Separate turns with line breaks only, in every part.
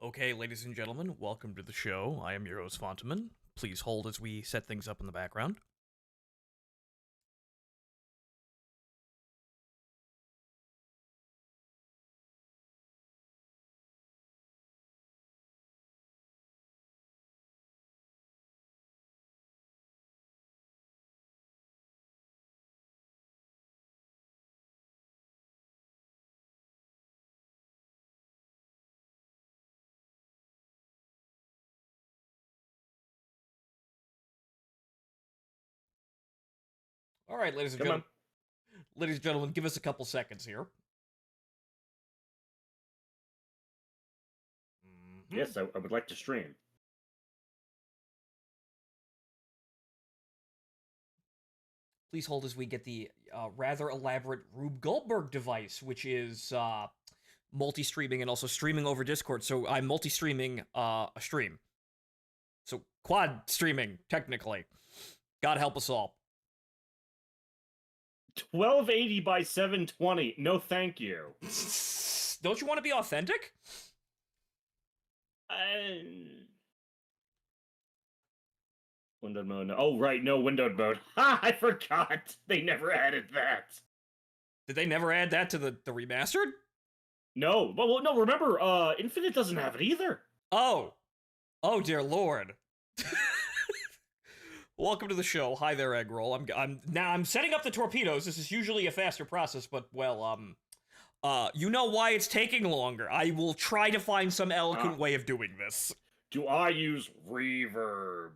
Okay, ladies and gentlemen, welcome to the show. I am your host, Phonto. Please hold as we set things up in the background. All right, ladies and gentlemen, give us a couple seconds here.
Yes, I would like to stream.
Please hold as we get the rather elaborate Rube Goldberg device, which is multi-streaming and also streaming over Discord. So I'm multi-streaming a stream. So quad streaming, technically. God help us all.
1280 by 720. No, thank you.
Don't you want to be authentic?
Windowed mode. Oh, right, no windowed mode. Ha! I forgot. They never added that.
Did they never add that to the remastered?
No. Well, no. Remember, Infinite doesn't have it either.
Oh dear lord. Welcome to the show. Hi there, Eggroll. I'm setting up the torpedoes. This is usually a faster process, but well, you know why it's taking longer. I will try to find some eloquent way of doing this.
Do I use reverb?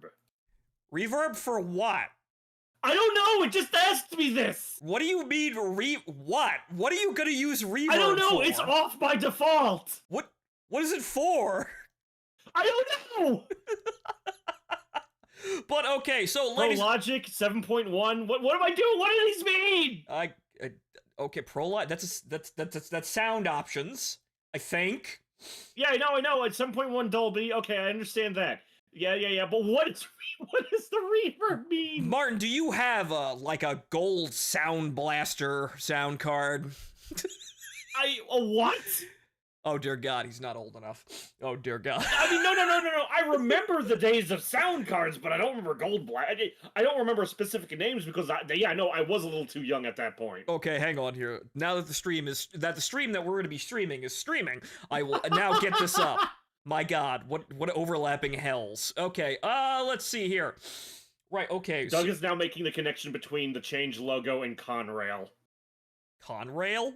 Reverb for what?
I don't know. It just asked me this.
What do you mean what? What are you gonna use reverb for?
I don't know. It's off by default.
What is it for?
I don't know.
But okay, so ladies...
Logic 7.1. What am I doing? What do these mean?
Okay, Prologic. That's sound options, I think.
Yeah, I know. It's 7.1 Dolby. Okay, I understand that. Yeah. But what does the reverb mean?
Martin, do you have like a gold sound blaster sound card?
A what?
Oh, dear God, he's not old enough. Oh, dear God.
I mean, no. I remember the days of sound cards, but I don't remember gold black. I don't remember specific names because I know I was a little too young at that point.
Okay, hang on here. Now that the stream that we're going to be streaming is streaming, I will now get this up. My God, what overlapping hells. Okay, let's see here. Right, okay.
Doug is now making the connection between the Change logo and Conrail.
Conrail?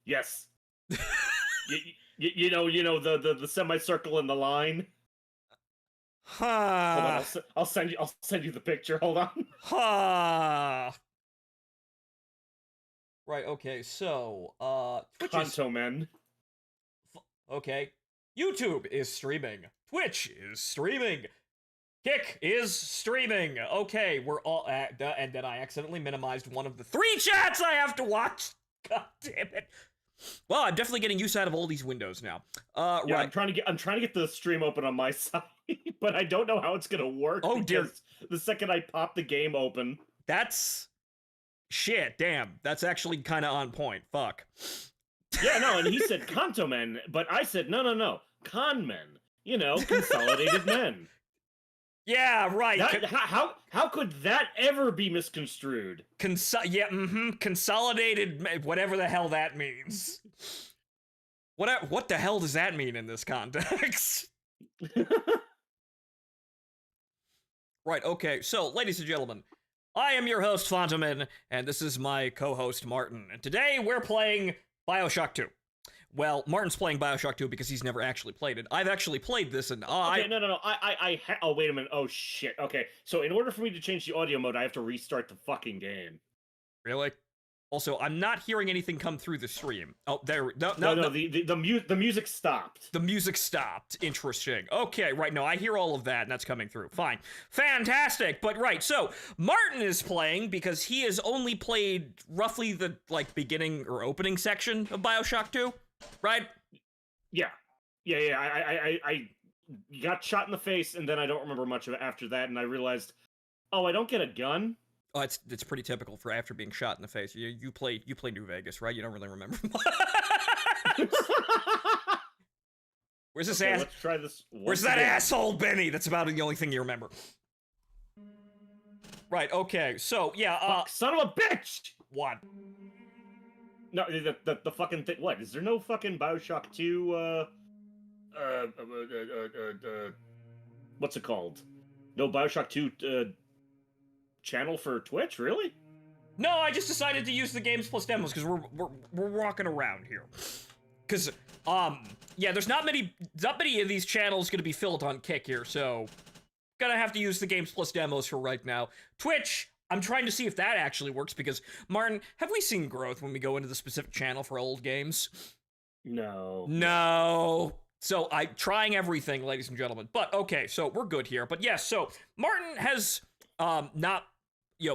Yes. You know the semicircle and the line.
Hold
on, I'll send you the picture. Hold on.
Right. Okay. So, Twitch
Phonto men.
Okay. YouTube is streaming. Twitch is streaming. Kick is streaming. Okay, we're all and then I accidentally minimized one of the 3 chats I have to watch. God damn it. Well, I'm definitely getting used out of all these windows now.
Yeah,
right.
I'm trying to get the stream open on my side, but I don't know how it's gonna work.
Oh dear!
The second I pop the game open,
that's shit. Damn, that's actually kind of on point. Fuck.
Yeah, no, and he said Kanto men, but I said no, con men. You know, consolidated men.
Yeah, right.
How could that ever be misconstrued?
Consolidated, whatever the hell that means. What the hell does that mean in this context? Right, okay, so, ladies and gentlemen, I am your host, Phonto, and this is my co-host, Martin, and today we're playing Bioshock 2. Well, Martin's playing Bioshock 2 because he's never actually played it. I've actually played this, and
okay, no. Oh, wait a minute. Oh, shit. Okay, so in order for me to change the audio mode, I have to restart the fucking game.
Really? Also, I'm not hearing anything come through the stream. Oh, there. No.
The music stopped.
The music stopped. Interesting. Okay, right. No, I hear all of that, and that's coming through. Fine. Fantastic. But right, so Martin is playing because he has only played roughly the beginning or opening section of Bioshock 2. Right?
Yeah. I got shot in the face, and then I don't remember much of it after that, and I realized, oh, I don't get a gun?
Oh, it's pretty typical for after being shot in the face. You play New Vegas, right? You don't really remember much. Where's this
Okay,
ass?
let's try this.
Where's that asshole Benny? That's about the only thing you remember. Right, okay, so, yeah,
Fuck, son of a bitch!
What?
No, the fucking thing. What? Is there no fucking Bioshock 2, what's it called? No Bioshock 2, channel for Twitch? Really?
No, I just decided to use the Games Plus demos, because we're walking around here. Because, yeah, there's not many of these channels gonna be filled on Kick here, so... Gonna have to use the Games Plus demos for right now. Twitch, I'm trying to see if that actually works, because, Martin, have we seen growth when we go into the specific channel for old games?
No.
No. So, I'm trying everything, ladies and gentlemen. But, okay, so we're good here. But, yes, so, Martin has, not,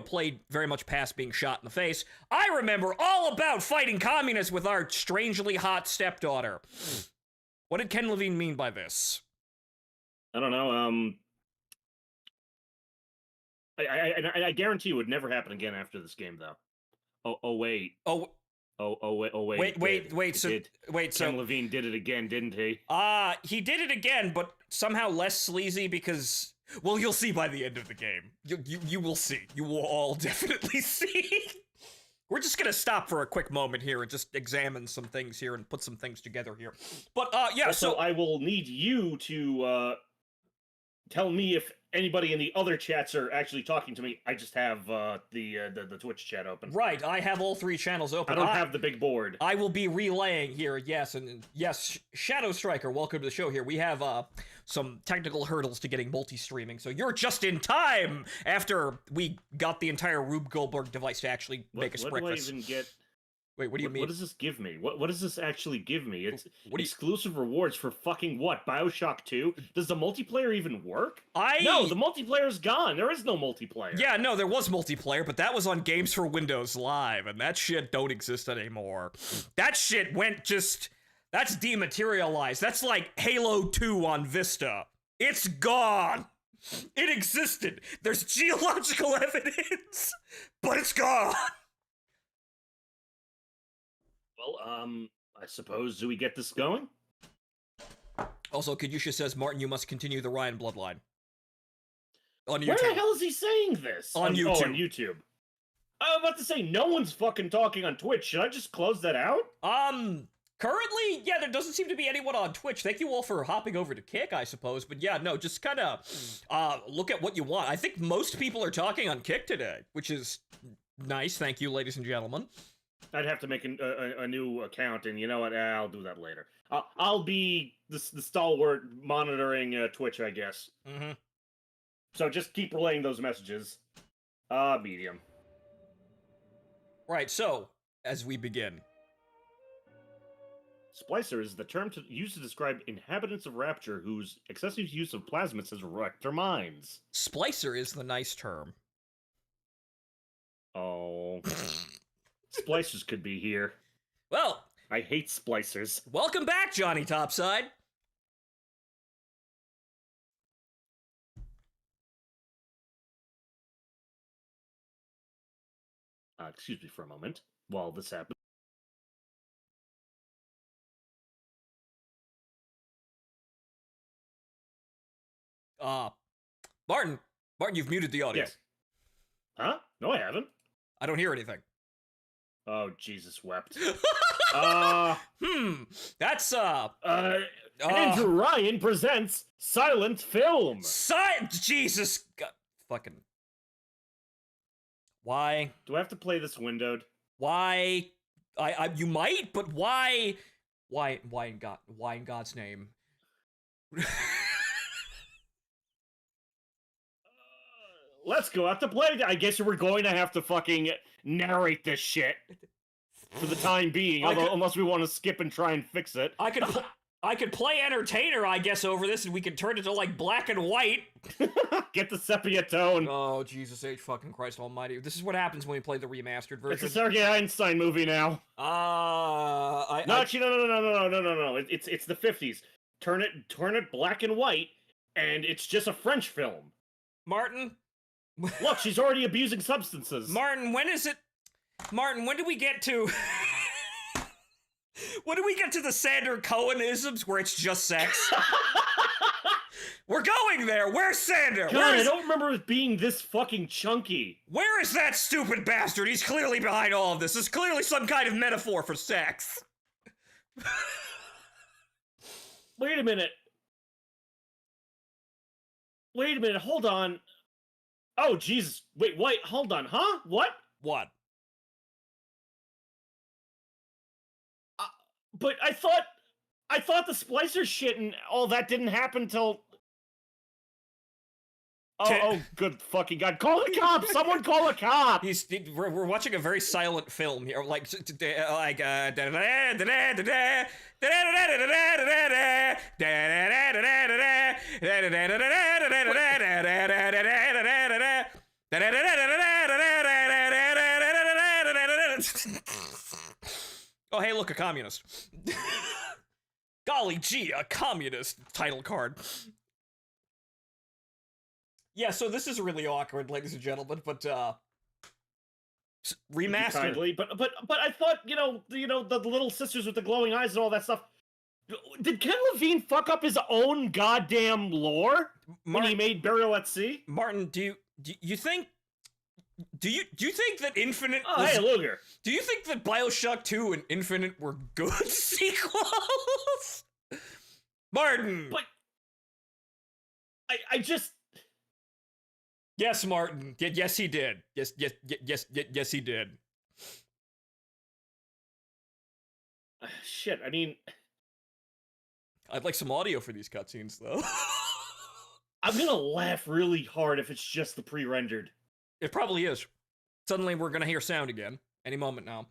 played very much past being shot in the face. I remember all about fighting communists with our strangely hot stepdaughter. What did Ken Levine mean by this?
I don't know, I guarantee it would never happen again after this game, though. Oh wait.
Oh.
Wait.
Wait. So
Ken Levine did it again, didn't he?
He did it again, but somehow less sleazy because, well, you'll see by the end of the game. You will see. You will all definitely see. We're just gonna stop for a quick moment here and just examine some things here and put some things together here. But yeah.
Also,
so
I will need you to tell me if anybody in the other chats are actually talking to me. I just have the Twitch chat open.
Right, I have all 3 channels open.
I don't have the big board.
I will be relaying here, yes, and yes, Shadow Striker, welcome to the show here. We have some technical hurdles to getting multi-streaming, so you're just in time after we got the entire Rube Goldberg device to actually make us breakfast.
What do I even get?
Wait, what do you mean?
What does this give me? What does this actually give me? It's
what
exclusive rewards for fucking what? Bioshock 2? Does the multiplayer even work?
No,
the multiplayer's gone. There is no multiplayer.
Yeah, no, there was multiplayer, but that was on Games for Windows Live, and that shit don't exist anymore. That shit went that's dematerialized. That's like Halo 2 on Vista. It's gone. It existed. There's geological evidence, but it's gone.
Well, I suppose, do we get this going?
Also, Kadusha says, Martin, you must continue the Ryan bloodline. On YouTube.
Where the hell is he saying this?
On YouTube.
Oh, on YouTube. I was about to say, no one's fucking talking on Twitch. Should I just close that out?
Currently, yeah, there doesn't seem to be anyone on Twitch. Thank you all for hopping over to Kick, I suppose. But yeah, no, just kind of, look at what you want. I think most people are talking on Kick today, which is nice. Thank you, ladies and gentlemen.
I'd have to make a new account, and you know what? I'll do that later. I'll be the stalwart monitoring Twitch, I guess.
Mm-hmm.
So just keep relaying those messages. Medium.
Right, so, as we begin.
Splicer is the term used to describe inhabitants of Rapture whose excessive use of plasmids has wrecked their minds.
Splicer is the nice term.
Oh... Splicers could be here.
Well,
I hate splicers.
Welcome back, Johnny Topside.
Excuse me for a moment while this happens.
Martin, you've muted the audio.
Yes. Huh? No, I haven't.
I don't hear anything.
Oh, Jesus wept.
That's,
Andrew Ryan presents Silent Film.
Jesus, God, fucking. Why?
Do I have to play this windowed?
Why? You might, but why? Why in God's name?
Let's go out to play. I guess we're going to have to fucking narrate this shit for the time being. Unless we want to skip and try and fix it.
I could play entertainer, I guess, over this, and we could turn it to like black and white.
Get the sepia tone.
Oh, Jesus H. fucking Christ Almighty! This is what happens when we play the remastered version.
It's a Sergei Einstein movie now.
Actually,
no. It's the 50s. Turn it black and white, and it's just a French film.
Martin.
Look, she's already abusing substances.
Martin, when is it? Martin, when do we get to? When do we get to the Sander Cohen-isms where it's just sex? We're going there. Where's Sander?
God, I don't remember it being this fucking chunky.
Where is that stupid bastard? He's clearly behind all of this. This is clearly some kind of metaphor for sex.
Wait a minute. Wait a minute. Hold on. Oh, Jesus. Wait, hold on. Huh? What?
What?
But I thought the splicer shit and all that didn't happen till... Oh, good fucking God. Call the cops! Someone call a cop!
We're watching a very silent film here, like oh, hey, look, a communist. Golly gee, a communist title card. Yeah, so this is really awkward, ladies and gentlemen, but remastered.
Kindly, but I thought, the little sisters with the glowing eyes and all that stuff. Did Ken Levine fuck up his own goddamn lore when he made Burial at Sea?
Martin, do you think that Infinite
Oh, hey, Luger.
Do you think that Bioshock 2 and Infinite were good sequels? Martin!
But I just...
Yes, Martin. Yes, he did. Yes, he did.
Shit, I mean...
I'd like some audio for these cutscenes, though.
I'm gonna laugh really hard if it's just the pre-rendered.
It probably is. Suddenly we're gonna hear sound again. Any moment now.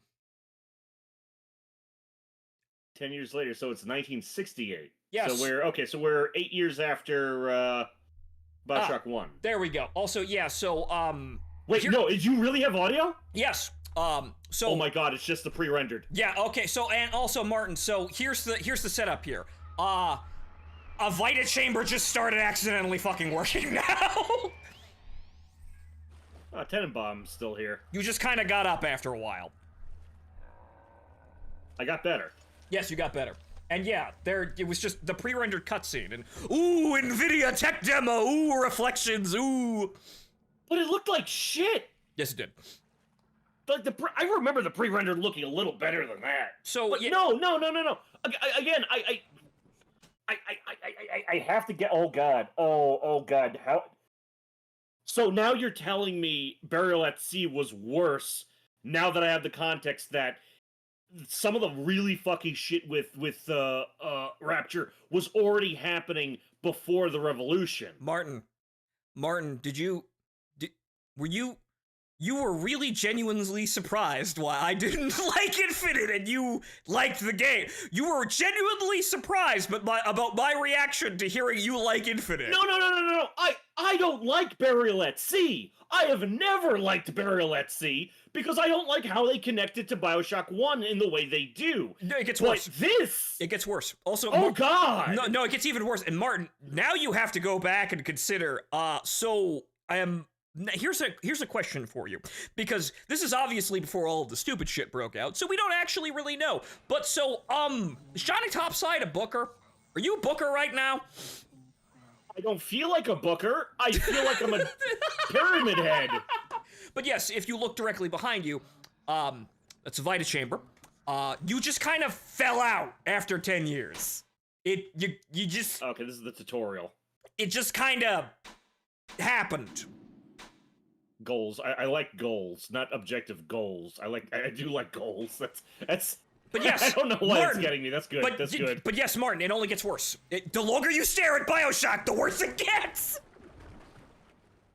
10 years later, so it's 1968.
Yes.
So we're 8 years after, Bioshock 1.
There we go. Also, yeah, so,
Wait, no, did you really have audio?
Yes. So...
Oh my God, it's just the pre-rendered.
Yeah, okay, so, and also, Martin, so here's the setup here. A Vita chamber just started accidentally fucking working now.
Tenenbaum's still here.
You just kind of got up after a while.
I got better.
Yes, you got better. And yeah, it was just the pre-rendered cutscene, and ooh, NVIDIA tech demo, ooh, reflections, ooh.
But it looked like shit.
Yes, it did.
Like I remember the pre-rendered looking a little better than that.
So
but
yeah.
No. Again, I have to get. Oh God. Oh God. How? So now you're telling me Burial at Sea was worse. Now that I have the context that some of the really fucking shit with Rapture was already happening before the revolution.
Martin, you were really genuinely surprised why I didn't like Infinite and you liked the game. You were genuinely surprised about my reaction to hearing you like Infinite.
No. I don't like Burial at Sea. I have never liked Burial at Sea because I don't like how they connected to Bioshock 1 in the way they do.
No, it gets worse.
It
gets worse. Also,
God!
No, it gets even worse. And Martin, now you have to go back and consider, here's a question for you, because this is obviously before all of the stupid shit broke out, so we don't actually really know. But so, is Johnny Topside a booker? Are you a booker right now?
I don't feel like a booker. I feel like I'm a pyramid head.
But yes, if you look directly behind you, that's a Vita chamber. You just kind of fell out after 10 years. You just...
Okay, this is the tutorial.
It just kind of happened.
Goals. I like goals, not objective goals. I do like goals. That's.
But yes,
I don't know why
Martin,
it's getting me. That's good. That's good.
But yes, Martin, it only gets worse. The longer you stare at Bioshock, the worse it gets.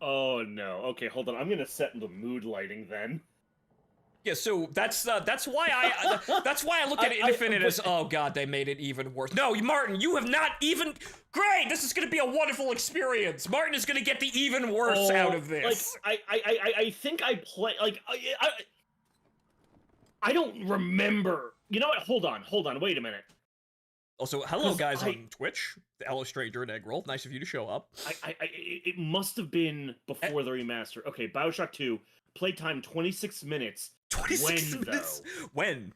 Oh no. Okay, hold on. I'm gonna set the mood lighting then.
Yeah, so that's why I look at Infinite as, oh God, they made it even worse. No, Martin, you have not even. Great, this is gonna be a wonderful experience. Martin is gonna get the even worse out of this.
Like I think I play like I don't remember. You know what? Hold on. Wait a minute.
Also, hello guys on Twitch. The Hello Stranger and Eggroll. Nice of you to show up.
It must have been before the remaster. Okay, Bioshock 2, playtime 26 minutes.
26 minutes?
Though?
When?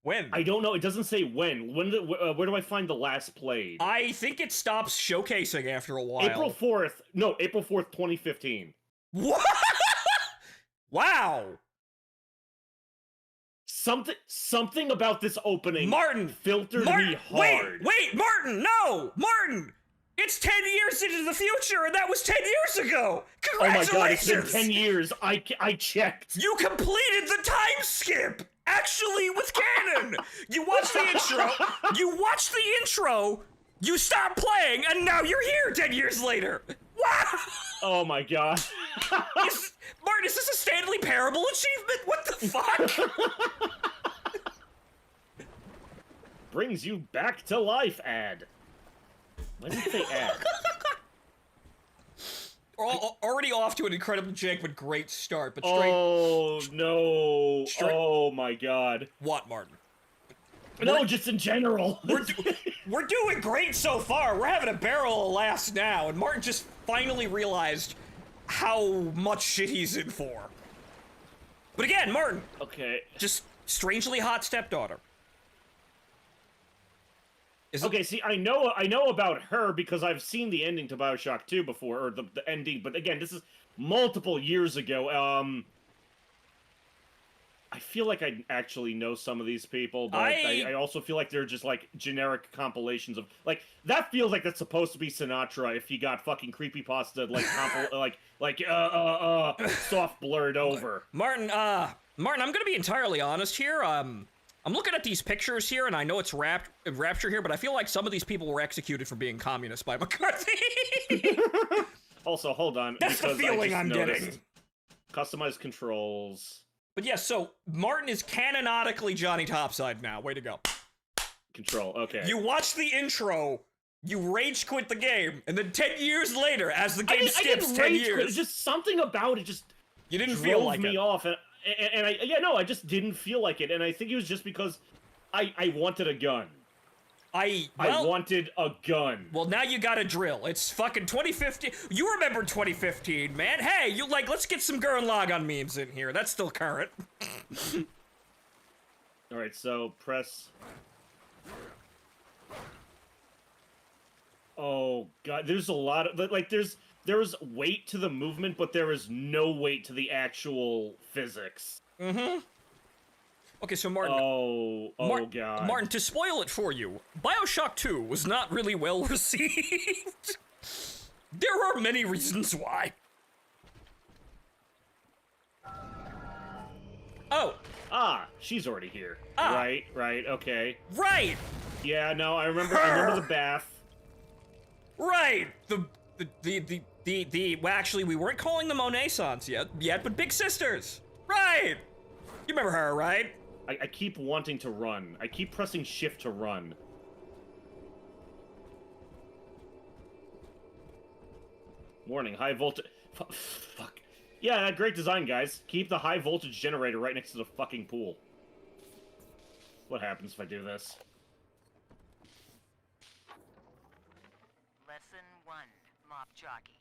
When?
I don't know. It doesn't say when. Where do I find the last played?
I think it stops showcasing after a while.
April 4th. No, April 4th, 2015.
What? Wow.
Something about this opening,
Martin,
filtered me hard.
Wait, Martin, no! Martin! It's 10 years into the future, and that was 10 years ago! Congratulations!
Oh my god, it's been 10 years. I checked.
You completed the time skip! Actually, with canon! You watched the intro, you stopped playing, and now you're here 10 years later! Wow!
Oh my god.
Martin, is this a Stanley Parable achievement? What the fuck?
Brings you back to life, ad. Why did it say ad?
Already off to an incredibly jank but great start, but straight...
Oh, no. Oh my god.
What, Martin?
No, just in general.
We're doing great so far. We're having a barrel of laughs now, and Martin just finally realized how much shit he's in for. But again, Martin.
Okay.
Just strangely hot stepdaughter.
Okay, see, I know about her because I've seen the ending to Bioshock 2 before, or the ending, but again, this is multiple years ago. I feel like I actually know some of these people, but I also feel like they're just, like, generic compilations of... Like, that feels like that's supposed to be Sinatra if you got fucking creepypasta, like, soft blurred over.
Martin, I'm gonna be entirely honest here, I'm looking at these pictures here, and I know it's Rapture here, but I feel like some of these people were executed for being communist by McCarthy.
Also, hold on.
That's the feeling I'm getting.
Customized controls...
But yeah, so Martin is canonically Johnny Topside now. Way to go.
Control, okay.
You watch the intro, you rage quit the game, and then 10 years later, as the game skips 10 years...
Quit. Just something about it just
you didn't feel like
me off, and I just didn't feel like it, and I think it was just because I wanted a gun. I wanted a gun.
Well, now you got a drill. It's fucking 2015. You remember 2015, man. Hey, let's get some Gurren Lagann memes in here. That's still current.
Alright, so press... Oh, God. There's a lot of... Like, there's weight to the movement, but there is no weight to the actual physics.
Mm-hmm. Okay, so Martin...
God.
Martin, to spoil it for you, Bioshock 2 was not really well received. There are many reasons why. Oh.
Ah, she's already here.
Ah.
Right, okay.
Right!
Yeah, no, I remember the bath.
Right! Well, actually, we weren't calling them Onaissance yet, but Big Sisters! Right! You remember her, right?
I keep wanting to run. I keep pressing shift to run. Warning, high voltage... Fuck. Yeah, great design, guys. Keep the high voltage generator right next to the fucking pool. What happens if I do this?
Lesson 1, Mop Jockeys.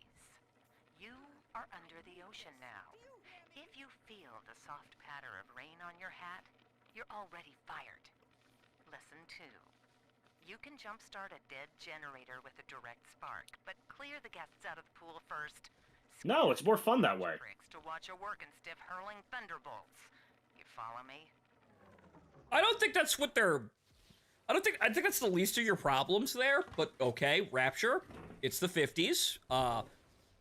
You are under the ocean now. If you feel the soft patter of rain on your hat, you're already fired. Lesson 2. You can jumpstart a dead generator with a direct spark, but clear the guests out of the pool first.
No, it's more fun that way.
Tricks to watch a work and stiff hurling thunderbolts. You follow me?
I don't think that's what they're... I think that's the least of your problems there, but okay, Rapture. It's the 50s.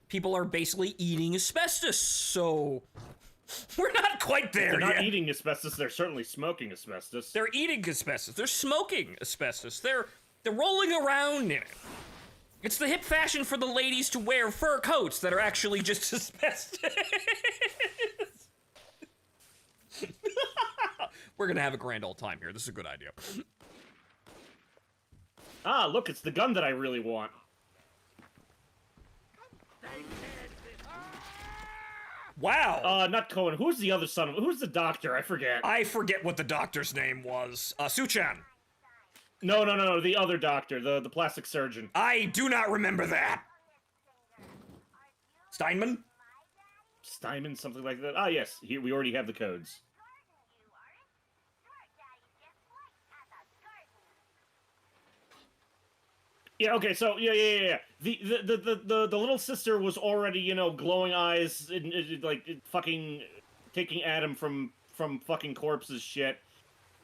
People are basically eating asbestos, so... We're not quite there
yet. They're not
yet.
eating asbestos, they're certainly smoking asbestos.
They're eating asbestos. They're smoking asbestos. They're rolling around in it. It's the hip fashion for the ladies to wear fur coats that are actually just asbestos. We're gonna have a grand old time here. This is a good idea.
Ah, look, it's the gun that I really want.
Wow.
Not Cohen. Who's the other son of... Who's the doctor? I forget.
I forget what the doctor's name was. Suchan.
No, the other doctor. The plastic surgeon.
I do not remember that. Steinman?
Steinman, something like that. Ah, yes. Here, we already have the codes. Yeah. Okay. So yeah. The little sister was already glowing eyes and like fucking taking Adam from fucking corpses shit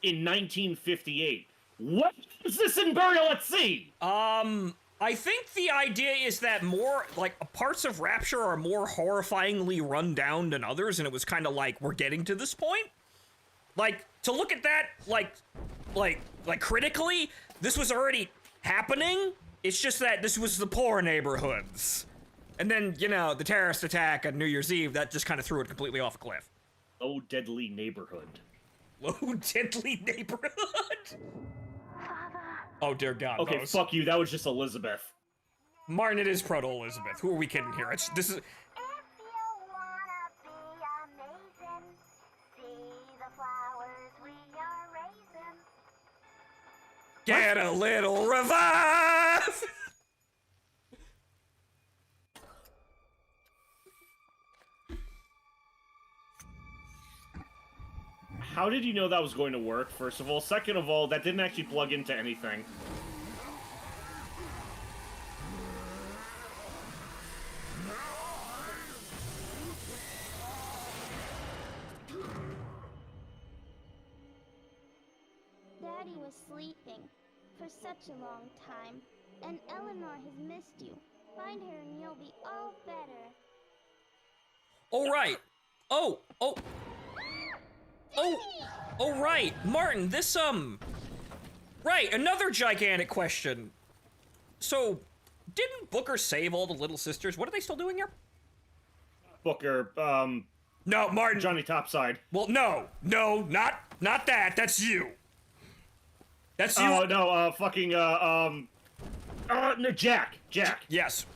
in 1958. What is this in Burial at Sea?
I think the idea is that more, like, parts of Rapture are more horrifyingly run down than others, and it was kind of like, we're getting to this point? Like, to look at that, like, critically, this was already happening, it's just that this was the poor neighborhoods. And then, the terrorist attack on New Year's Eve, that just kind of threw it completely off a cliff.
Low deadly neighborhood.
Low deadly neighborhood? Oh, dear God.
Okay,
Rose.
fuck you. That was just Elizabeth.
Martin, it is Proto-Elizabeth. Who are we kidding here? This is...
If you wanna be amazing, see the flowers we are raising.
Get a little revive!
How did you know that was going to work, first of all? Second of all, that didn't actually plug into anything.
Daddy was sleeping for such a long time, and Eleanor has missed you. Find her and you'll be all better.
Oh, right. Oh, right. Martin, this, right, another gigantic question. So, didn't Booker save all the little sisters? What are they still doing here?
Booker,
No, Martin.
Johnny Topside.
Well, no, not that. That's you. That's you.
Oh, no, no, Jack.
Yes.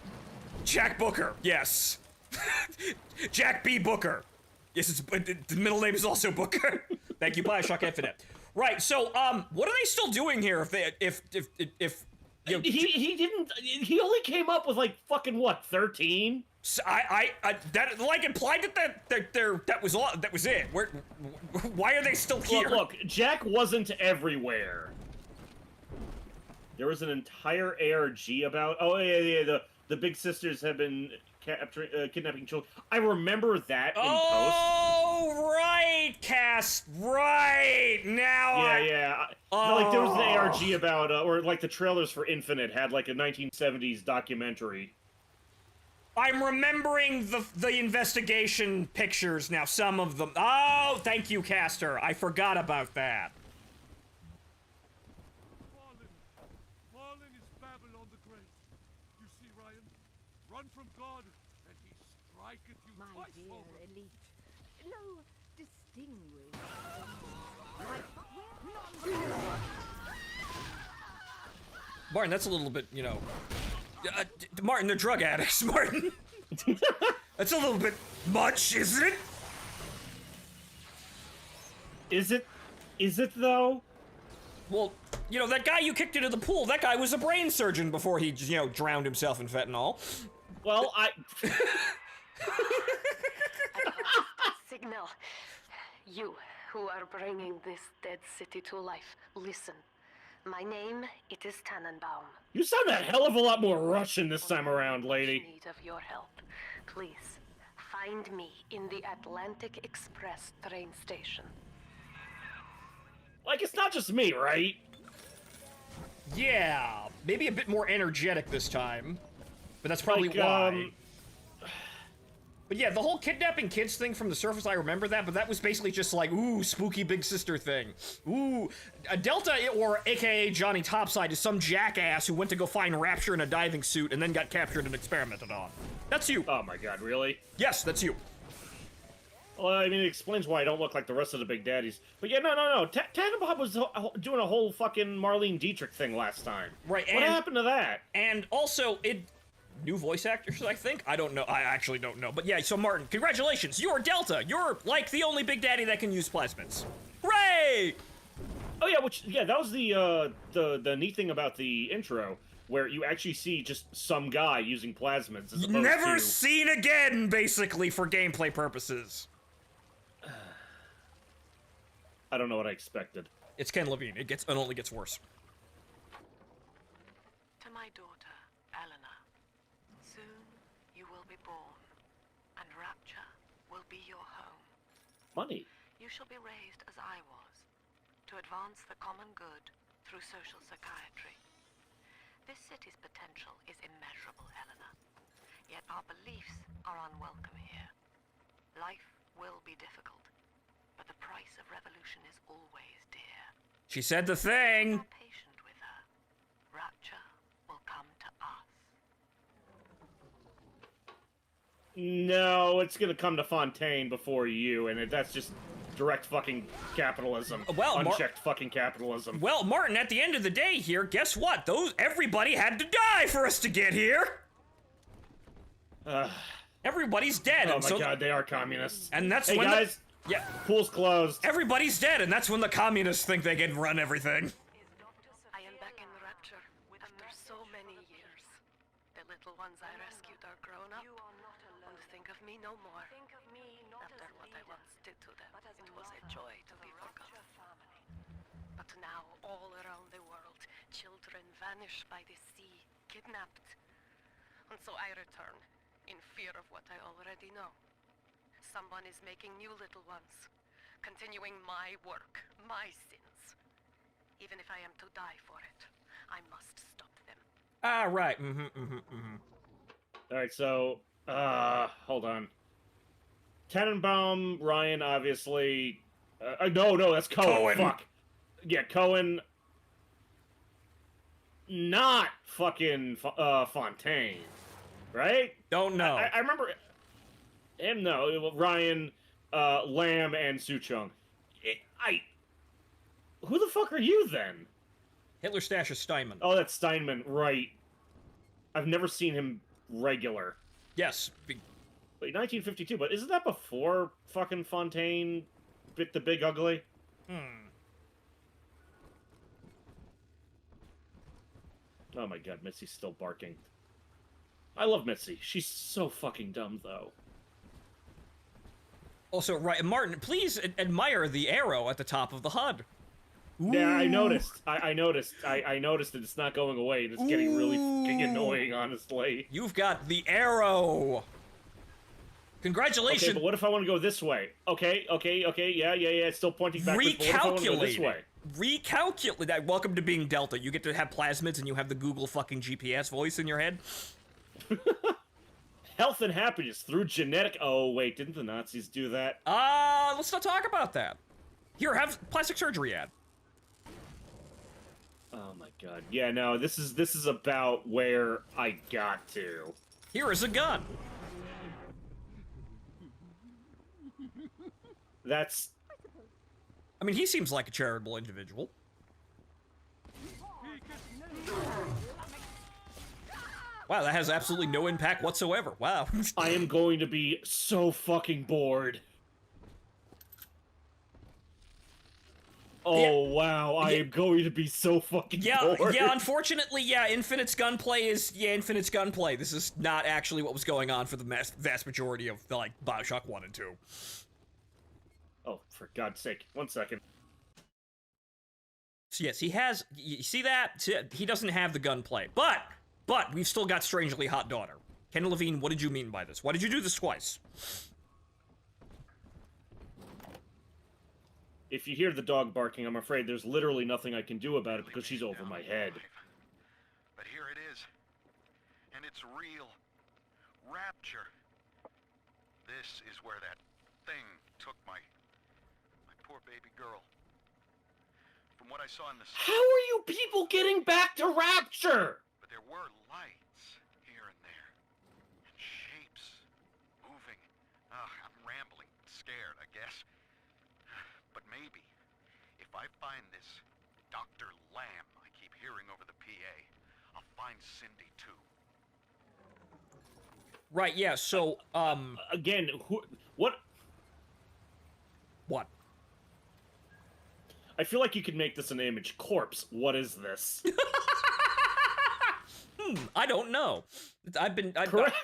Jack Booker. Yes. Jack B. Booker. Yes, the middle name is also Booker. Thank you, Bioshock Infinite. Right. So, what are they still doing here? If
He didn't. He only came up with like fucking what, 13?
I that like implied that was all. That was it. Why are they still here?
Look, Jack wasn't everywhere. There was an entire ARG about. Oh yeah. The big sisters have been kidnapping children. I remember that in post.
Oh, right, Cass. Right now.
Yeah. Like there was an ARG about, or like the trailers for Infinite had like a 1970s documentary.
I'm remembering the investigation pictures now. Some of them. Oh, thank you, Caster. I forgot about that.
Fallen is Babylon the Great. You see, Ryan, run from God, and he striketh you
My
twice
dear
over.
elite, no distinguished.
Martin, that's a little bit, Martin, they're drug addicts, Martin. That's a little bit much, isn't it?
Is it though?
Well, that guy you kicked into the pool, that guy was a brain surgeon before he, drowned himself in fentanyl.
Well,
Signal. You who are bringing this dead city to life, listen. My name, it is Tannenbaum.
You sound a hell of a lot more Russian this time around,
In
lady.
need of your help. Please, find me in the Atlantic Express train station.
Like, it's not just me, right?
Yeah, maybe a bit more energetic this time. But that's probably
Like,
why. But yeah, the whole kidnapping kids thing from the surface, I remember that, but that was basically just like, ooh, spooky big sister thing. Ooh, a Delta, or AKA Johnny Topside, is some jackass who went to go find Rapture in a diving suit and then got captured and experimented on. That's you.
Oh my god, really?
Yes, that's you.
Well, I mean, it explains why I don't look like the rest of the big daddies. But yeah, no. Tannenbaum was doing a whole fucking Marlene Dietrich thing last time.
Right,
What
and-
happened to that?
And also, new voice actors, I think? I don't know. I actually don't know. But yeah, so Martin, congratulations. You're Delta. You're, like, the only big daddy that can use plasmids. Hooray!
Oh yeah, that was the neat thing about the intro, where you actually see just some guy using plasmids as opposed
Never
to...
seen again, basically, for gameplay purposes.
I don't know what I expected.
It's Ken Levine. It only gets worse.
To my daughter. Soon you will be born, and Rapture will be your home.
Funny.
You shall be raised as I was, to advance the common good through social psychiatry. This city's potential is immeasurable, Eleanor. Yet our beliefs are unwelcome here. Life will be difficult, but the price of revolution is always dear.
She said the
Be
thing.
more patient with her. Rapture will come to us.
No, it's gonna come to Fontaine before you, and that's just direct fucking capitalism.
Well,
unchecked fucking capitalism.
Well, Martin, at the end of the day here, guess what? Everybody had to die for us to get here. Everybody's dead.
Oh
and
my
so
god, they are communists.
And that's
hey
when
guys,
yeah,
pool's closed.
everybody's dead, and that's when the communists think they can run everything.
I am back in Rapture after so many years. The little ones I rescued are grown up. And think of me no more. After what I once did to them, it was a joy to be forgotten. But now, all around the world, children vanish by the sea, kidnapped. And so I return, in fear of what I already know. Someone is making new little ones, continuing my work, my sins. Even if I am to die for it, I must stop them.
Ah, right.
Alright, so, hold on. Tenenbaum, Ryan, obviously. No, that's Cohen.
Cohen.
Fuck. Yeah, Cohen. Not fucking Fontaine. Right?
Don't know.
I remember him, no. Ryan, Lamb, and Suchong. Who the fuck are you then?
Hitler Stash is Steinman.
Oh, that's Steinman, right. I've never seen him regular.
Yes.
Wait, 1952, but isn't that before fucking Fontaine bit the Big Ugly? Oh my god, Mitzi's still barking. I love Mitzi. She's so fucking dumb, though.
Also, right, Martin, please admire the arrow at the top of the HUD.
Yeah, I
Ooh.
noticed. I noticed. I noticed that it's not going away, and it's getting really fucking annoying, honestly.
You've got the arrow. Congratulations.
Okay, but what if I want to go this way? Okay, yeah, it's still pointing backwards, but what if I want to go this way?
Recalculate. Welcome to being Delta. You get to have plasmids and you have the Google fucking GPS voice in your head.
Health and happiness through genetic... Oh, wait, didn't the Nazis do that?
Let's not talk about that. Here, have plastic surgery ad.
Oh my god. Yeah, no, this is about where I got to.
Here is a gun.
That's...
I mean, he seems like a charitable individual. Wow, that has absolutely no impact whatsoever. Wow.
I am going to be so fucking bored. Oh, wow, I am going to be so fucking bored.
Yeah, unfortunately, yeah, Infinite's gunplay is, Infinite's gunplay. This is not actually what was going on for the vast majority of, like, Bioshock 1 and 2.
Oh, for God's sake. 1 second.
So yes, he has, you see that? He doesn't have the gunplay. But we've still got Strangely Hot Daughter. Ken Levine, what did you mean by this? Why did you do this twice?
If you hear the dog barking, I'm afraid there's literally nothing I can do about it because she's over my head.
But here it is. And it's real. Rapture. This is where that thing took my poor baby girl. From what I saw in the...
How are you people getting back to Rapture?
But there were lights here and there. And shapes. Moving. I'm rambling. Scared, I guess. But maybe, if I find this Dr. Lamb I keep hearing over the PA, I'll find Cindy too.
Right, yeah, so,
Again, what?
What?
I feel like you could make this an image. Corpse, what is this?
I don't know.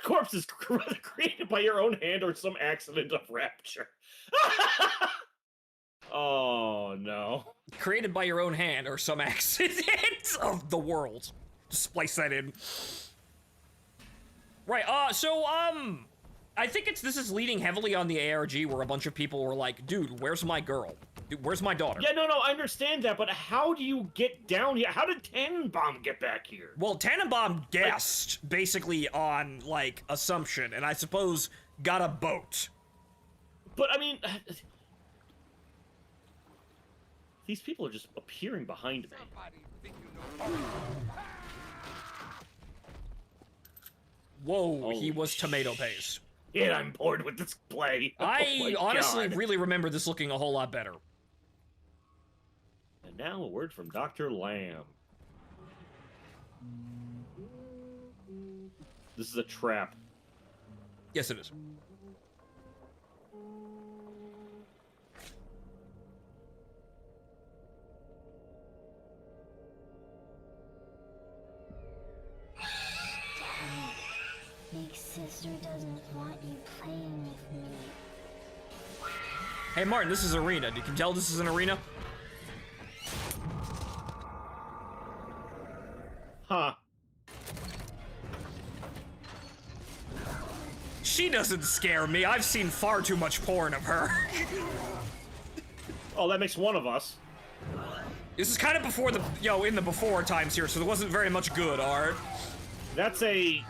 Corpse is created by your own hand or some accident of Rapture. Oh, no.
Created by your own hand or some accident of the world. Just splice that in. Right, I think this is leading heavily on the ARG where a bunch of people were like, dude, where's my girl? Dude, where's my daughter?
Yeah, no, I understand that, but how do you get down here? How did Tannenbaum get back here?
Well, Tannenbaum guessed, basically, on, like, assumption, and I suppose got a boat.
But, I mean... These people are just appearing behind me.
Whoa, he was tomato paste.
Yeah, I'm bored with this play.
I
Oh
honestly
God.
really remember this looking a whole lot better.
And now a word from Dr. Lamb. This is a trap.
Yes, it is.
Big sister doesn't want you playing with me.
Hey, Martin, this is arena. You can tell this is an arena?
Huh.
She doesn't scare me. I've seen far too much porn of her.
Oh, that makes one of us.
This is kind of before the, in the before times here, so there wasn't very much good art.
That's a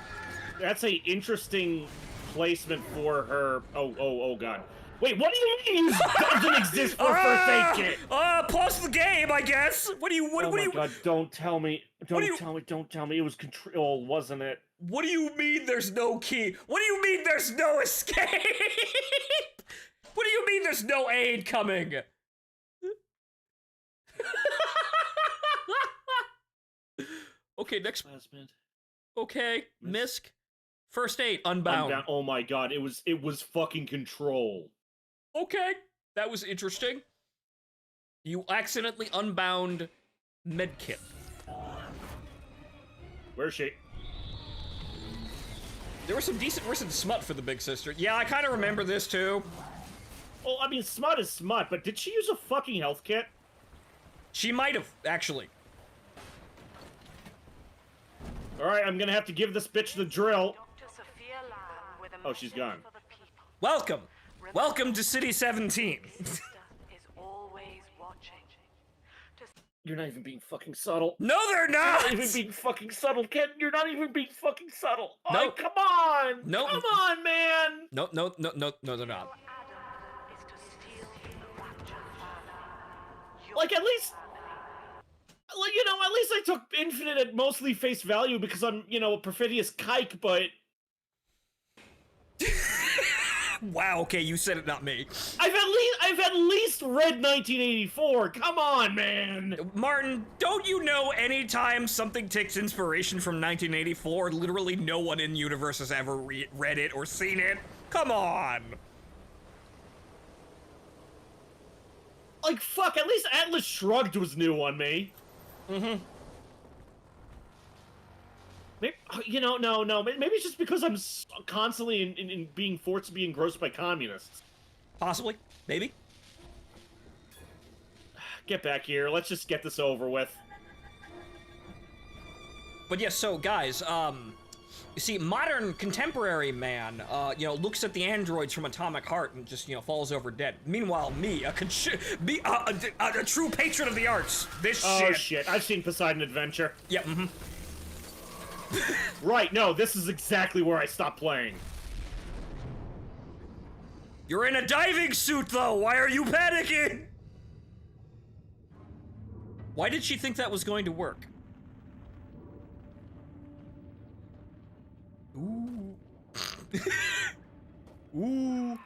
interesting placement for her. Oh God. Wait, what do you mean it doesn't exist for a first aid kit?
Pause the game, I guess. What do you?
Oh my God! Don't tell me! Don't tell me! It was control, wasn't it?
What do you mean there's no key? What do you mean there's no escape? What do you mean there's no aid coming? Okay, next. Okay, Misk. First aid, unbound.
Oh my God! It was fucking control.
Okay, that was interesting. You accidentally unbound medkit.
Where's she?
There was some decent recent smut for the big sister. Yeah, I kind of remember this too.
Well, I mean, smut is smut, but did she use a fucking health kit?
She might have, actually.
Alright, I'm gonna have to give this bitch the drill. Oh, she's gone.
Welcome! Welcome to City 17.
You're not even being fucking subtle.
No, they're not!
You're not even being fucking subtle, Ken. You're not even being fucking subtle.
No.
Oh, come on!
No.
Come on, man!
No, they're not.
Like, at least... Like, at least I took Infinite at mostly face value because I'm, a perfidious kike, but...
Wow, okay, you said it, not me.
I've at least read 1984. Come on, man.
Martin, don't you know anytime something takes inspiration from 1984, literally no one in the universe has ever read it or seen it? Come on.
Like, fuck, at least Atlas Shrugged was new on me.
Mm-hmm.
Maybe, no. Maybe it's just because I'm constantly in being forced to be engrossed by communists.
Possibly. Maybe.
Get back here. Let's just get this over with.
But yes, so guys, you see, modern contemporary man, looks at the androids from Atomic Heart and just, falls over dead. Meanwhile, me, a true patron of the arts.
Oh shit! I've seen Poseidon Adventure.
Yep. Mm-hmm.
Right, no, this is exactly where I stopped playing.
You're in a diving suit, though! Why are you panicking? Why did she think that was going to work? Ooh. Ooh.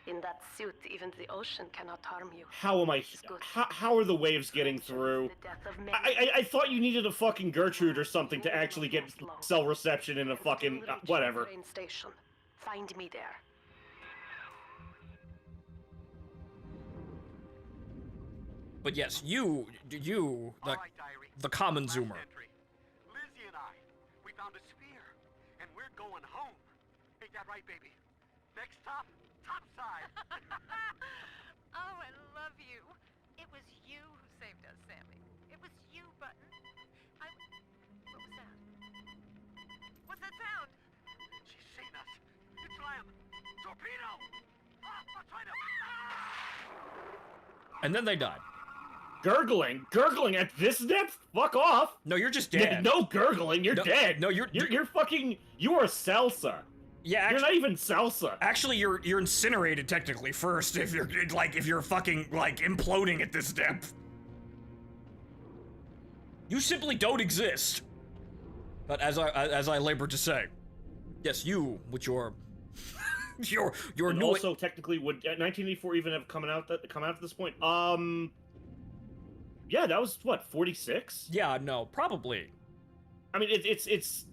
In that suit, even the ocean cannot harm you.
How am I... How are the waves getting through? I thought you needed a fucking Gertrude or something to actually get cell reception in a fucking... whatever.
Station. Find me there.
But yes, you, the common zoomer.
Lizzie and I, we found a sphere, and we're going home. Ain't that right, baby? Next stop, topside.
Oh, I love you. It was you who saved us, Sammy. It was you, Button. What was that? What's that sound?
And then they died.
Gurgling at this depth? Fuck off!
No, you're just dead.
No gurgling, you're dead.
No, you're
fucking, you are salsa.
Yeah,
you're not even salsa.
Actually, you're incinerated technically first if you're fucking like imploding at this depth. You simply don't exist. But as I labor to say, yes, you with your your
and
new.
Also, technically, would 1984 even have come out at this point? Yeah, that was what, 46?
Yeah, no, probably.
I mean, it's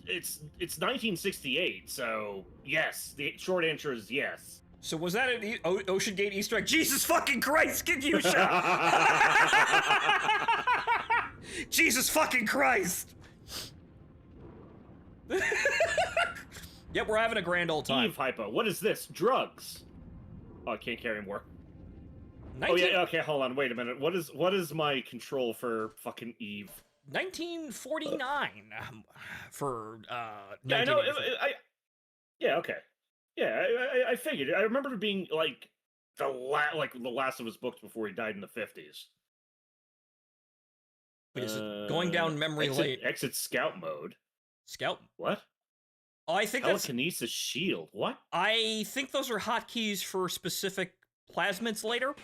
1968, so yes. The short answer is yes.
So was that an Ocean Gate Easter egg? Jesus fucking Christ, get you shot! Jesus fucking Christ! Yep, we're having a grand old time.
Eve hypo. What is this? Drugs. Oh, I can't carry more.
19...
Oh yeah. Okay, hold on. Wait a minute. What is my control for fucking Eve?
1949 for
Yeah, I know. Yeah. Okay. Yeah, I figured. I remember it being like the last of his books before he died in the 50s.
Wait, is it going down memory lane?
Exit scout mode.
Scout?
What?
Oh, I think that's
telekinesis shield. What?
I think those are hotkeys for specific plasmids later.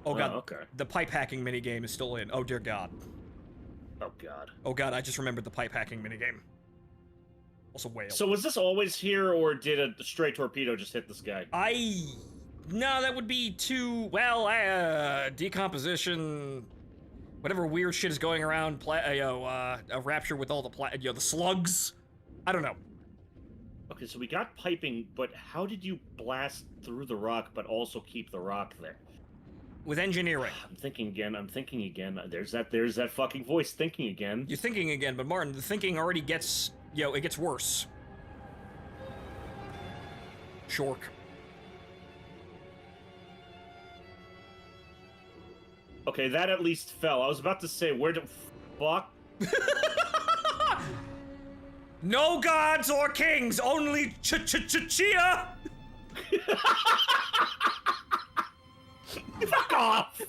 Oh god.
Okay.
The pipe hacking minigame is still in. Oh dear god.
Oh god.
Oh god, I just remembered the pipe hacking minigame. Also whale.
So was this always here, or did a stray torpedo just hit this guy?
No, that would be too, well, decomposition, whatever weird shit is going around, a rapture with all the the slugs. I don't know.
Okay, so we got piping, but how did you blast through the rock, but also keep the rock there?
With engineering.
I'm thinking again. There's that fucking voice thinking again.
You're thinking again, but Martin, the thinking already gets, it gets worse. Shork.
Okay, that at least fell. I was about to say, where the fuck?
No gods or kings, only Chia!
Fuck off!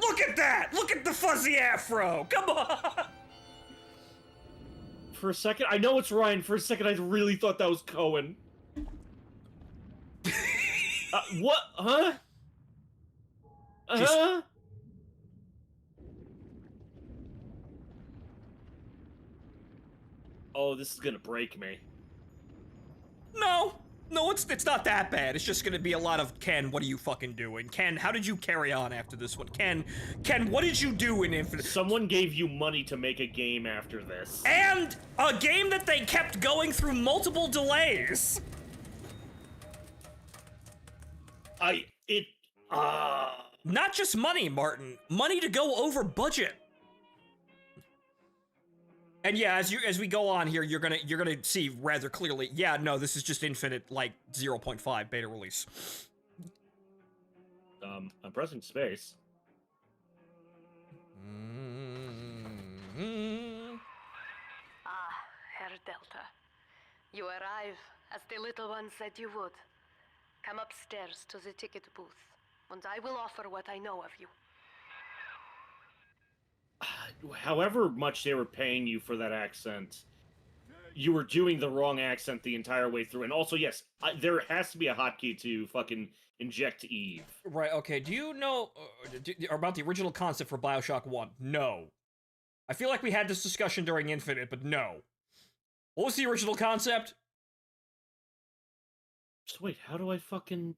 Look at that! Look at the fuzzy afro! Come on!
For a second, I know it's Ryan. For a second, I really thought that was Cohen. What? Huh? Huh? Oh, this is gonna break me.
No, it's not that bad. It's just gonna be a lot of, Ken, what are you fucking doing? Ken, how did you carry on after this one? Ken, what did you do in Infinite?
Someone gave you money to make a game after this.
And a game that they kept going through multiple delays. Not just money, Martin. Money to go over budget. And yeah, as we go on here, you're gonna see rather clearly. Yeah, no, this is just Infinite, like 0.5 beta release.
I'm pressing space.
Ah, Herr Delta. You arrive, as the little one said you would. Come upstairs to the ticket booth, and I will offer what I know of you.
However much they were paying you for that accent, you were doing the wrong accent the entire way through. And also, yes, there has to be a hotkey to fucking inject Eve.
Right, okay. Do you know about the original concept for Bioshock 1? No. I feel like we had this discussion during Infinite, but no. What was the original concept?
Just wait, how do I fucking...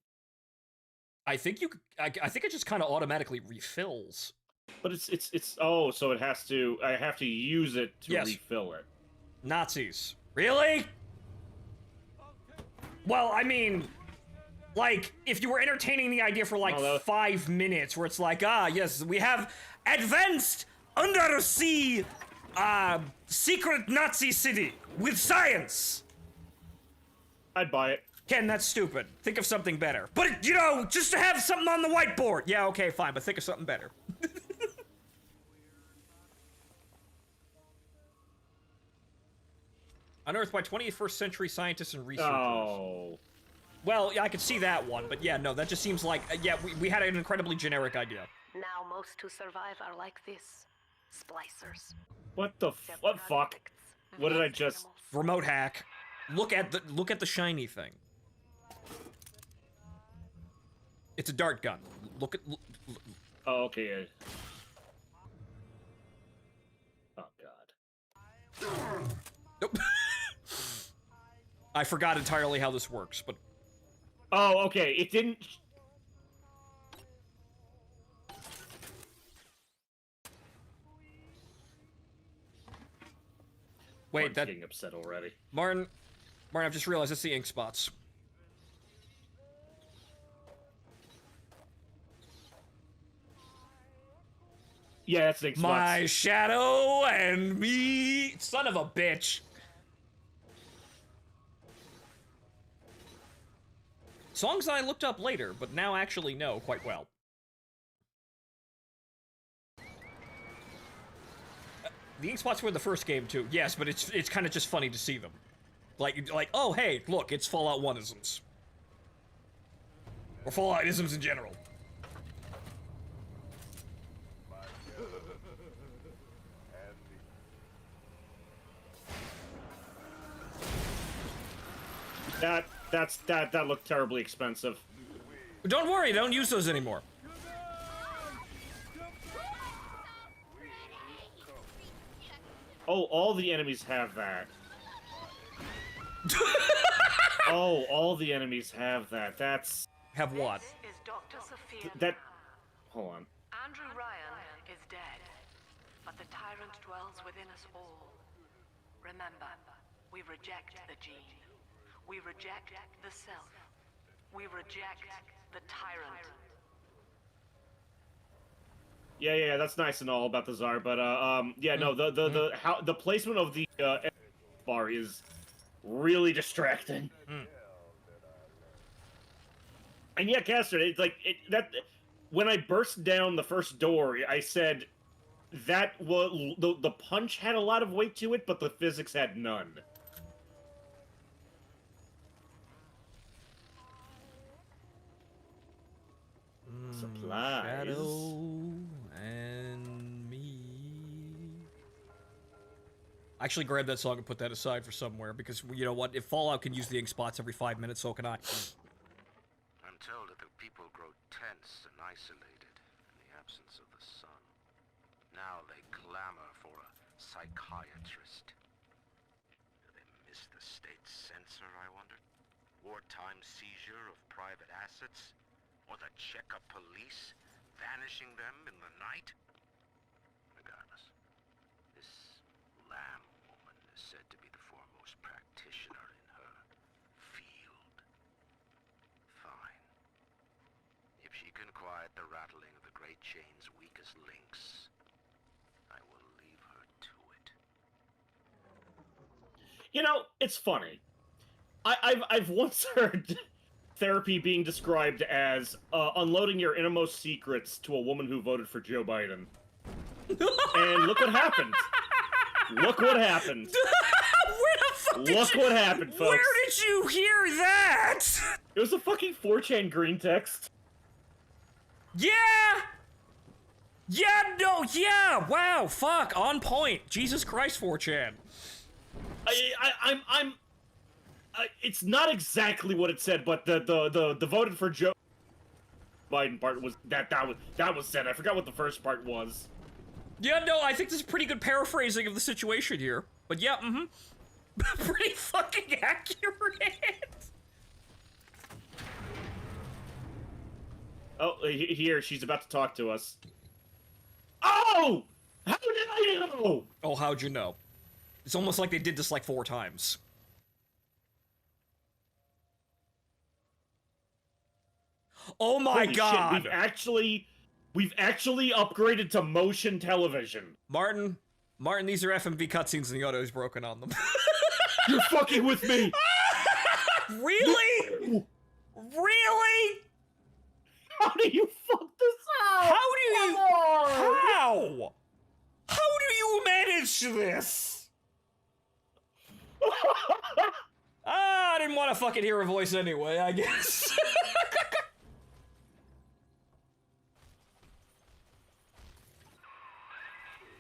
I think I think it just kind of automatically refills.
But it's oh, so I have to use it to refill it.
Nazis. Really? Well, I mean, like, if you were entertaining the idea for like 5 minutes, where it's like, yes, we have advanced undersea secret Nazi city with science.
I'd buy it.
Ken, that's stupid. Think of something better. But, just to have something on the whiteboard. Yeah, okay, fine, but think of something better. Unearthed by 21st century scientists and researchers.
Oh.
Well, yeah, I could see that one, but yeah, no, that just seems like, yeah, we had an incredibly generic idea.
Now most who survive are like this. Splicers.
What the
They're
what fuck?
products,
What did I
waste
just...
animals.
Remote hack. Look at the shiny thing. It's a dart gun. Look at...
Oh, okay. Oh, God.
Nope. I forgot entirely how this works, but...
Oh, okay, it didn't...
Wait,
I'm
that...
getting upset already.
Martin, I've just realized it's the ink spots.
Yeah, that's the
My shadow and me... Son of a bitch. Songs that I looked up later, but now actually know quite well. The ink spots were in the first game too, yes, but it's kind of just funny to see them. Like, oh hey, look, it's Fallout 1-isms. Or Fallout-isms in general.
That looked terribly expensive.
Don't worry, don't use those anymore.
Oh, all the enemies have that. Oh, all the enemies have that. That's...
Have what?
This is Dr. Sophia.
That... Hold on.
Andrew Ryan is dead, but the tyrant dwells within us all. Remember, we reject the gene. We reject the self. We reject the tyrant.
Yeah, that's nice and all about the Tsar, but yeah, no, the placement of the bar is really distracting. And yeah, Caster, it's like that. When I burst down the first door, I said that was the punch had a lot of weight to it, but the physics had none. Supplies.
Shadow and me. I actually grabbed that song and put that aside for somewhere, because, you know what, if Fallout can use the ink spots every 5 minutes, so can I.
I'm told that the people grow tense and isolated in the absence of the sun. Now they clamor for a psychiatrist. Do they miss the state censor, I wonder? Wartime seizure of private assets? Or the Cheka police vanishing them in the night? Regardless, this Lamb woman is said to be the foremost practitioner in her field. Fine. If she can quiet the rattling of the Great Chain's weakest links, I will leave her to it.
You know, it's funny. I've once heard therapy being described as unloading your innermost secrets to a woman who voted for Joe Biden. And look what happened. Look what happened.
Where the fuck did
Look what happened, folks.
Where did you hear that?
It was a fucking 4chan green text.
Yeah! Yeah, no, yeah! Wow, fuck, on point. Jesus Christ, 4chan.
I'm it's not exactly what it said, but the voted for Joe Biden part was that was said. I forgot what the first part was.
Yeah, no, I think this is pretty good paraphrasing of the situation here. But yeah, pretty fucking accurate.
Oh, here, she's about to talk to us. Oh! How did I know?
Oh, how'd you know? It's almost like they did this like 4 times. Oh my
Holy
god!
Shit, we've actually upgraded to motion television.
Martin, these are FMV cutscenes and the audio is broken on them.
You're fucking with me!
Really? Really?
How do you fuck this up?
How do you...
How?
How do you manage this? I didn't want gotta fucking hear her voice anyway, I guess.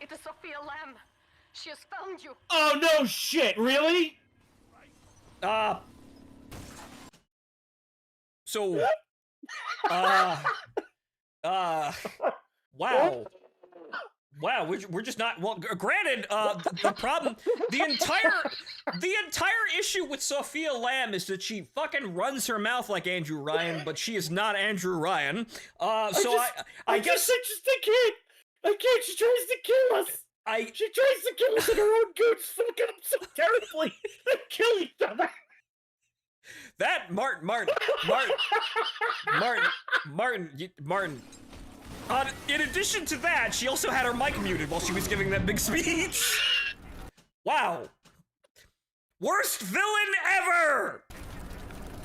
It is Sophia Lamb. She has found you.
Oh no shit! Really?
So, wow. Wow, we're just not, well, granted, the problem, the entire issue with Sophia Lamb is that she fucking runs her mouth like Andrew Ryan, but she is not Andrew Ryan. I guess
I can't, she tries to kill us! She tries to kill us in her own goons, fucking up so terribly! They kill each other!
That, Martin, in addition to that, she also had her mic muted while she was giving that big speech. Wow. Worst villain ever!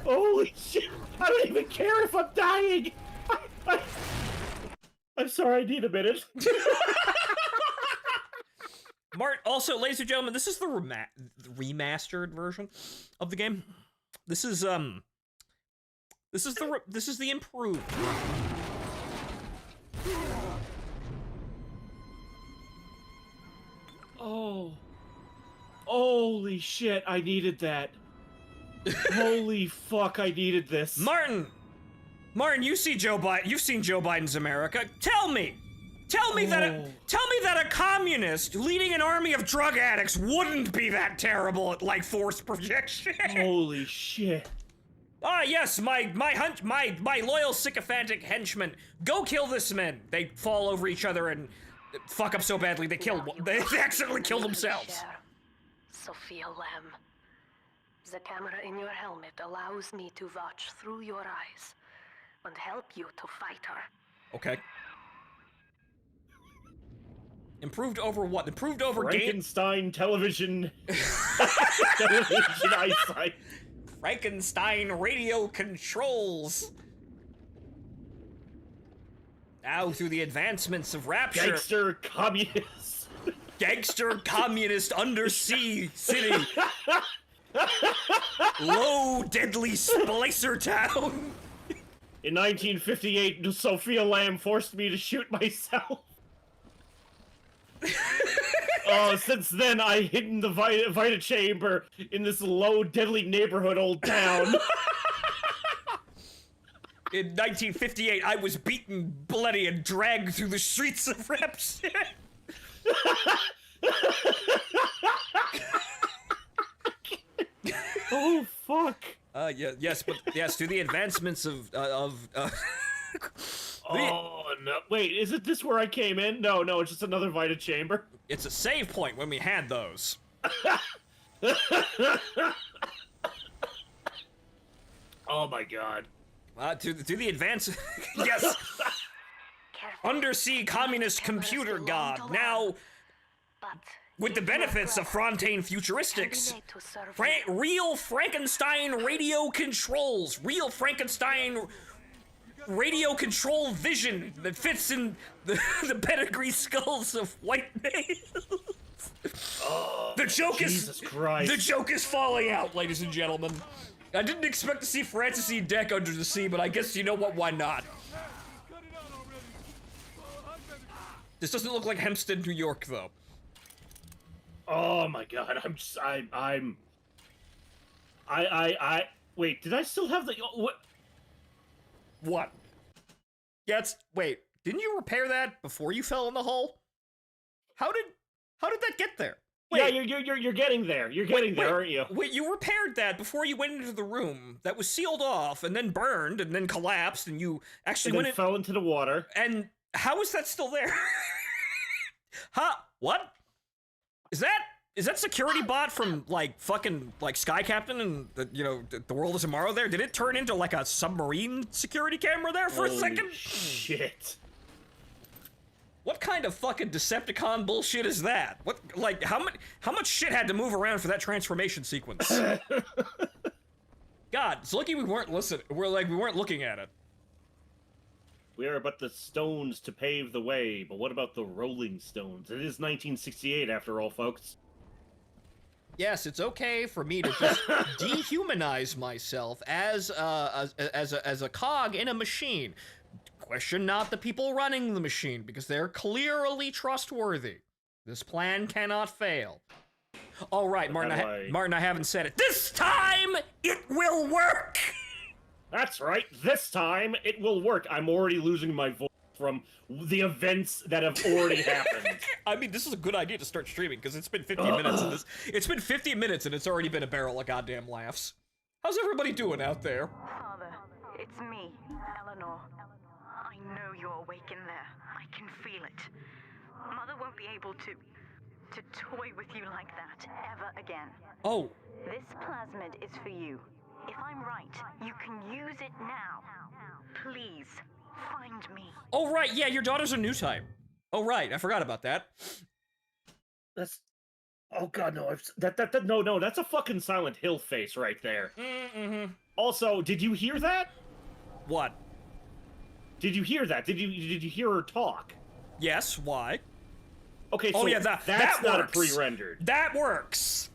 Holy shit! I don't even care if I'm dying! I'm sorry, I need a minute.
Also, ladies and gentlemen, this is the remastered version of the game. This is the improved.
Oh. Holy shit, I needed Holy fuck, I needed this.
Martin, you've seen Joe Biden's America. Tell me that a communist leading an army of drug addicts wouldn't be that terrible at, like, force projection.
Holy shit.
Ah, yes, my loyal sycophantic henchmen. Go kill this man. They fall over each other and fuck up so badly they accidentally kill themselves.
Sophia Lamb. The camera in your helmet allows me to watch through your eyes and help you to fight her.
Okay. Improved over what? Improved over
Frankenstein television. Television eyesight.
Frankenstein radio controls. Now, through the advancements of Rapture. Gangster communist undersea city. Low deadly splicer town.
In 1958, Sophia Lamb forced me to shoot myself. Since then, I hid in the Vita chamber in this low, deadly neighborhood old town.
In 1958, I was beaten, bloody, and dragged through the streets of Rapture.
Oh, fuck.
Yes, through the advancements of
Oh, no. Wait, is it this where I came in? No, it's just another Vita chamber.
It's a save point when we had those.
Oh my god.
To the advance... Yes! Undersea communist computer god, now... With the benefits of Frontaine Futuristics. Real Frankenstein radio controls. Real Frankenstein radio control vision that fits in the pedigree skulls of white males.
Oh,
the joke is falling out, ladies and gentlemen. I didn't expect to see Francis E. Deck under the sea, but I guess you know what, why not? This doesn't look like Hempstead, New York, though.
Oh my god, wait, did I still have the,
What? Wait, didn't you repair that before you fell in the hole? How did that get there?
Wait, yeah, you're getting there. You're getting there, aren't you?
Wait, you repaired that before you went into the room that was sealed off and then burned and then collapsed and you actually
fell into the water.
And how is that still there? Huh? What? Is that security bot from like fucking like Sky Captain and the World of Tomorrow there? Did it turn into like a submarine security camera there for a second?
Shit.
What kind of fucking Decepticon bullshit is that? What, like, how much shit had to move around for that transformation sequence? God, it's lucky we weren't listening. We weren't looking at it.
We are but the stones to pave the way, but what about the rolling stones? It is 1968 after all, folks.
Yes, it's okay for me to just dehumanize myself as a cog in a machine. Question not the people running the machine, because they're clearly trustworthy. This plan cannot fail. All right, Martin, I haven't said it. This time, it will work!
That's right, this time it will work. I'm already losing my voice from the events that have already happened.
I mean, this is a good idea to start streaming, because it's been 50 minutes, and it's been 50 minutes, and it's already been a barrel of goddamn laughs. How's everybody doing out there?
Father, it's me, Eleanor. I know you're awake in there. I can feel it. Mother won't be able to toy with you like that ever again.
Oh.
This plasmid is for you. If I'm right, you can use it now. Please, find me.
Oh, right, yeah, your daughter's a new type. Oh, right, I forgot about that.
That's... Oh god, no, no, that's a fucking Silent Hill face right there.
Mm-hmm.
Also, did you hear that?
What?
Did you hear that? Did you hear her talk?
Yes, why?
Okay, so
yeah,
that's not
works.
a pre-rendered.
That works.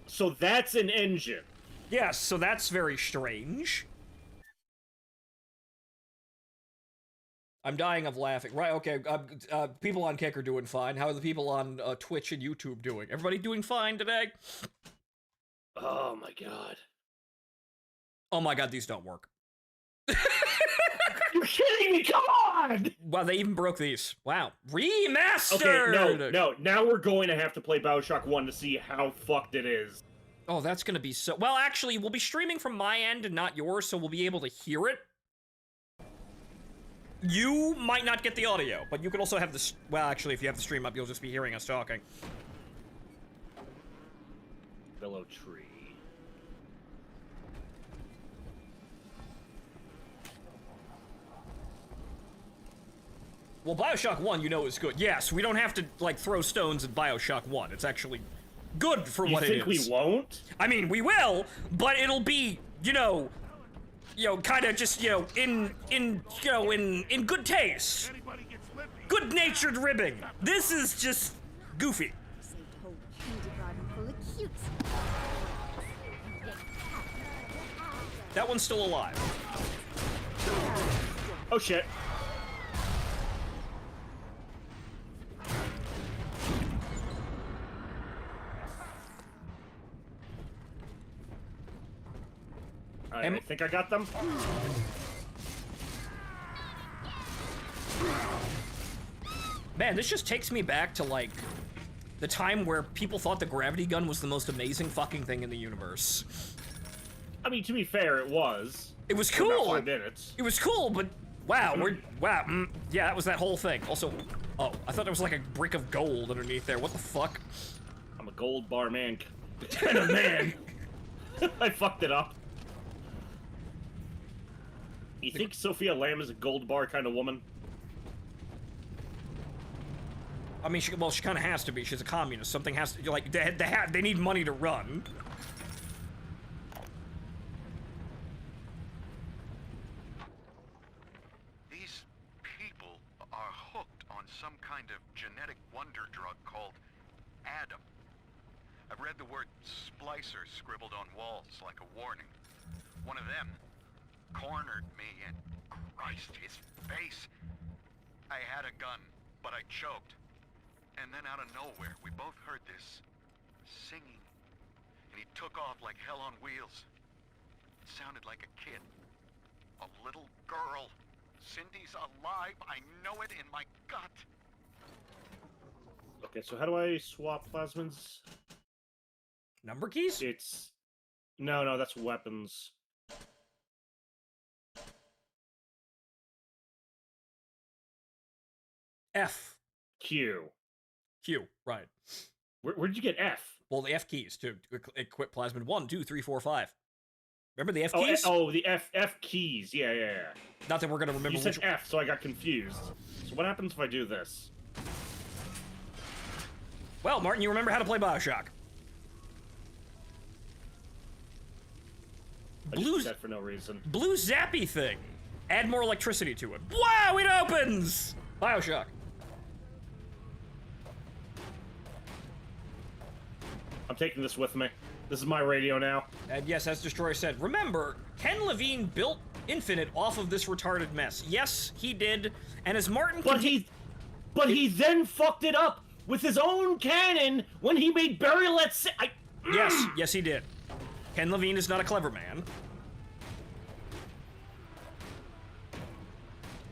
So that's an engine.
Yes, so that's very strange. I'm dying of laughing. Right, okay, people on Kick are doing fine. How are the people on Twitch and YouTube doing? Everybody doing fine today?
Oh my god.
Oh my god, these don't work.
You're kidding me, come on!
Wow, they even broke these. Wow. Remastered!
Okay, no, now we're going to have to play Bioshock 1 to see how fucked it is.
Oh, that's gonna be so... Well, actually, we'll be streaming from my end and not yours, so we'll be able to hear it. You might not get the audio, but you can also have the... Well, actually, if you have the stream up, you'll just be hearing us talking.
Willow tree.
Well, Bioshock 1, you know, is good. Yes, we don't have to, like, throw stones at Bioshock 1. It's actually good for what it is.
You think we won't?
I mean, we will, but it'll be, you know, kind of just, in good taste. Good-natured ribbing. This is just goofy. That one's still alive.
Oh, shit. I think I got them.
Man, this just takes me back to, like, the time where people thought the gravity gun was the most amazing fucking thing in the universe.
I mean, to be fair, it was.
It was
For about
cool.
5 minutes.
It was cool, but wow, yeah, that was that whole thing. Also, oh, I thought there was like a brick of gold underneath there. What the fuck?
I'm a gold bar man kind of man. I fucked it up. You think Sophia Lamb is a gold bar kind of woman?
I mean, she kind of has to be. She's a communist. Something has to, like, they need money to run.
These people are hooked on some kind of genetic wonder drug called Adam. I've read the word splicer scribbled on walls like a warning. One of them cornered me and, Christ, his face. I had a gun, but I choked. And then out of nowhere, we both heard this singing. And he took off like hell on wheels. It sounded like a kid. A little girl. Cindy's alive. I know it in my gut.
Okay, so how do I swap plasmids?
Number keys?
It's... No, that's weapons.
F.
Q.
Q, right.
Where'd you get F?
Well, the F keys to equip plasmid. 1, 2, 3, 4, 5. Remember the F keys?
The F keys. Yeah.
Not that we're gonna remember.
You said F, so I got confused. So what happens if I do this?
Well, Martin, you remember how to play Bioshock.
Blue that for no reason.
Blue zappy thing. Add more electricity to it. Wow, it opens! Bioshock.
taking this with me. This is my radio now.
And yes, as Destroyer said, remember, Ken Levine built Infinite off of this retarded mess. Yes, he did. And as Martin
But he then fucked it up with his own canon when he made Burial at Sea.
Yes, he did. Ken Levine is not a clever man.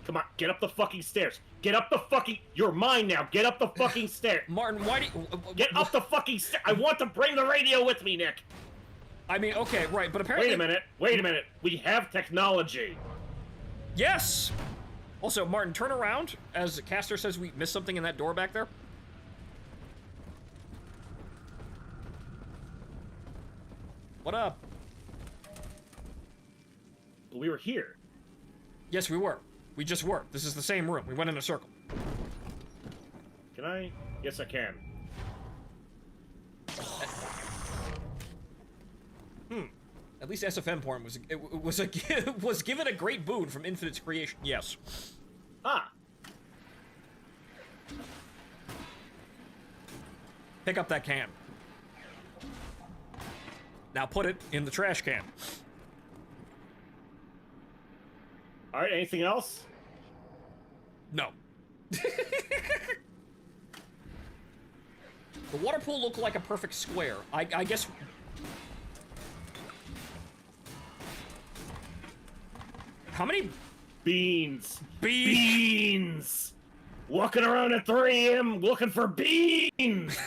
Come on, get up the fucking stairs. Get up the fucking... You're mine now. Get up the fucking stairs.
Martin, why do you...
Get up the fucking stairs. I want to bring the radio with me, Nick.
I mean, okay, right, but apparently...
Wait a minute. We have technology.
Yes! Also, Martin, turn around, as Caster says we missed something in that door back there. What up?
We were here.
Yes, we were. We just were. This is the same room. We went in a circle.
Can I? Yes, I can.
At least SFM porn was given a great boon from Infinite's creation. Yes.
Ah.
Pick up that can. Now put it in the trash can.
All right. Anything else?
No. The water pool looked like a perfect square. I guess... How many...
Beans. Beans. Walking around at 3 a.m. looking for beans.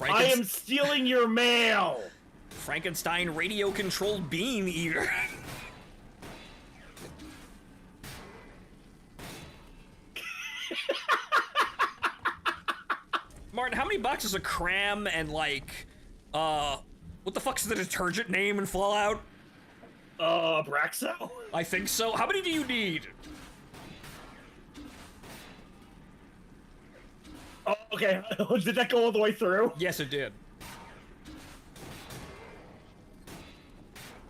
I am stealing your mail.
Frankenstein radio-controlled bean eater. Martin, how many boxes of cram and, like, what the fuck's the detergent name in Fallout?
Braxo?
I think so. How many do you need?
Oh, okay. Did that go all the way through?
Yes, it did.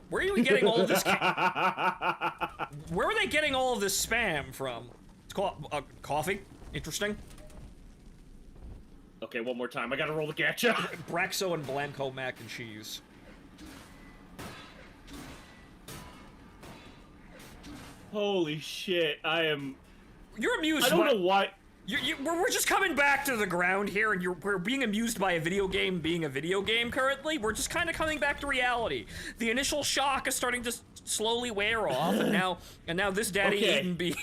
Where are you getting all of this? Where are they getting all of this spam from? It's called coffee. Interesting.
Okay, one more time. I gotta roll the gacha.
Braxo and Blanco mac and cheese.
Holy shit! I am.
You're amused.
I don't know why.
We're just coming back to the ground here, and we're being amused by a video game being a video game currently. We're just kind of coming back to reality. The initial shock is starting to slowly wear off, and now this daddy eating beans.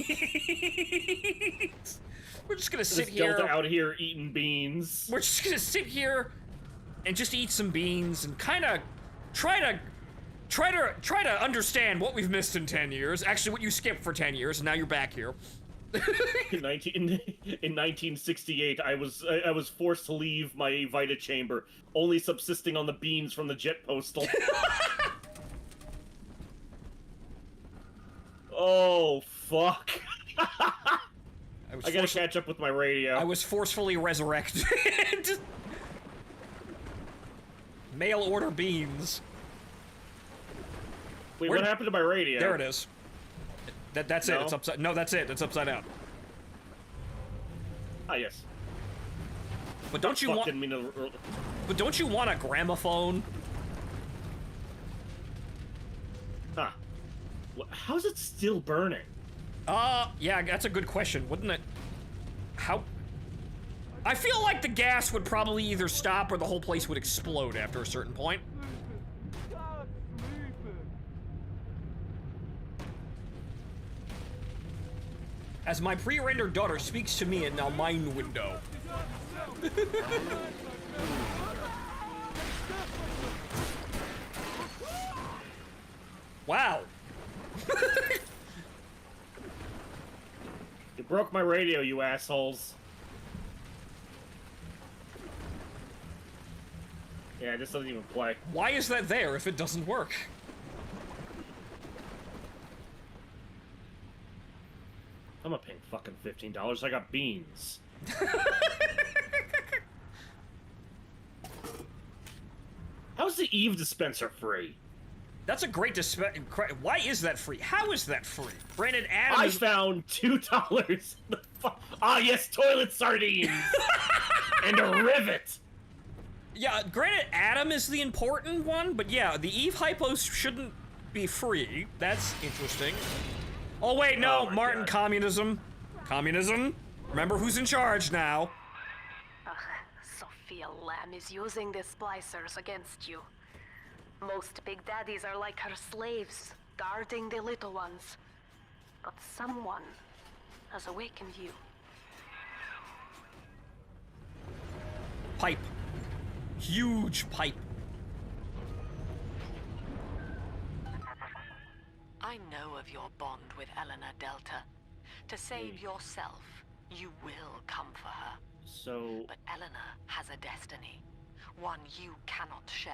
We're just gonna sit here.
Delta out here eating beans.
We're just gonna sit here and just eat some beans and kind of try to understand what we've missed in 10 years. Actually, what you skipped for 10 years, and now you're back here.
In 1968, I was forced to leave my Vita chamber, only subsisting on the beans from the jet postal. Oh fuck! I gotta catch up with my radio.
I was forcefully resurrected. Mail order beans.
Wait, what happened to my radio?
There it is. That's it. It's upside. No, that's it. It's upside down.
Ah, yes.
But don't you want? But don't you want a gramophone?
Huh. How's it still burning?
Yeah, that's a good question, wouldn't it? How? I feel like the gas would probably either stop or the whole place would explode after a certain point. As my pre-rendered daughter speaks to me in now mine window. Wow.
You broke my radio, you assholes. Yeah, this doesn't even play.
Why is that there if it doesn't work?
I'm not paying fucking $15. I got beans. How's the Eve dispenser free?
That's a great Why is that free? How is that free? Granted, Adam
I
is...
found $2. Ah, yes, toilet sardines and a rivet.
Yeah, granted, Adam is the important one, but yeah, the Eve hypos shouldn't be free. That's interesting. Oh wait, no,
Oh my
Martin,
God.
communism. Communism? Remember who's in charge now.
Sophia Lamb is using the splicers against you. Most big daddies are like her slaves, guarding the little ones. But someone has awakened you.
Pipe. Huge pipe.
I know of your bond with Eleanor Delta. To save yourself, you will come for her.
So,
But Eleanor has a destiny, one you cannot share.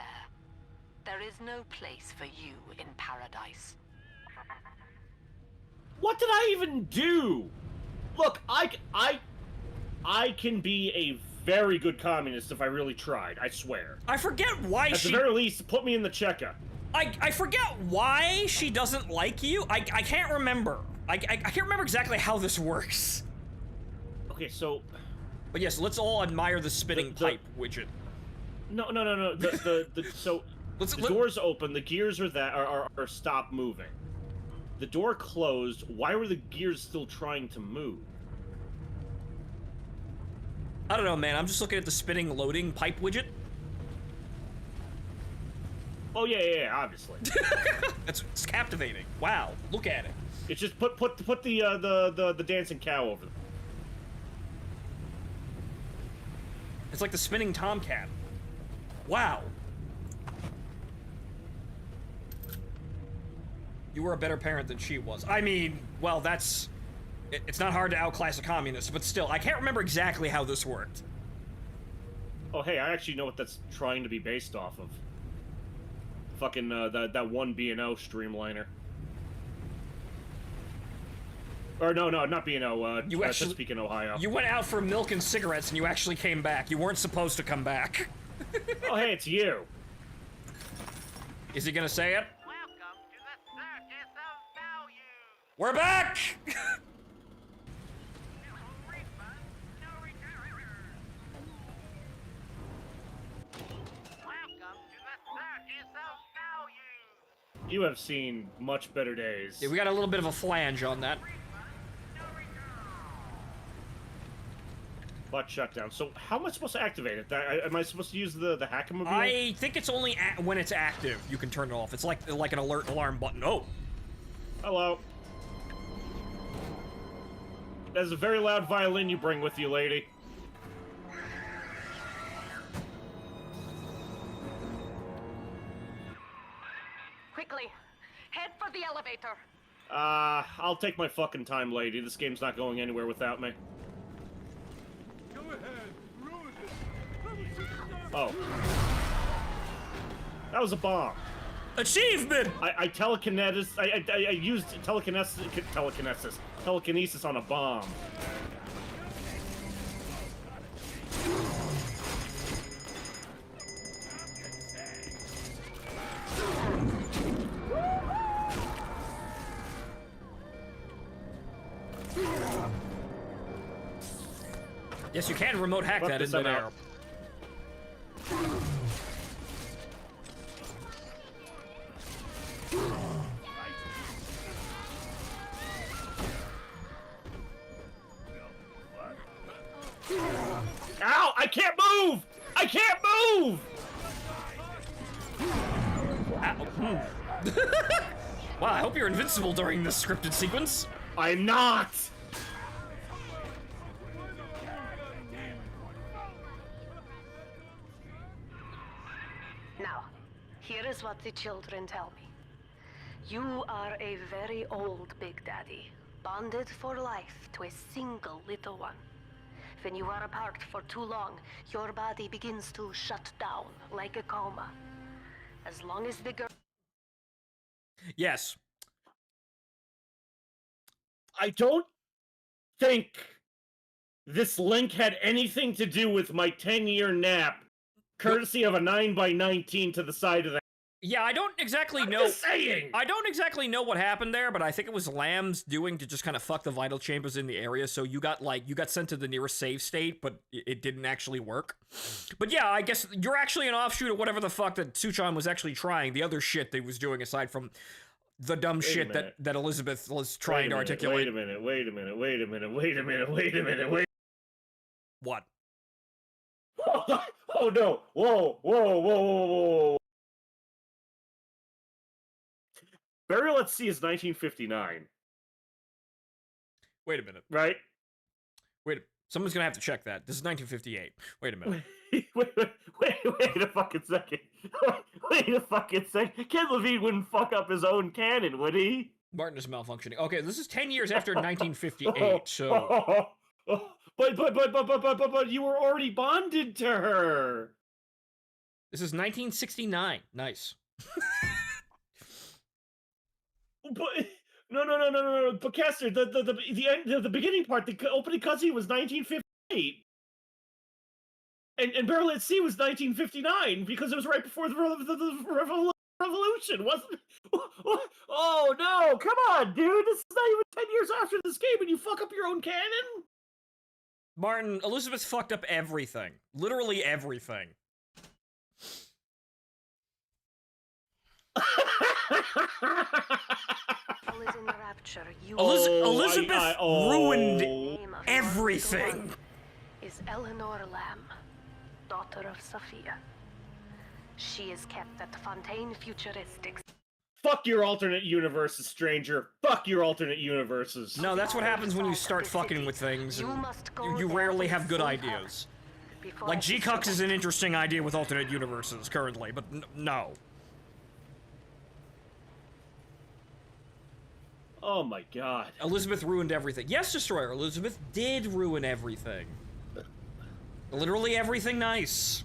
There is no place for you in paradise.
what did I even do? Look, I can be a very good communist if I really tried, I swear.
I forget why
At
she...
the very least, put me in the checkup.
I forget why she doesn't like you. I can't remember. I can't remember exactly how this works.
Okay, so...
But yes, let's all admire the spinning pipe widget.
No. So the door's open. The gears are stopped moving. The door closed. Why were the gears still trying to move?
I don't know, man. I'm just looking at the spinning loading pipe widget.
Oh yeah, obviously.
It's captivating. Wow, look at it.
It's just put the dancing cow over them.
It's like the spinning tomcat. Wow. You were a better parent than she was. I mean, well, that's... It's not hard to outclass a communist, but still, I can't remember exactly how this worked.
Oh hey, I actually know what that's trying to be based off of. Fucking that one B&O streamliner. Or no, not B&O.
You actually
Chesapeake in Ohio.
You went out for milk and cigarettes, and you actually came back. You weren't supposed to come back.
Oh hey, it's you.
Is he gonna say it?
Welcome to the Circus of Value.
We're back!
Welcome to the Circus of Value.
You have seen much better days.
Yeah, we got a little bit of a flange on that.
Butt shutdown. So how am I supposed to activate it? Am I supposed to use the hackmobile?
I think it's only when it's active you can turn it off. It's like an alert alarm button. Oh,
Hello. That is a very loud violin you bring with you, lady.
Quickly, head for the elevator.
I'll take my fucking time, lady. This game's not going anywhere without me.
Go ahead, ruin it. That was just stupid.
Oh. That was a bomb.
achievement!
I used telekinesis on a bomb.
Yes, you can remote hack
Fuck
that in
this, I'm
midair.
out. Ow! I can't move! I can't move!
Wow, I hope you're invincible during this scripted sequence.
I'm not!
Now, here is what the children tell me. You are a very old Big Daddy, bonded for life to a single little one. When you are apart for too long, your body begins to shut down like a coma. As long as the girl...
Yes.
I don't think this link had anything to do with my 10-year nap, courtesy of a 9x19 to the side of the
Yeah, I don't exactly
I'm
know.
just saying.
I don't exactly know what happened there, but I think it was Lamb's doing to just kind of fuck the vital chambers in the area. So you got sent to the nearest save state, but it didn't actually work. But yeah, I guess you're actually an offshoot of whatever the fuck that Suchan was actually trying. The other shit they was doing aside from the dumb shit that Elizabeth was trying to articulate.
Wait a minute.
What?
Oh no! Whoa! Burial at Sea is 1959.
Wait a minute.
Right?
Wait. Someone's gonna have to check that. This is 1958. Wait a minute.
Wait a fucking second. Wait a fucking second. Ken Levine wouldn't fuck up his own canon, would he?
Martin is malfunctioning. Okay, this is 10 years after 1958, so...
But you were already bonded to her.
This is 1969. Nice.
But no. But Caster, the beginning part, the opening cutscene was 1958, and Barrel at Sea was 1959 because it was right before the revolution, wasn't it? Oh no! Come on, dude! This is not even 10 years after this game, and you fuck up your own canon.
Martin, Elizabeth fucked up everything. Literally everything. Elizabeth ruined everything.
Is Eleanor Lamb, daughter of Sophia. She is kept at Fontaine Futuristics.
Fuck your alternate universes, stranger. Fuck your alternate universes.
No, that's what happens when you start fucking with things. You rarely have good ideas. Like, G-Cux is an interesting idea with alternate universes currently, but no.
Oh my god.
Elizabeth ruined everything. Yes, Destroyer, Elizabeth did ruin everything. Literally everything nice.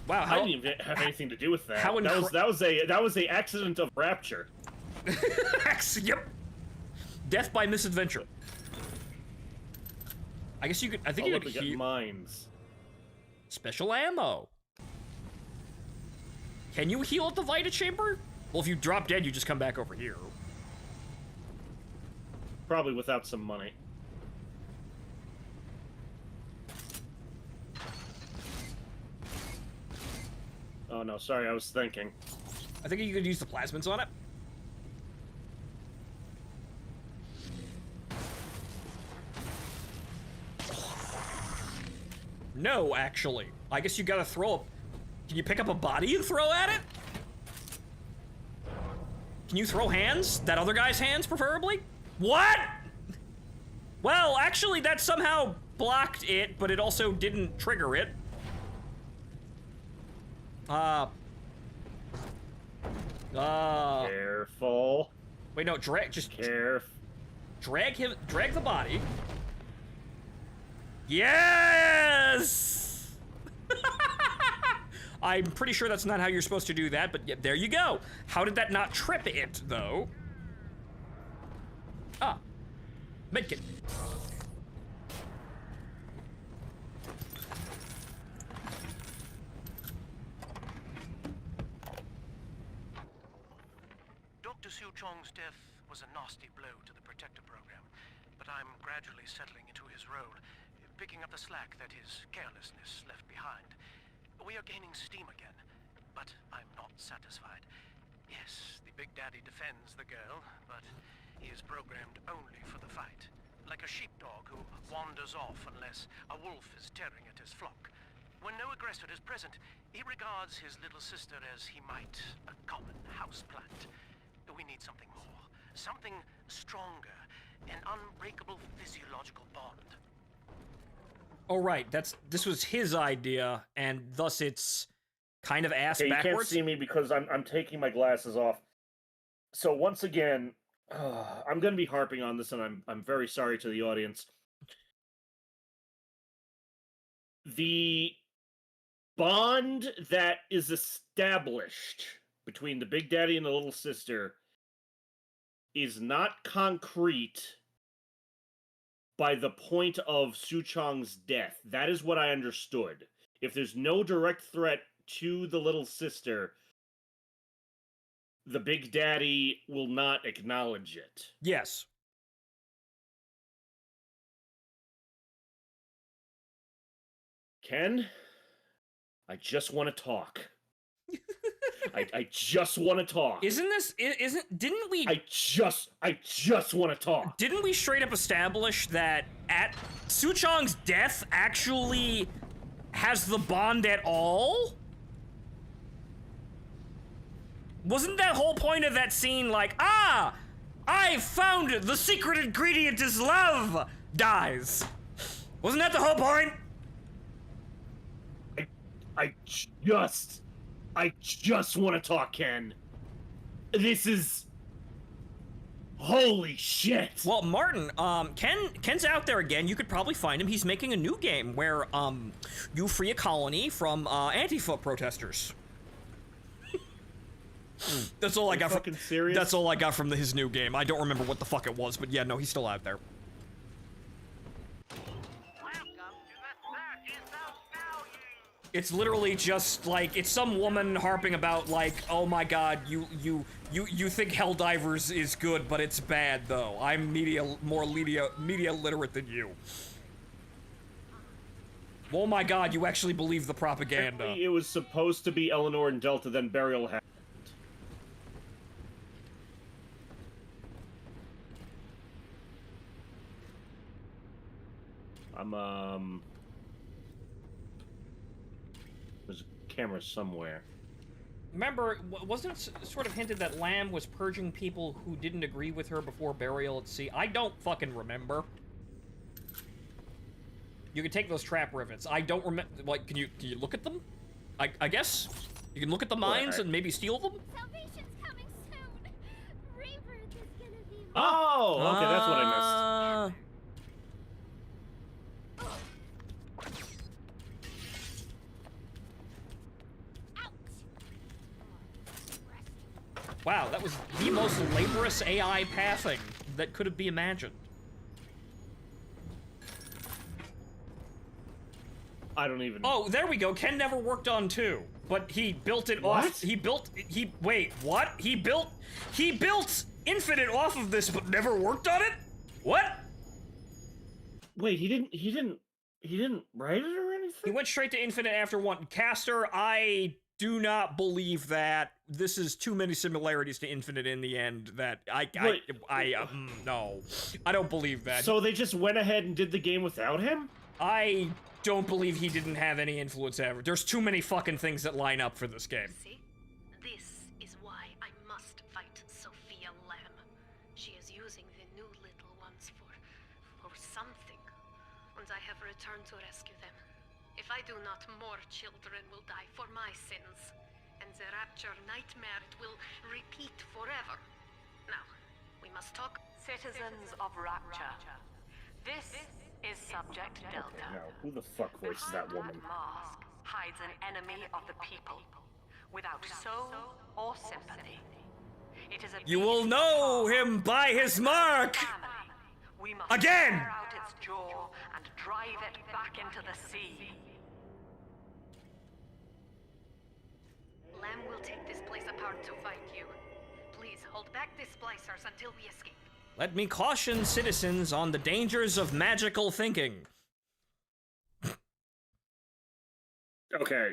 Wow,
I didn't even have anything to do with that. That was a accident of rapture.
Yep. Death by misadventure. I guess you could. I think you could heal
mines.
Special ammo. Can you heal at the Vita Chamber? Well, if you drop dead, you just come back over here.
Probably without some money. Oh no, sorry, I was thinking.
I think you could use the plasmids on it. No, actually. I guess you gotta throw up. Can you pick up a body and throw at it? Can you throw hands? That other guy's hands, preferably? What? Well, actually, that somehow blocked it, but it also didn't trigger it.
Careful.
Wait, no, drag the body. Yes! I'm pretty sure that's not how you're supposed to do that, but yeah, there you go. How did that not trip it, though? Ah. Medkit.
Dr. Siu Chong's death was a nasty blow to the Protector program, but I'm gradually settling into his role, picking up the slack that his carelessness left behind. We are gaining steam again, but I'm not satisfied. Yes, the Big Daddy defends the girl, but he is programmed only for the fight. Like a sheepdog who wanders off unless a wolf is tearing at his flock. When no aggressor is present, he regards his little sister as he might a common houseplant. We need something more, something stronger, an unbreakable physiological bond.
Oh, right, this was his idea, and thus it's kind of ass backwards.
You can't see me because I'm taking my glasses off. So once again, I'm going to be harping on this, and I'm very sorry to the audience. The bond that is established between the Big Daddy and the little sister is not concrete by the point of Suchong's death. That is what I understood. if there's no direct threat to the little sister, the Big Daddy will not acknowledge it.
Yes.
Ken, I just want to talk. I just want to talk.
Didn't we...
I just want to talk.
Didn't we straight up establish that Suchong's death actually has the bond at all? Wasn't that whole point of that scene like, I found it, the secret ingredient is love, dies. Wasn't that the whole point?
I just want to talk, Ken. This is... Holy shit!
Well, Martin, Ken's out there again. You could probably find him. He's making a new game where, you free a colony from, Antifa protesters. That's all I got from...
Serious?
That's all I got from his new game. I don't remember what the fuck it was, but yeah, no, he's still out there. It's literally just like, it's some woman harping about like, oh my god, you think Helldivers is good, but it's bad though. I'm more media literate than you. Oh my god, you actually believe the propaganda.
Apparently it was supposed to be Eleanor and Delta, then Burial happened. There's a camera somewhere.
Remember, wasn't it sort of hinted that Lamb was purging people who didn't agree with her before Burial at Sea? I don't fucking remember. You can take those trap rivets. I don't remember. Like, can you look at them? I guess you can look at the mines and maybe steal them.
Salvation's coming soon. Rebirth is gonna be.
Oh, okay, that's what I missed.
Wow, that was the most laborious AI pathing that could have been imagined.
I don't even...
Oh, there we go. Ken never worked on 2, but he built it off... Wait, what? He built Infinite off of this, but never worked on it? What?
Wait, he didn't write it or anything?
He went straight to Infinite after 1. Caster, I do not believe that. This is too many similarities to Infinite in the end that no. I don't believe that.
So they just went ahead and did the game without him?
I don't believe he didn't have any influence ever. There's too many fucking things that line up for this game.
See? This is why I must fight Sophia Lamb. She is using the new little ones for something. And I have returned to rescue them. If I do not, more children will die for my sins. And the Rapture nightmare, it will repeat forever. Now, we must talk. Citizens of Rapture. This is Subject Delta.
Now, who the fuck voices that woman?
Mask hides an enemy of the people, without soul or sympathy. It is a
You will know him by his mark!
We must
again!
tear out its jaw and drive it back into the sea. Lamb will take this place apart to fight you. Please hold back the splicers until we escape.
Let me caution citizens on the dangers of magical thinking.
Okay.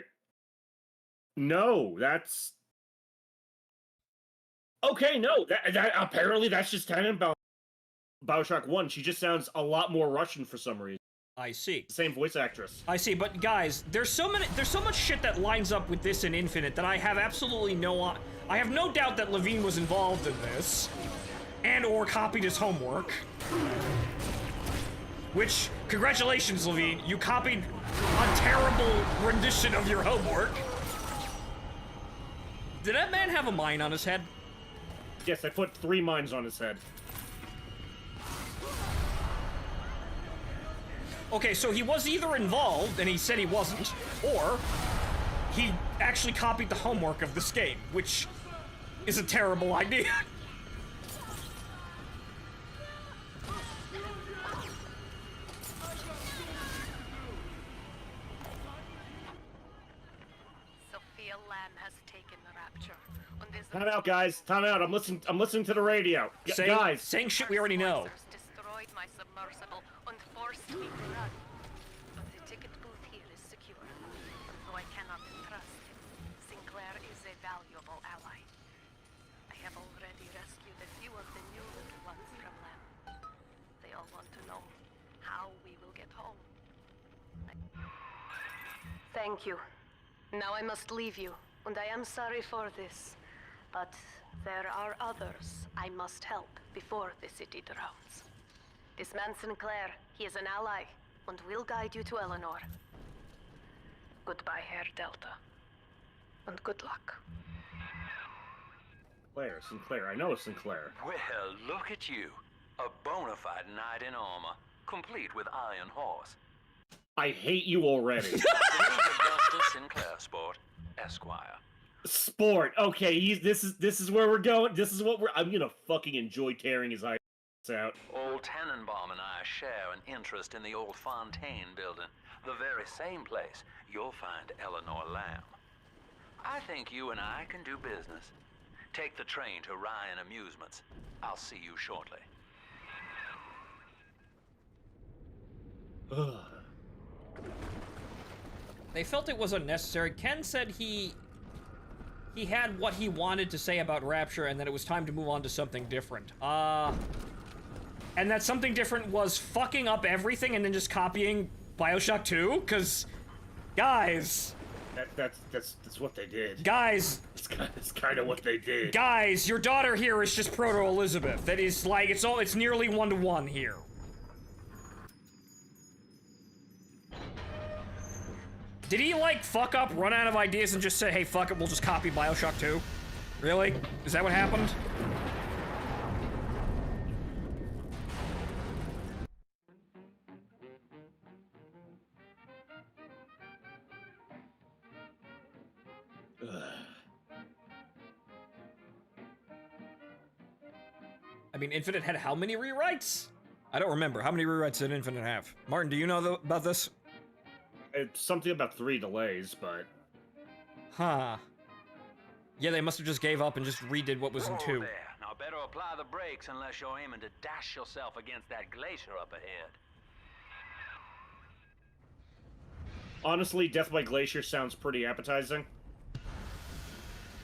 No, that's... Okay, no, that apparently that's just canon about Bioshock 1. She just sounds a lot more Russian for some reason.
I see.
Same voice actress.
I see, but guys, there's so much shit that lines up with this in Infinite that I have absolutely I have no doubt that Levine was involved in this, and or copied his homework. Which, congratulations, Levine, you copied a terrible rendition of your homework. Did that man have a mine on his head?
Yes, I put 3 mines on his head.
Okay, so he was either involved, and he said he wasn't, or he actually copied the homework of this game, which is a terrible idea.
Time out, guys. Time out. I'm listening to the radio. Guys.
Saying shit we already know.
Destroyed my submersible and forced me to run. But the ticket booth here is secure. Though I cannot trust him, Sinclair is a valuable ally. I have already rescued a few of the new little ones from them. They all want to know how we will get home. Thank you. Now I must leave you, and I am sorry for this. But there are others I must help before the city drowns. This man Sinclair, he is an ally, and will guide you to Eleanor. Goodbye, Herr Delta. And good luck.
Sinclair, I know it's Sinclair.
Well, look at you. A bona fide knight in armor, complete with iron horse.
I hate you already.
Augustus Sinclair, Sport, Esquire.
Sport. Okay, this is where we're going. This is what I'm gonna fucking enjoy tearing his eyes out.
Old Tannenbaum and I share an interest in the old Fontaine building. The very same place you'll find Eleanor Lamb. I think you and I can do business. Take the train to Ryan Amusements. I'll see you shortly.
They felt it was unnecessary. Ken said he had what he wanted to say about Rapture and that it was time to move on to something different. And that something different was fucking up everything and then just copying Bioshock 2? Cause, guys...
That's what they did.
Guys...
It's kind of what they did.
Guys, your daughter here is just Proto-Elizabeth. That is, like, it's nearly 1-to-1 here. Did he, like, fuck up, run out of ideas, and just say, hey, fuck it, we'll just copy Bioshock 2? Really? Is that what happened? I mean, Infinite had how many rewrites? I don't remember. How many rewrites did Infinite have? Martin, do you know about this?
It's something about 3 delays, but...
Huh. Yeah, they must have just gave up and just redid what was in 2.
There. Now better apply the brakes unless you're aiming to dash yourself against that glacier up ahead.
Honestly, Death by Glacier sounds pretty appetizing.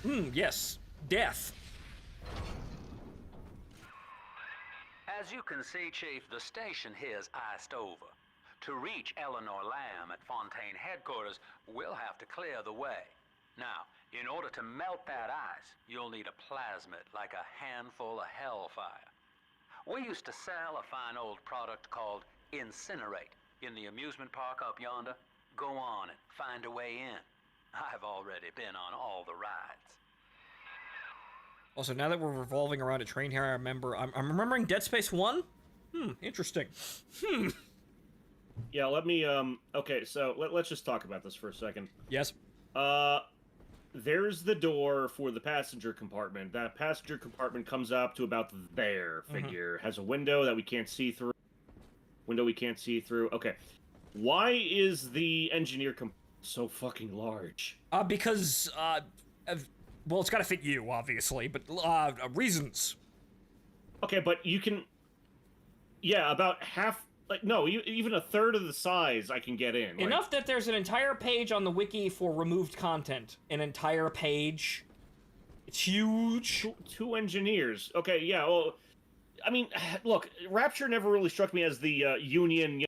Yes. Death.
As you can see, Chief, the station here's iced over. To reach Eleanor Lamb at Fontaine headquarters, we'll have to clear the way. Now, in order to melt that ice, you'll need a plasmid, like a handful of hellfire. We used to sell a fine old product called Incinerate in the amusement park up yonder. Go on and find a way in. I've already been on all the rides.
Also, now that we're revolving around a train here, I'm remembering Dead Space 1? Interesting.
Yeah, let me, okay, so let's just talk about this for a second.
Yes.
There's the door for the passenger compartment. That passenger compartment comes up to about there figure. Has a window that we can't see through. Okay. Why is the engineer so fucking large?
Because, well, it's gotta fit you, obviously, but, reasons.
Okay, but you can... Yeah, about half... Like, no, even a third of the size I can get in.
Enough that there's an entire page on the wiki for removed content. An entire page. It's huge.
Two engineers. Okay, yeah, well... I mean, look, Rapture never really struck me as the, Union,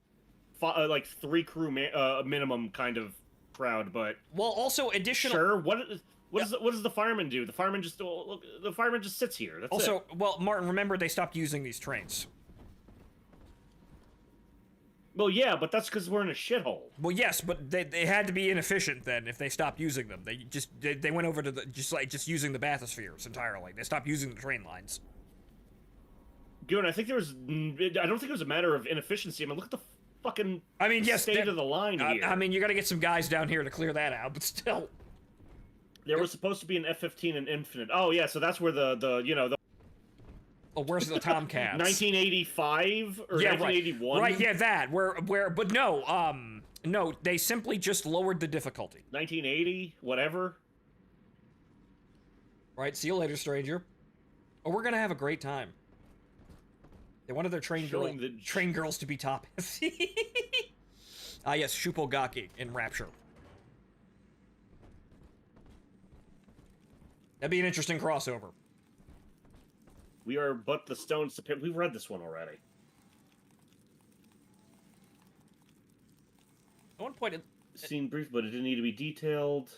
like, 3 crew minimum kind of crowd, but...
Well, also, additional...
Sure, what does the fireman do? The fireman just sits here. That's
also,
it.
well, Martin, remember they stopped using these trains.
Well, yeah, but that's because we're in a shithole.
Well, yes, but they had to be inefficient then if they stopped using them. They went over to just using the bathyspheres entirely. They stopped using the train lines.
Good. I don't think it was a matter of inefficiency. I mean, look at the fucking state of the line here.
I mean, you got to get some guys down here to clear that out, but still.
There was supposed to be an F-15 and Infinite. Oh yeah, so that's where the
Oh, where's the Tomcats?
1985 or 1981?
Right, yeah, that. But no, no, they simply just lowered the difficulty.
1980, whatever.
Right? See you later, stranger. Oh, we're gonna have a great time. They wanted their train girls to be topless. Ah, yes, Shupogaki in Rapture. That'd be an interesting crossover.
We are but the stones to pick. We've read this one already.
At one point,
Scene brief, but it didn't need to be detailed.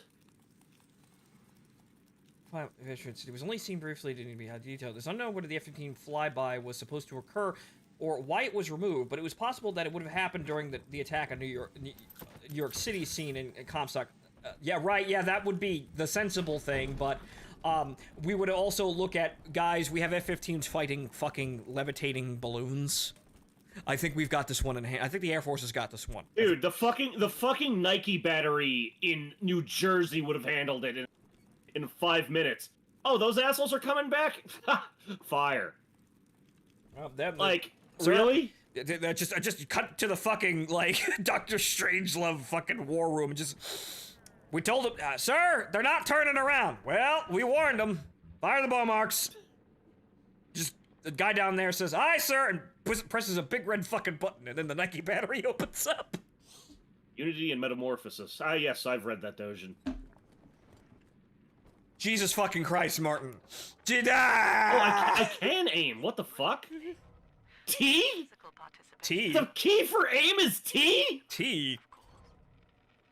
It was only seen briefly, didn't need to be detailed. It's unknown whether the F-15 flyby was supposed to occur or why it was removed, but it was possible that it would have happened during the attack on New York City scene in Comstock. Yeah, right, yeah, that would be the sensible thing, but we would also look at, guys, we have F-15s fighting fucking levitating balloons. I think we've got this one in hand. I think the Air Force has got this one.
Dude, the fucking Nike battery in New Jersey would have handled it in 5 minutes. Oh, those assholes are coming back? Fire.
Well,
really?
I just cut to the fucking, like, Dr. Strangelove fucking war room and just... We told them, sir, they're not turning around. Well, we warned them. Fire the bow marks. Just, the guy down there says, aye, sir, and presses a big red fucking button, and then the Nike battery opens up.
Unity and Metamorphosis. Ah, yes, I've read that Dojin.
Jesus fucking Christ, Martin.
Oh, I can aim. What the fuck? T?
T?
The key for aim is T?
T?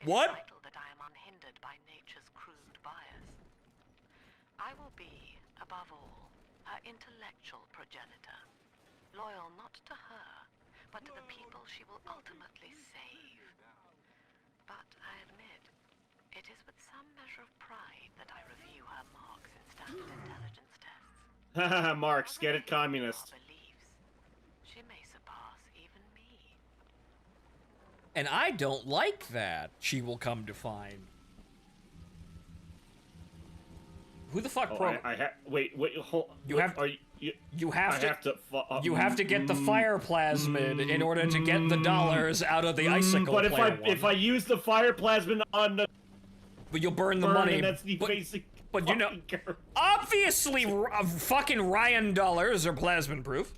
What?
That I am unhindered by nature's crude bias. I will be, above all, her intellectual progenitor, loyal not to her, but to the people she will ultimately save. But I admit, it is with some measure of pride that I review her marks in standard intelligence tests.
Haha, marks, get it, communist.
She may surpass even me.
And I don't like that, she will come to find. Who the fuck
wait, hold.
You have to get the fire plasmid in order to get the dollars out of the icicle.
But if I use the fire plasmid on the...
But you'll burn the money.
That's the basic.
But you know, obviously, fucking Ryan dollars are plasmid proof.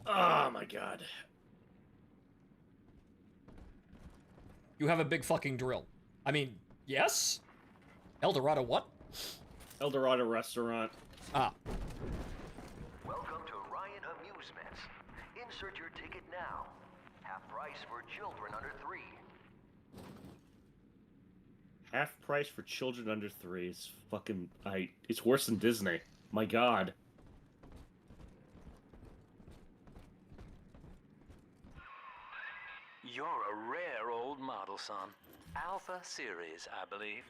Oh my god.
You have a big fucking drill. I mean, yes? El Dorado what?
El Dorado restaurant.
Ah.
Welcome to Ryan Amusements. Insert your ticket now. Half price for children under 3.
Half price for children under 3 is fucking... It's worse than Disney. My god.
You're a rare old model, son. Alpha series, I believe.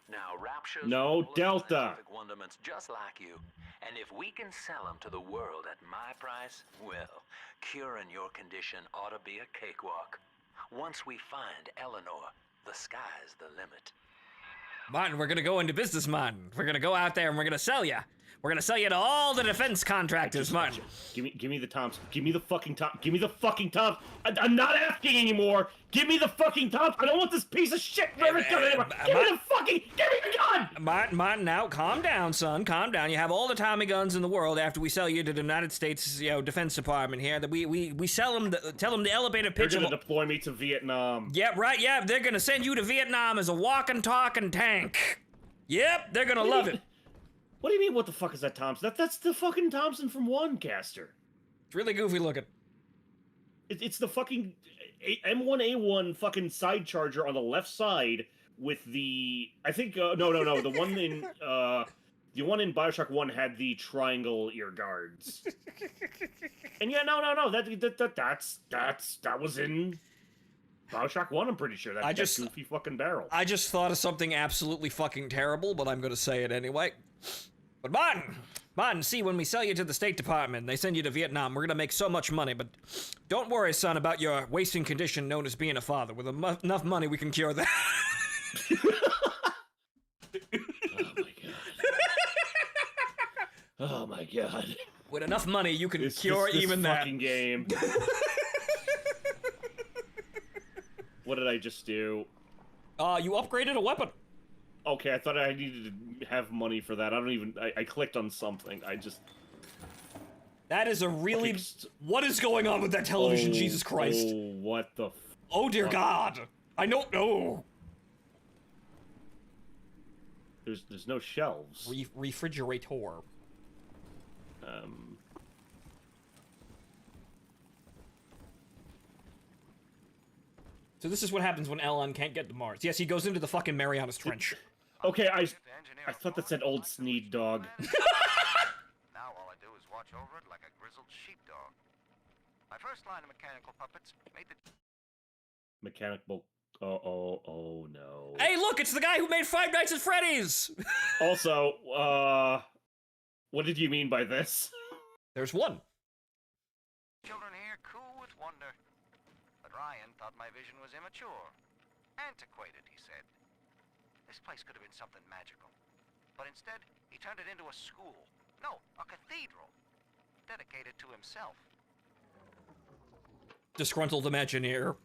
Now, Rapture's
no, Delta.
Wonderments just like you. And if we can sell them to the world at my price, well, curing your condition ought to be a cakewalk. Once we find Eleanor, the sky's the limit.
Martin, we're gonna go into business, Martin. We're gonna go out there and we're gonna sell you. We're gonna sell you to all the defense contractors, Martin.
Give me the Thompson. Give me the fucking Thompson. Give me the fucking Thompson. I'm not asking anymore. Give me the fucking Thompson. I don't want this piece of shit anymore. Give me the fucking. Give me the gun.
Martin, now calm down, son. Calm down. You have all the Tommy guns in the world after we sell you to the United States, Defense Department here. That we sell them. Tell them the elevator pitch.
They're gonna deploy me to Vietnam.
Yeah, right. Yeah, they're gonna send you to Vietnam as a walking, talking tank. Yep, they're gonna love it.
What do you mean, what the fuck is that Thompson? That's the fucking Thompson from Caster.
It's really goofy looking.
It's the fucking M1A1 fucking side charger on the left side with the... I think, no, the one in, the one in Bioshock 1 had the triangle ear guards. And yeah, no, that was in Bioshock 1, I'm pretty sure. That goofy fucking barrel.
I just thought of something absolutely fucking terrible, but I'm gonna say it anyway. But Martin, see, when we sell you to the State Department, they send you to Vietnam, we're gonna make so much money, but don't worry, son, about your wasting condition known as being a father. With enough money, we can cure that.
Oh my god.
With enough money, you can cure even that.
Fucking game. What did I just do?
You upgraded a weapon.
okay, I thought I needed to have money for that. I don't even... I clicked on something. I just...
That is a really...
Okay,
What is going on with that television,
oh,
Jesus Christ?
Oh, what the...
Oh, dear God. I don't know.
There's no shelves.
Refrigerator. So this is what happens when Elon can't get to Mars. Yes, he goes into the fucking Marianas Trench.
Okay, I thought that said old Sneed dog.
Now all I do is watch over it like a grizzled sheepdog. My first line of mechanical puppets made the...
Mechanical... Oh no.
Hey, look, it's the guy who made Five Nights at Freddy's!
Also, what did you mean by this?
There's one.
Children here cool with wonder. But Ryan thought my vision was immature. Antiquated, he said. This place could have been something magical. But instead, he turned it into a school. No, a cathedral. Dedicated to himself.
Disgruntled Imagineer.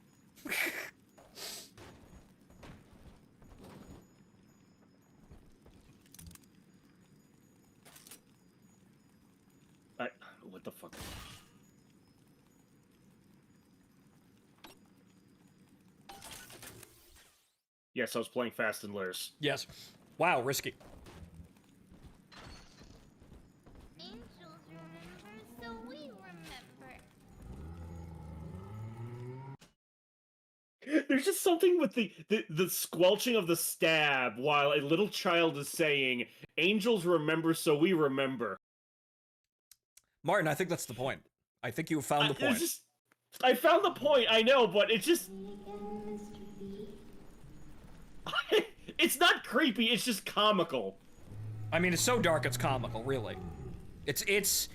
What the fuck? Yes, I was playing Fast and Loose.
Yes. Wow, risky.
Angels remember, so we remember.
There's just something with the squelching of the stab while a little child is saying, "Angels remember, so we remember."
Martin, I think that's the point. I think you have found the point.
I found the point, I know, but it's just... It's not creepy, it's just comical.
I mean, it's so dark, it's comical, really. It's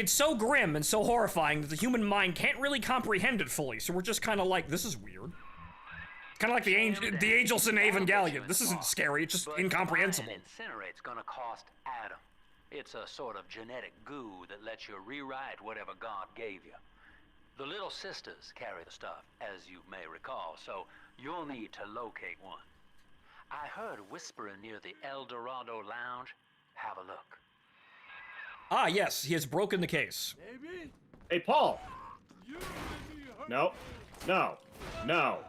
so grim and so horrifying that the human mind can't really comprehend it fully, so we're just kind of like, this is weird. Kind of like the angels in Evangelion. This isn't scary, it's just incomprehensible.
Incinerate's gonna cost Adam. It's a sort of genetic goo that lets you rewrite whatever God gave you. The little sisters carry the stuff, as you may recall, so you'll need to locate one. I heard whispering near the El Dorado Lounge. Have a look.
Ah, yes, he has broken the case.
Hey, Paul! No. No. No.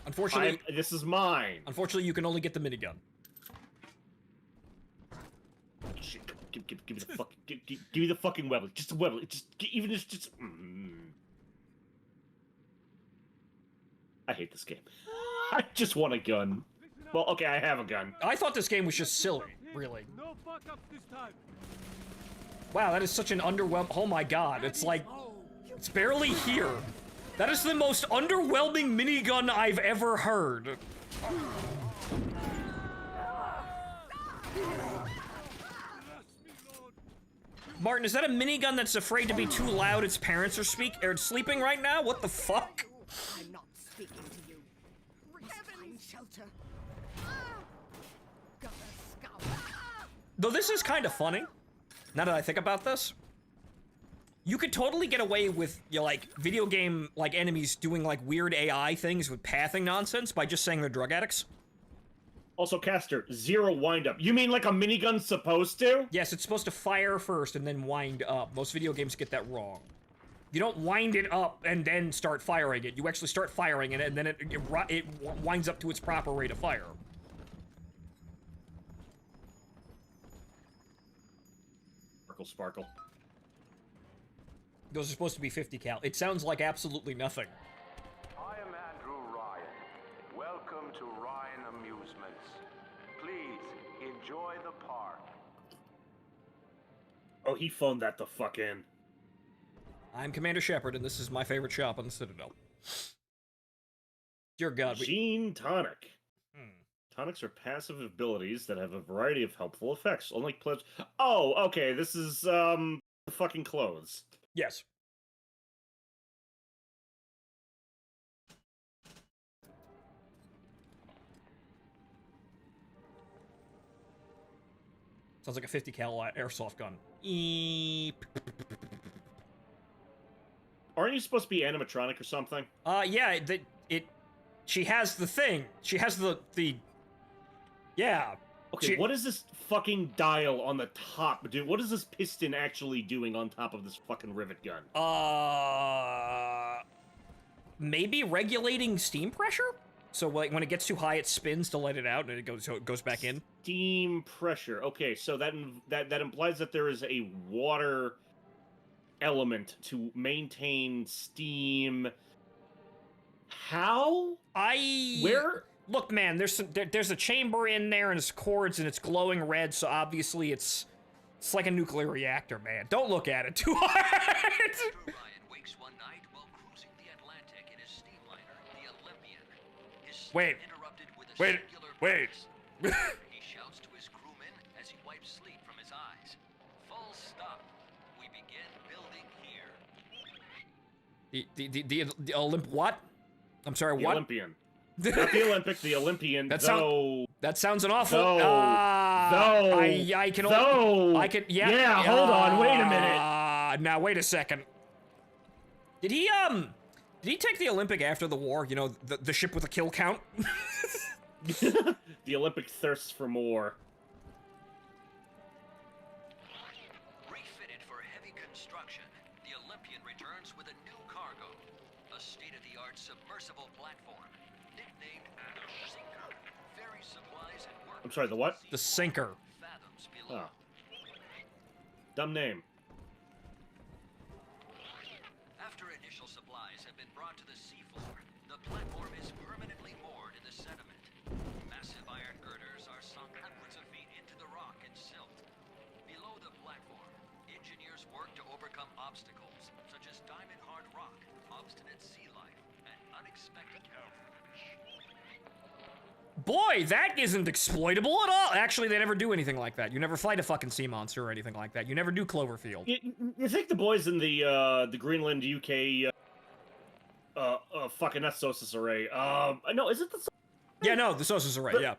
Unfortunately...
this is mine.
Unfortunately, you can only get the minigun.
Shit, give me the fucking, give me the fucking Webley. Just a Webley. Just. I hate this game. I just want a gun. Well, okay, I have a gun.
I thought this game was just silly, really.
No fuck ups this time.
Wow, that is such an underwhelming... Oh my god, it's like... It's barely here. That is the most underwhelming minigun I've ever heard. Martin, is that a minigun that's afraid to be too loud its parents are sleeping right now? What the fuck?
I'm not speaking to you. Find shelter.
Though this is kind of funny, now that I think about this. You could totally get away with, you know, like, video game, like, enemies doing, like, weird AI things with pathing nonsense by just saying they're drug addicts.
Also, Caster, 0 wind-up. You mean like a minigun's supposed to?
Yes, it's supposed to fire first and then wind up. Most video games get that wrong. You don't wind it up and then start firing it. You actually start firing it and then it winds up to its proper rate of fire.
Sparkle, sparkle.
Those are supposed to be 50 cal. It sounds like absolutely nothing.
I am Andrew Ryan. Welcome to Ryan Amusements. Please enjoy the park.
Oh, he phoned that the fuck in.
I'm Commander Shepard, and this is my favorite shop on the Citadel. Dear God,
Gene Tonic. Tonics are passive abilities that have a variety of helpful effects. Unlike pledge. Oh, okay. This is fucking clothes.
Yes. Sounds like a 50 cal airsoft gun. Eep.
Aren't you supposed to be animatronic or something?
Yeah, she has the thing. She has the Yeah.
Okay, what is this fucking dial on the top, dude? What is this piston actually doing on top of this fucking rivet gun?
Maybe regulating steam pressure? So like when it gets too high, it spins to let it out, and it goes back in.
Steam pressure. Okay, so that implies that there is a water element to maintain steam. How? Where?
Look, man, there's a chamber in there, and it's cords, and it's glowing red, so obviously it's like a nuclear reactor, man. Don't look at it too hard.
Ryan wakes one night while cruising the Atlantic in his steamliner, the Olympian. His sleep
Wait.
interrupted with a
Wait.
singular
Wait.
purpose. He shouts to his crewmen as he wipes sleep from his eyes. Full stop. We begin building here.
The what? I'm sorry,
The
what?
Olympian. Not the Olympic, the Olympian.
That sounds an awful. I can. Yeah.
Yeah. Hold on. Wait a minute.
Now wait a second. Did he take the Olympic after the war? You know, the ship with a kill count.
The Olympic thirsts for more.
Refitted for heavy construction, the Olympian returns with a new cargo, a state-of-the-art submersible platform, nicknamed the Sinker. Very supplies and work.
I'm sorry, the what?
The Sinker.
Fathoms below.
Oh. Dumb name.
After initial supplies have been brought to the seafloor, the platform is permanently moored in the sediment. Massive iron girders are sunk hundreds of feet into the rock and silt. Below the platform, engineers work to overcome obstacles such as diamond-hard rock, obstinate sea life, and unexpected health.
Boy, that isn't exploitable at all. Actually, they never do anything like that. You never fight a fucking sea monster or anything like that. You never do Cloverfield.
You think the boys in the Greenland, UK, fucking that's Sosis Array. No, is it the?
Yeah, no, the Sosis Array. Yeah.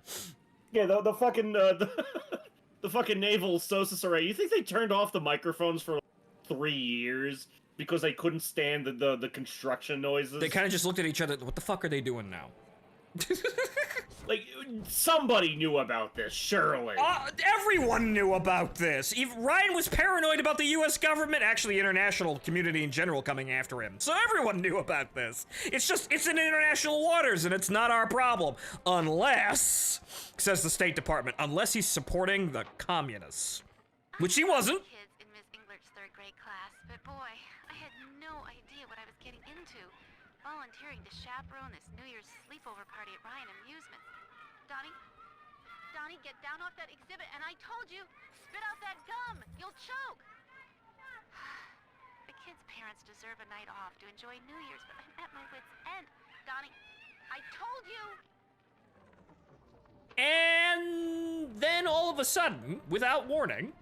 Yeah, the fucking the fucking naval Sosis Array. You think they turned off the microphones for like 3 years because they couldn't stand the construction noises?
They kind of just looked at each other. What the fuck are they doing now?
Like, somebody knew about this, surely.
Everyone knew about this. Ryan was paranoid about the U.S. government, actually international community in general, coming after him. So everyone knew about this. It's in international waters, and it's not our problem. Unless, says the State Department, unless he's supporting the communists. Which he wasn't.
Kids in Miss Englert's third grade class, but boy, I had no idea what I was getting into. Volunteering to chaperone this New Year's sleepover party at Ryan Amusements. Donnie, get down off that exhibit, and I told you, spit out that gum! You'll choke! The kids' parents deserve a night off to enjoy New Year's, but I'm at my wit's end. Donnie, I told you!
And then all of a sudden, without warning...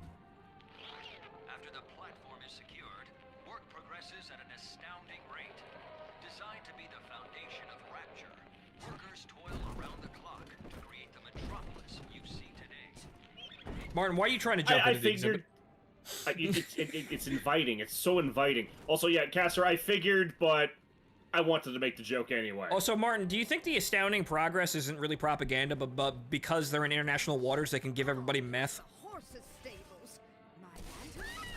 After the platform is secured, work progresses at an astounding rate. Designed to be the foundation of Rapture, workers toil around the clock to create the metropolis you see today.
Martin, why are you trying to jump into the exhibit?
It's inviting. It's so inviting. Also, yeah, Caster, I figured, but I wanted to make the joke anyway.
Oh, so Martin, do you think the astounding progress isn't really propaganda, but because they're in international waters, they can give everybody meth?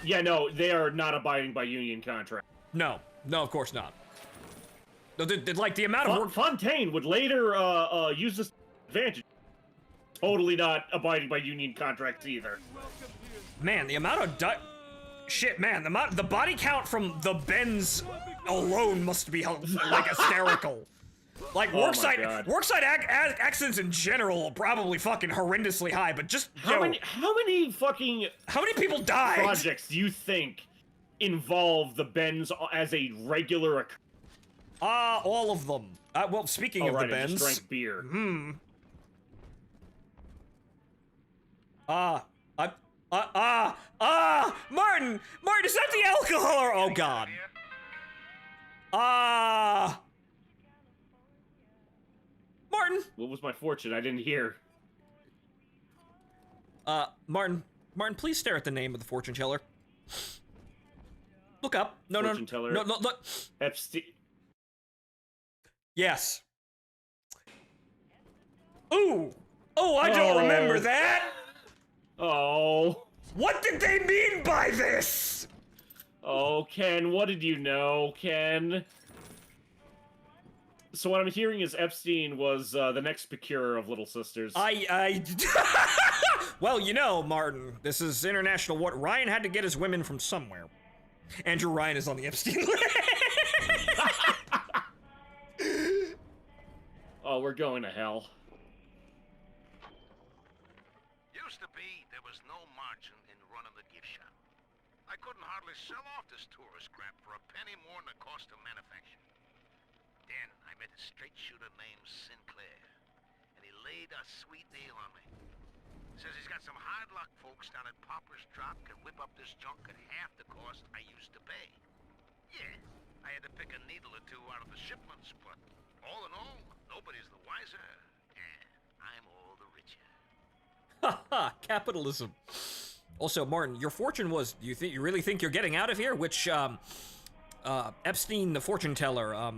Yeah, no, they are not abiding by union contract.
No, of course not. Like the amount of work.
Fontaine would later use this advantage. Totally not abiding by union contracts either.
Man, the amount of shit, man, the body count from the Bens alone must be like hysterical. Like worksite accidents in general are probably fucking horrendously high, but just
how many
people died?
Projects do you think involve the Bens as a regular?
All of them. Well, speaking of the Bens,
I just drank beer.
Martin, is that the alcohol or oh god? Martin.
What was my fortune? I didn't hear.
Martin, please stare at the name of the fortune teller. Look up. No, look.
Epstein.
Yes. Ooh. Oh, I don't remember that!
Oh.
What did they mean by this?
Oh, Ken, what did you know, Ken? So what I'm hearing is Epstein was the next procurer of Little Sisters.
Well, you know, Martin, this is international war. Ryan had to get his women from somewhere. Andrew Ryan is on the Epstein list.
Oh, we're going to hell.
Used to be, there was no margin in running the gift shop. I couldn't hardly sell off this tourist crap for a penny more than the cost of manufacture. Then I met a straight shooter named Sinclair, and he laid a sweet deal on me. Says he's got some hard luck folks down at Popper's Drop can whip up this junk at half the cost I used to pay. Yeah, I had to pick a needle or two out of the shipments, but all in all, nobody's the wiser, and I'm all the richer.
Haha, capitalism. Also, Martin, your fortune was, you really think you're getting out of here? Which, Epstein, the fortune teller,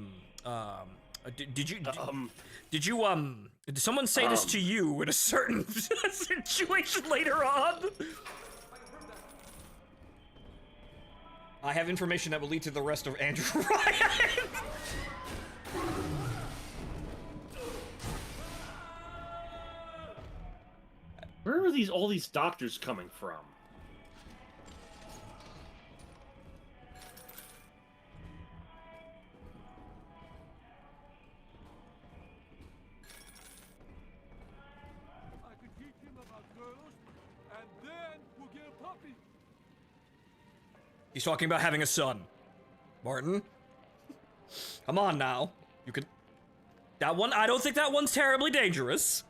did someone say this to you in a certain situation later on? I have information that will lead to the rest of Andrew Ryan.
Where are all these doctors coming from?
I could teach him about girls, and then we'll get a puppy.
He's talking about having a son. Martin? Come on now. You could... That one, I don't think that one's terribly dangerous.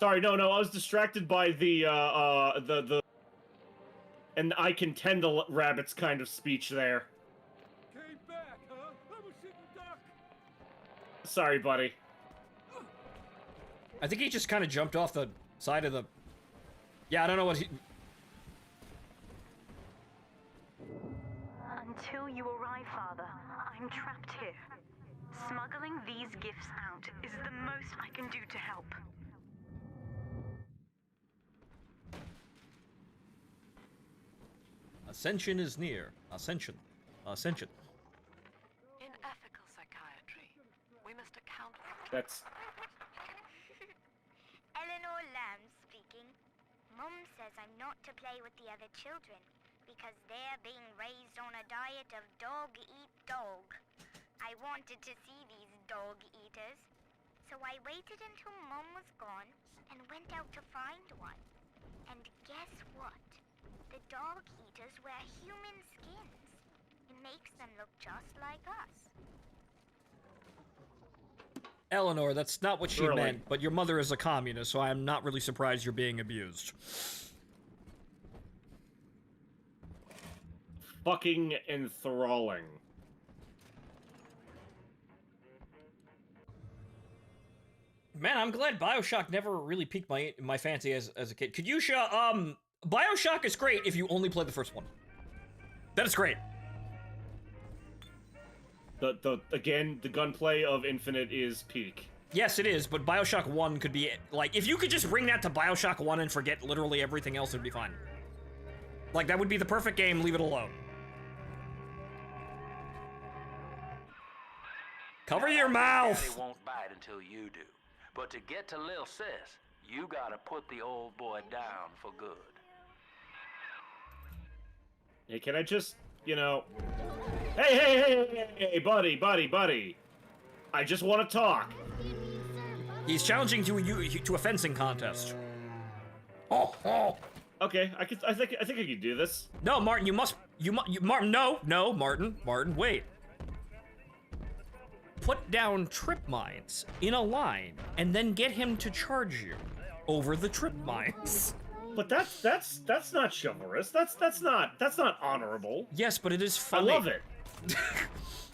Sorry, no, I was distracted by the and I can tend the rabbits kind of speech there.
Came back, huh? I'm a sitting duck.
Sorry, buddy.
I think he just kind of jumped off the side of the... Yeah, I don't know what he...
Until you arrive, Father, I'm trapped here. Smuggling these gifts out is the most I can do to help.
Ascension is near. Ascension. Ascension.
In ethical psychiatry, we must account for...
That's...
Eleanor Lamb speaking. Mum says I'm not to play with the other children because they're being raised on a diet of dog-eat-dog. I wanted to see these dog-eaters, so I waited until Mum was gone and went out to find one. And guess what? The dog-eaters wear human skins. It makes them look just like us.
Eleanor, that's not what she
Really?
meant, but your mother is a communist, so I am not really surprised you're being abused.
Fucking enthralling.
Man, I'm glad Bioshock never really piqued my fancy as a kid. Could you Bioshock is great if you only play the first one. That is great.
Again, the gunplay of Infinite is peak.
Yes, it is, but Bioshock 1 could be, like, if you could just bring that to Bioshock 1 and forget literally everything else, it'd be fine. Like, that would be the perfect game, leave it alone. Cover your mouth!
Daddy won't bite until you do. But to get to Lil Sis, you gotta put the old boy down for good.
Hey, can I just, you know... Hey, buddy. I just want to talk.
He's challenging to a fencing contest.
Okay, I think I can do this.
No, Martin, Martin, no, Martin, wait. Put down trip mines in a line, and then get him to charge you over the trip mines.
But that's not chivalrous. That's not honorable.
Yes, but it is funny.
I love it.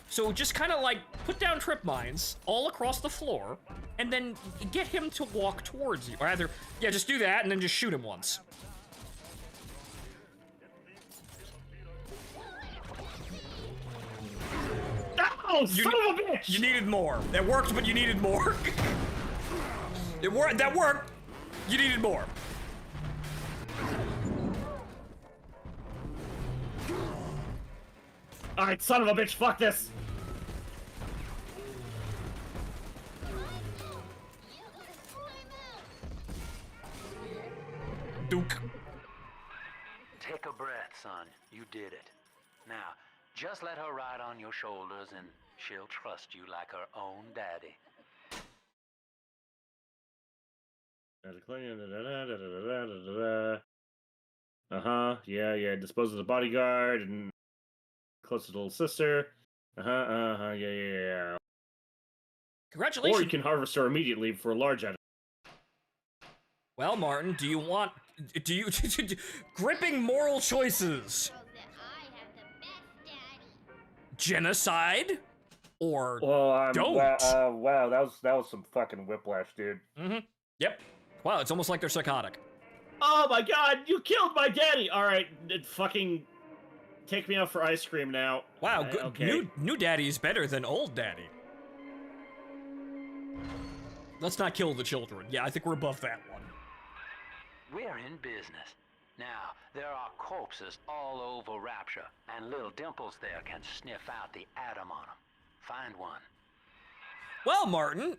So just kind of like put down trip mines all across the floor, and then get him to walk towards you. Or either, yeah, just do that and then just shoot him once.
Oh, son of a bitch!
You needed more. That worked, but you needed more. It worked. That worked. You needed more.
Alright, son of a bitch, fuck this!
Duke.
Take a breath, son. You did it. Now, just let her ride on your shoulders and she'll trust you like her own daddy.
Uh-huh, yeah, dispose of the bodyguard and close to the little sister. Yeah.
Congratulations.
Or you can harvest her immediately for a large item.
Well, Martin, do you gripping moral choices? Genocide? Or don't?
Wow, that was some fucking whiplash, dude.
Mm-hmm. Yep. Wow, it's almost like they're psychotic.
Oh my god, you killed my daddy! Alright, fucking take me out for ice cream now.
Wow, good.
Okay.
New daddy is better than old daddy. Let's not kill the children. Yeah, I think we're above that one.
We're in business. Now, there are corpses all over Rapture, and little Dimples there can sniff out the atom on them. Find one.
Well, Martin,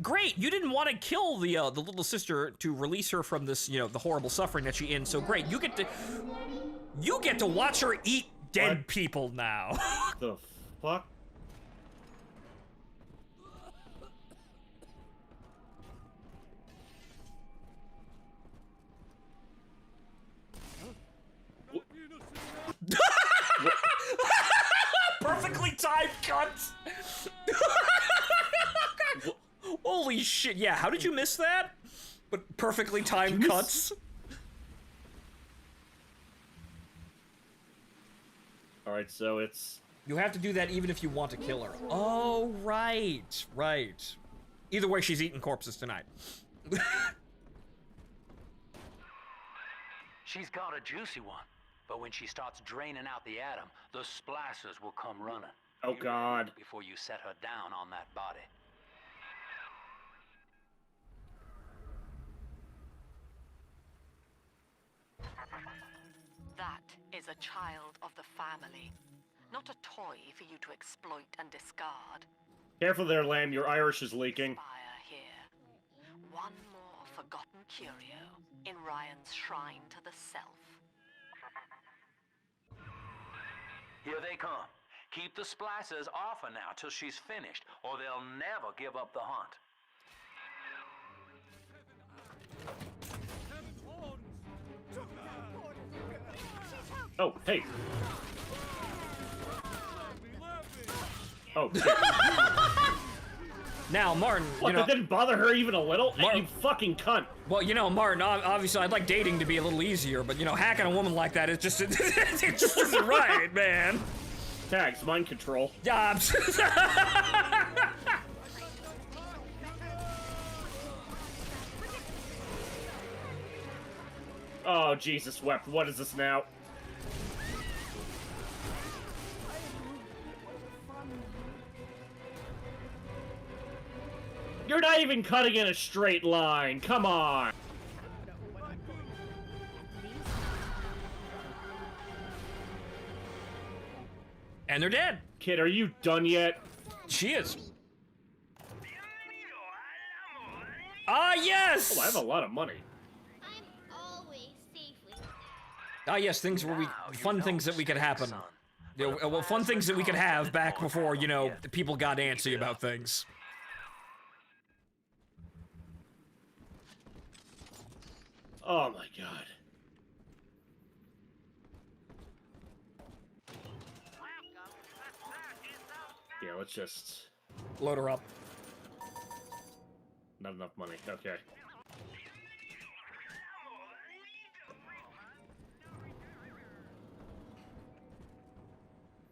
great. You didn't want to kill the little sister to release her from this, the horrible suffering that she's in. So great, you get to watch her eat dead people now.
The fuck?
Perfectly timed cuts. Holy shit! Yeah, how did you miss that? But perfectly timed cuts.
All right, so it's
you have to do that even if you want to kill her. Oh, right. Either way, she's eating corpses tonight.
She's got a juicy one. But when she starts draining out the atom, the splicers will come running.
Oh god.
Before you set her down on that body.
That is a child of the family, not a toy for you to exploit and discard.
Careful there, Lamb. Your Irish is leaking.
Fire here. One more forgotten curio in Ryan's shrine to the self.
Here they come. Keep the splicers off her now till she's finished, or they'll never give up the hunt.
Oh, hey. Oh, shit.
Now, Martin,
what, that didn't bother her even a little? Hey, you fucking cunt.
Well, Martin, obviously I'd like dating to be a little easier, but, hacking a woman like that, it just isn't right, man.
Tags, mind control.
Jobs.
Oh, Jesus wept. What is this now? You're not even cutting in a straight line. Come on.
And they're dead.
Kid, are you done yet?
She is. Ah, yes!
Oh, I have a lot of money.
Ah, yes, things where fun things that we could happen. Well, fun things that we could have back before, people got antsy about things.
Oh my god. Yeah, let's just
load her up.
Not enough money. Okay.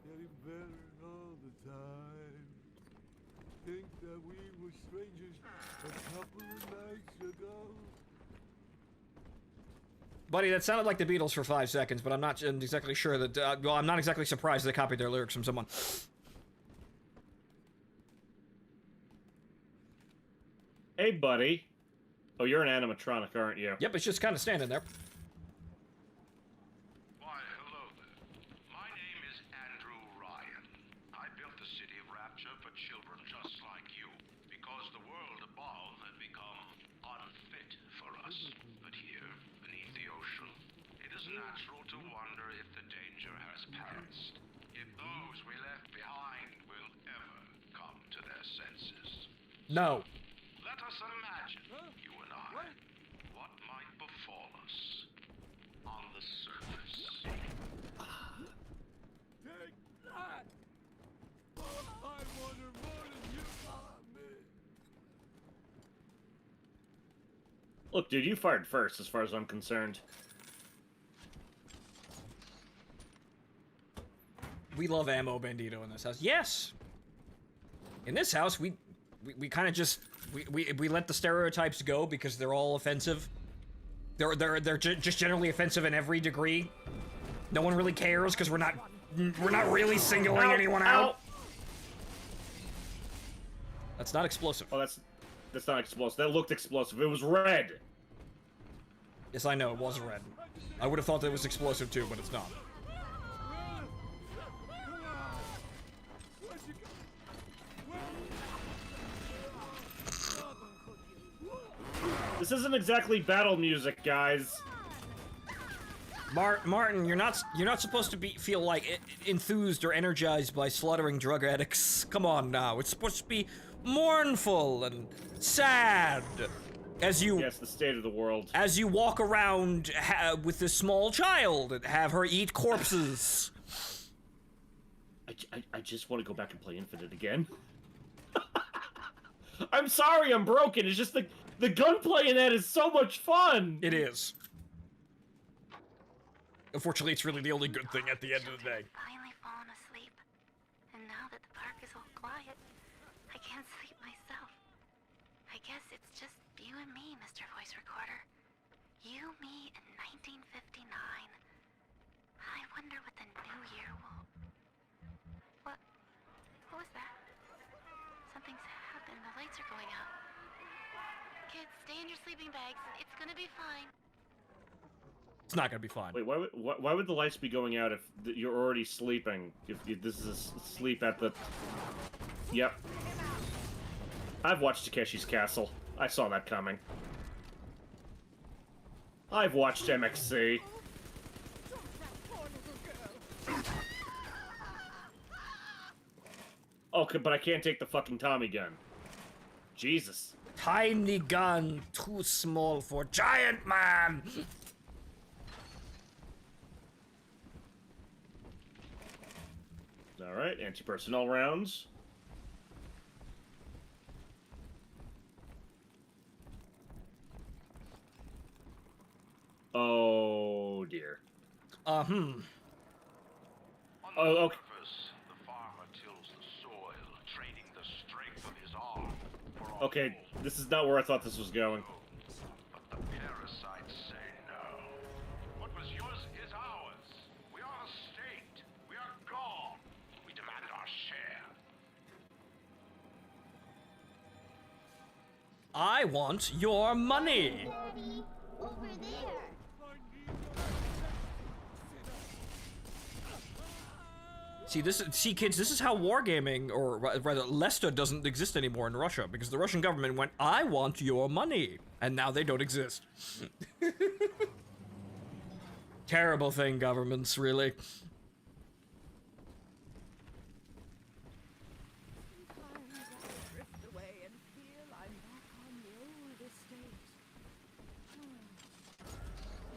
Getting better all the time. Think that we were strangers a couple of nights ago.
Buddy, that sounded like the Beatles for 5 seconds, but I'm not exactly sure that. Well, I'm not exactly surprised they copied their lyrics from someone.
Hey, buddy. Oh, you're an animatronic, aren't you?
Yep, it's just kind of standing there.
Why, hello there. My name is Andrew Ryan. I built the city of Rapture for children just like you, because the world above had become unfit for us. But here, beneath the ocean, it is natural to wonder if the danger has passed. If those we left behind will ever come to their senses.
No.
Let us imagine, you and I, what might befall us on the surface.
Take that! I want her more than you want me.
Look, dude, you fired first, as far as I'm concerned.
We love ammo bandito in this house. Yes! In this house, we kind of just... We let the stereotypes go because they're all offensive. They're just generally offensive in every degree. No one really cares because we're not really singling anyone out. That's not explosive.
Oh, that's not explosive. That looked explosive. It was red.
Yes, I know, it was red. I would have thought that it was explosive too, but it's not.
This isn't exactly battle music, guys.
Martin, you're not supposed to feel like enthused or energized by slaughtering drug addicts. Come on now, it's supposed to be mournful and sad. As you
yes, the state of the world.
As you walk around with this small child and have her eat corpses.
I just want to go back and play Infinite again. I'm sorry, I'm broken. It's just the gunplay in that is so much fun.
It is. Unfortunately, it's really the only good thing at the end of the day.
Finally fallen asleep. And now that the park is all quiet, I can't sleep myself. I guess it's just you and me, Mr. Voice Recorder. You, me, and 1959. I wonder what the new year will... What was that? Something's happened. The lights are going out. Kids, stay in your sleeping bags. It's gonna be fine.
It's not gonna be fine.
Wait, why would the lights be going out if you're already sleeping? If this is a sleep at the... Yep. I've watched Takeshi's Castle. I saw that coming. I've watched MXC. Okay, but I can't take the fucking Tommy gun. Jesus.
Tiny gun, too small for giant man!
Alright, anti-personnel rounds. Oh, dear.
On the
Oh, okay.
surface, the farmer tills the soil, trading the strength of his arm for
Okay, this is not where I thought this was going.
But the parasites say no. What was yours is ours. We are the state. We are gone. We demand our share.
I want your money!
Daddy, over there.
See, kids, this is how wargaming, or rather, Lesta doesn't exist anymore in Russia, because the Russian government went, I want your money, and now they don't exist. Terrible thing, governments, really.
Drift away and feel I'm back on the old estate.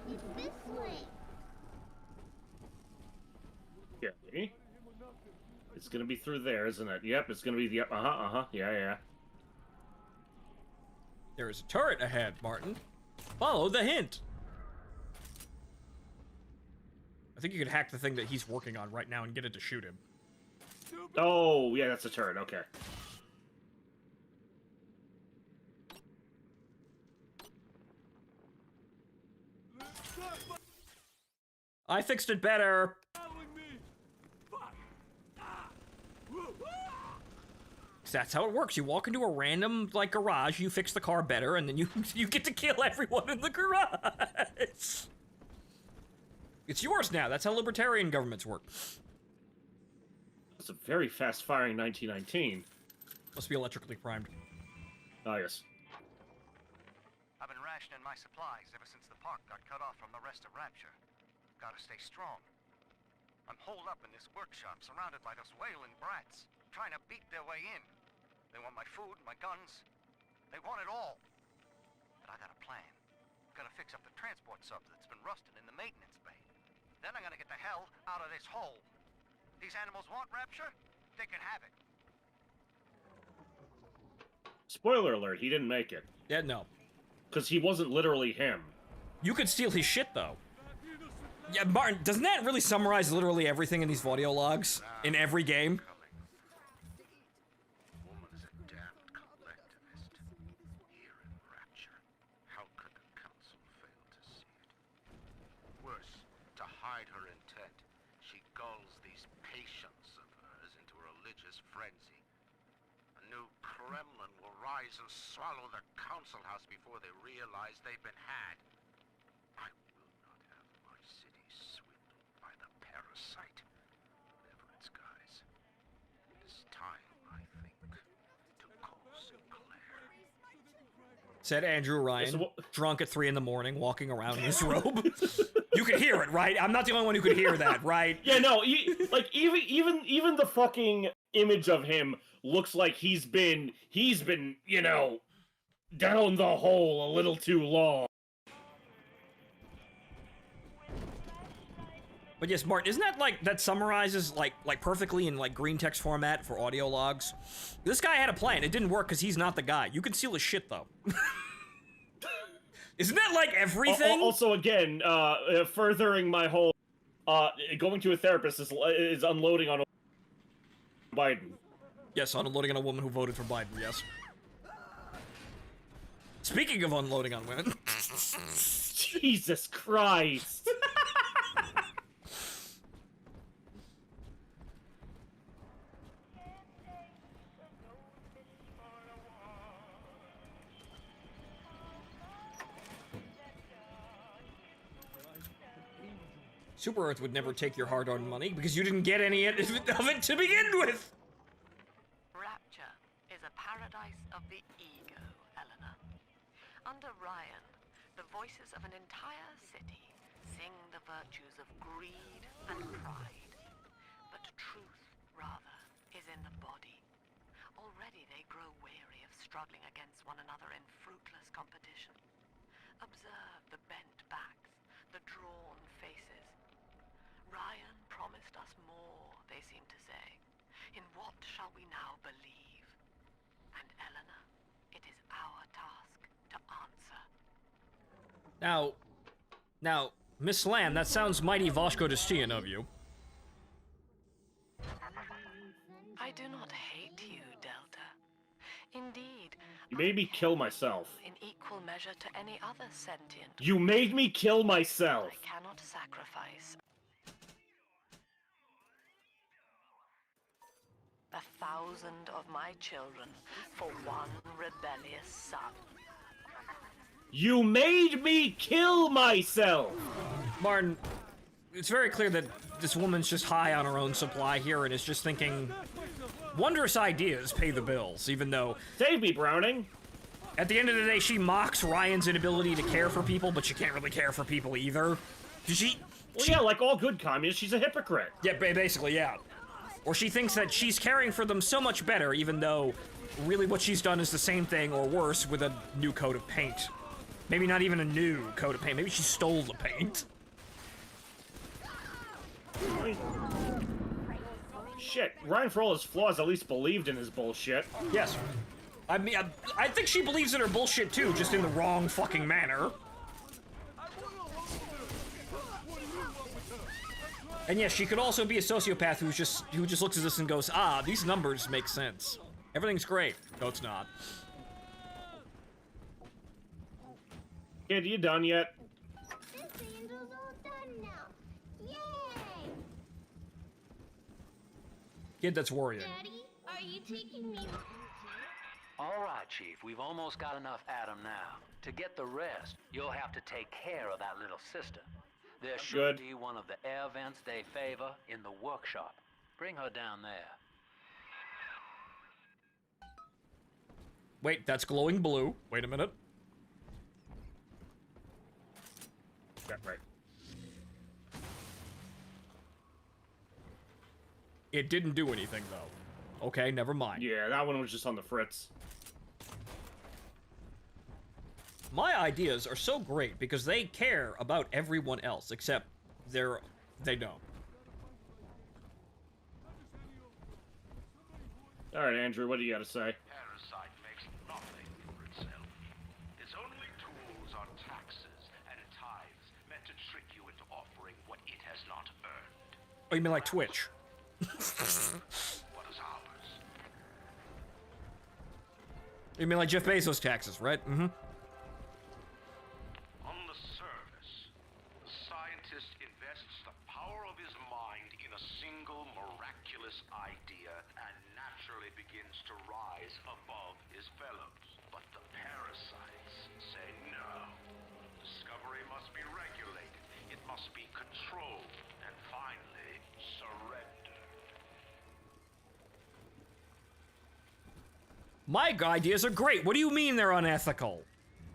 It's this way.
Yeah. It's gonna be through there, isn't it? Yep, it's gonna be the... Yeah.
There is a turret ahead, Martin. Follow the hint. I think you could hack the thing that he's working on right now and get it to shoot him.
Oh, yeah, that's a turret, okay.
I fixed it better. 'Cause that's how it works. You walk into a random, like, garage, you fix the car better, and then you you get to kill everyone in the garage. It's yours now. That's how libertarian governments work.
It's a very fast-firing 1919.
Must be electrically primed.
Oh, yes.
I've been rationing my supplies ever since the park got cut off from the rest of Rapture. Gotta stay strong. I'm holed up in this workshop, surrounded by those wailing brats, trying to beat their way in. They want my food, my guns. They want it all. But I got a plan. Gonna fix up the transport sub that's been rusting in the maintenance bay. Then I'm gonna get the hell out of this hole. These animals want Rapture? They can have it.
Spoiler alert, he didn't make it.
Yeah, no.
Because he wasn't literally him.
You could steal his shit, though. Yeah, Martin, doesn't that really summarize literally everything in these audio logs? In every game?
Woman is a damned collectivist. Here in Rapture, how could the council fail to see it? Worse, to hide her intent, she gulls these patients of hers into a religious frenzy. A new Kremlin will rise and swallow the council house before they realize they've been had. I will not have my city swindled by the parasite, whatever its guise. It is time, I think, to call Sinclair.
Said Andrew Ryan, drunk at 3 in the morning, walking around in his robe. You could hear it, right? I'm not the only one who could hear that, right?
Yeah, no, like even the fucking image of him looks like he's been, you know, down the hole a little too long.
But yes, Martin, isn't that like, that summarizes like perfectly in like green text format for audio logs? This guy had a plan. It didn't work because he's not the guy. You can steal his shit though. Isn't that like everything?
Also, again, furthering my whole, going to a therapist is unloading on Biden.
Yes, unloading on a woman who voted for Biden, yes. Speaking of unloading on women.
Jesus Christ.
Super Earth would never take your hard-earned money because you didn't get any of it to begin with.
Rapture is a paradise of the ego, Eleanor. Under Ryan, the voices of an entire city sing the virtues of greed and pride. But truth, rather, is in the body. Already they grow weary of struggling against one another in fruitless competition. Observe the bent backs, the drawn faces. Ryan promised us more, they seem to say. In what shall we now believe? And Eleanor, it is our task to answer.
Now, Miss Lamb, that sounds mighty Voshko-Destian of you.
I do not hate you, Delta. Indeed,
You made me kill myself.
in equal measure to any other sentient.
You made me kill myself.
I cannot sacrifice 1,000 of my children for one rebellious son.
You made me kill myself!
Martin, it's very clear that this woman's just high on her own supply here and is just thinking wondrous ideas pay the bills, even though...
Save me, Browning!
At the end of the day, she mocks Ryan's inability to care for people, but she can't really care for people either.
Well, yeah, like all good communists, she's a hypocrite.
Yeah, basically, yeah. Or she thinks that she's caring for them so much better, even though really what she's done is the same thing or worse with a new coat of paint. Maybe not even a new coat of paint. Maybe she stole the paint.
Shit, Ryan, for all his flaws, at least believed in his bullshit.
Yes. I mean, I think she believes in her bullshit too, just in the wrong fucking manner. And yes, she could also be a sociopath who just looks at this and goes, ah, these numbers make sense. Everything's great. No, it's not.
Kid, you done yet?
This angel's all done now. Yay!
Kid, that's worrying.
Daddy, are you taking me?
All right, Chief, we've almost got enough Adam now. To get the rest, you'll have to take care of that little sister. There should be one of the air vents they favor in the workshop. Bring her down there.
Wait, that's glowing blue. Wait a minute.
That right.
It didn't do anything, though. Okay, never mind.
Yeah, that one was just on the fritz.
My ideas are so great because they care about everyone else, except they don't.
All right, Andrew, what do you got to say?
Parasite makes nothing for itself. Its only tools are taxes and tithes meant to trick you into offering what it has not earned.
Oh, you mean like Twitch?
What is ours?
You mean like Jeff Bezos taxes, right? Mm-hmm.
On the surface, the scientist invests the power of his mind in a single miraculous idea and naturally begins to rise above his fellows. But the parasites say no. Discovery must be regulated. It must be controlled. And finally, surrendered.
My ideas are great. What do you mean they're unethical?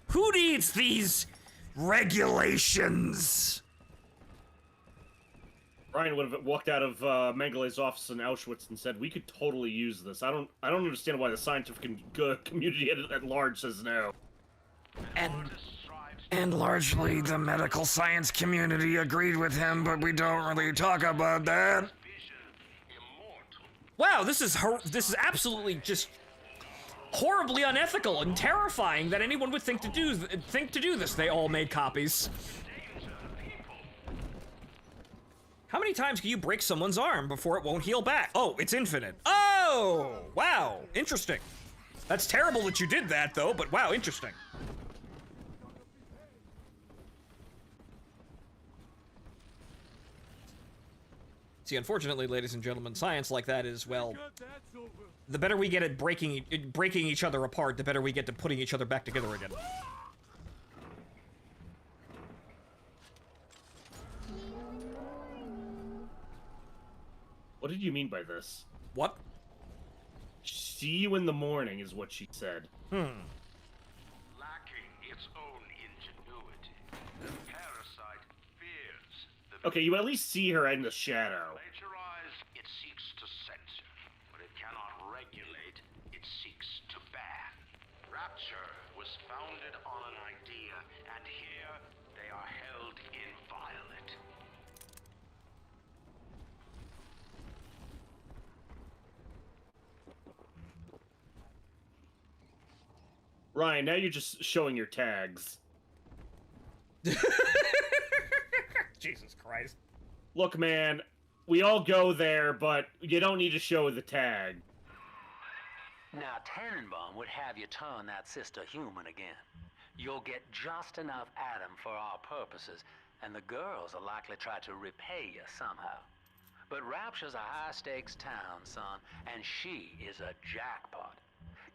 Who needs these regulations?
Ryan would have walked out of Mengelé's office in Auschwitz and said, "We could totally use this." I don't understand why the scientific community at large says no.
And largely the medical science community agreed with him, but we don't really talk about that. Wow, this is absolutely just horribly unethical and terrifying that anyone would think to do this. They all made copies. How many times can you break someone's arm before it won't heal back? Oh, it's infinite. Oh, wow, interesting. That's terrible that you did that, though, but wow, interesting. See, unfortunately, ladies and gentlemen, science like that is, well, the better we get at breaking each other apart, the better we get to putting each other back together again.
What did you mean by this?
What?
See you in the morning is what she said.
Hmm.
Lacking its own ingenuity, the parasite fears the...
Okay, you at least see her in the shadow.
Plagiarize, it seeks to censor, but it cannot regulate, it seeks to ban. Rapture was founded on an idea, and here they are held inviolate.
Ryan, now you're just showing your tags.
Jesus Christ.
Look, man, we all go there, but you don't need to show the tag.
Now, Tannenbaum would have you turn that sister human again. You'll get just enough Adam for our purposes, and the girls will likely try to repay you somehow. But Rapture's a high-stakes town, son, and she is a jackpot.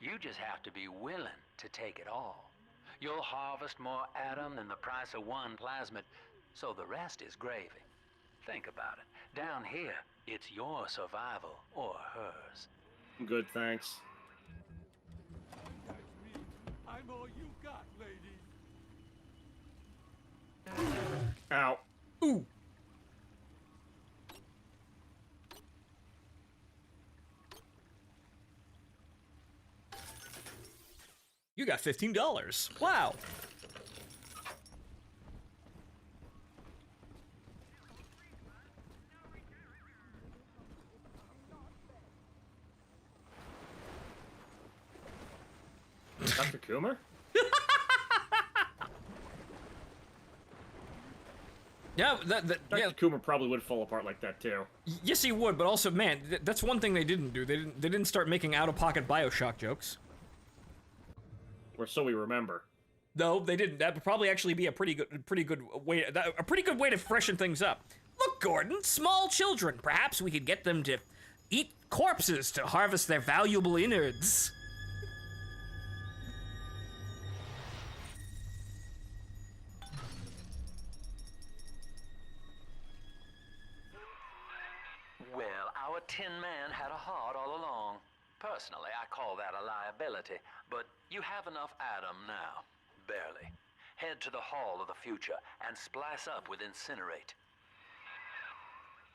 You just have to be willing to take it all. You'll harvest more Adam than the price of one plasmid, so the rest is gravy. Think about it. Down here, it's your survival or hers.
Good, thanks.
I'm all you got, lady.
Ow.
Ooh. You got $15. Wow.
Dr. Coomer?
Yeah,
Dr. Coomer probably would fall apart like that too.
Yes, he would, but also, man, that's one thing they didn't do. They didn't start making out-of-pocket Bioshock jokes.
Or so we remember.
No, they didn't. That would probably actually be a pretty good way to freshen things up. Look, Gordon, small children. Perhaps we could get them to eat corpses to harvest their valuable innards.
Well, our Tin Man had a heart all along. Personally, I call that a liability, but you have enough Adam now. Barely. Head to the Hall of the Future and splice up with Incinerate.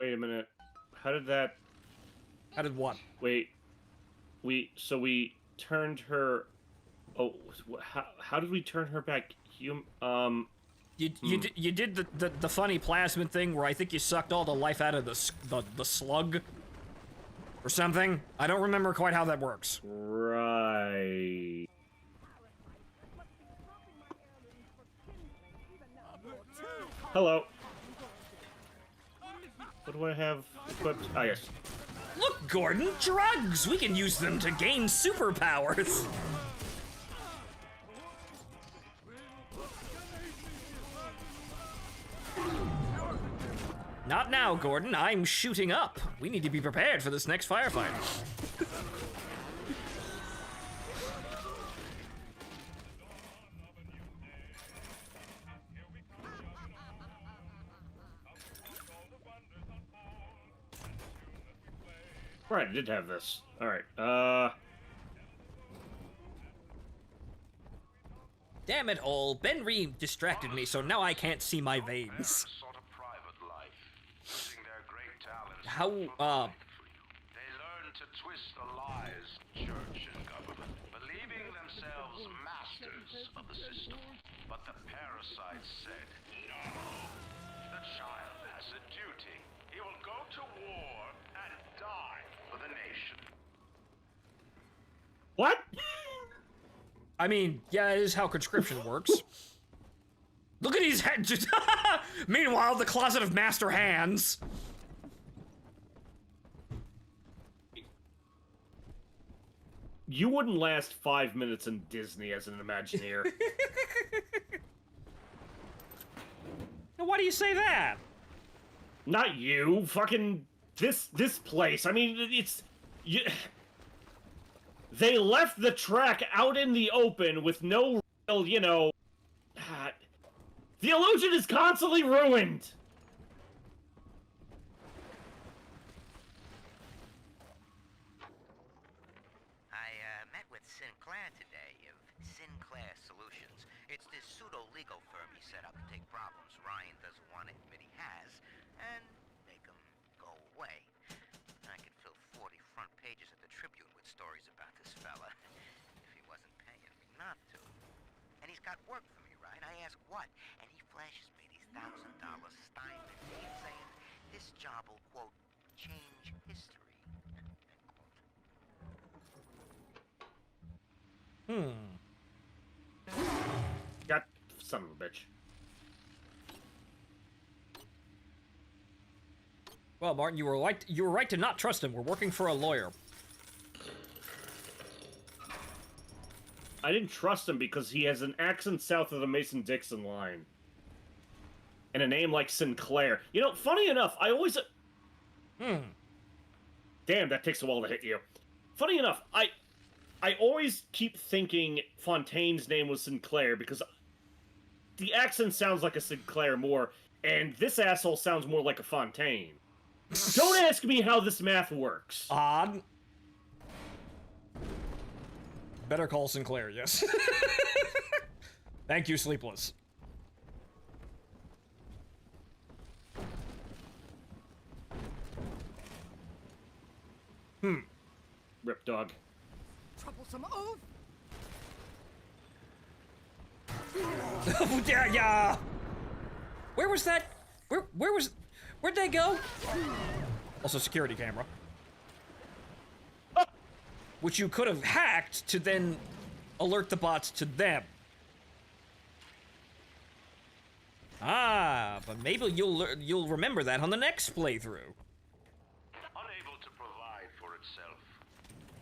Wait a minute. How did that...
How did what?
Wait. So we turned her... Oh, how did we turn her back? You
did the funny plasmid thing where I think you sucked all the life out of the slug or something. I don't remember quite how that works.
Right. Hello. What do I have equipped? Ah, yes.
Look, Gordon, drugs! We can use them to gain superpowers. Not now, Gordon. I'm shooting up. We need to be prepared for this next firefight.
Right, I did have this. Alright,
Damn it all. Ben Reed distracted me, so now I can't see my veins. How,
They learn to twist the lies, church and government, believing themselves masters of the system. But the parasites said, no. The child has a duty. He will go to war and die for the nation.
What?
I mean, yeah, it is how conscription works. Look at his head. Meanwhile, the closet of master hands.
You wouldn't last 5 minutes in Disney as an Imagineer.
Now, why do you say that?
Not you. Fucking this place. I mean, it's... They left the track out in the open with no real, you know... The illusion is constantly ruined!
I met with Sinclair today of Sinclair Solutions. It's this pseudo-legal firm he set up to take problems Ryan doesn't want to admit he has, and make them go away. I could fill 40 front pages at the Tribune with stories about this fella, if he wasn't paying me not to. And he's got work for me, right? I ask what, and he flashes me these $1,000 stipend deeds saying this job will, quote, change history.
God, son of a bitch.
Well, Martin, you were right to not trust him. We're working for a lawyer.
I didn't trust him because he has an accent south of the Mason-Dixon line. And a name like Sinclair. You know, funny enough, I always... Damn, that takes a while to hit you. Funny enough, I always keep thinking Fontaine's name was Sinclair because the accent sounds like a Sinclair more, and this asshole sounds more like a Fontaine. Don't ask me how this math works.
Odd. Better call Sinclair, yes. Thank you, Sleepless.
Rip dog.
Troublesome oaf!
Yeah. Where was that? Where'd they go? Also, security camera. Which you could have hacked to then alert the bots to them. Ah, but maybe you'll remember that on the next playthrough.
Unable to provide for itself,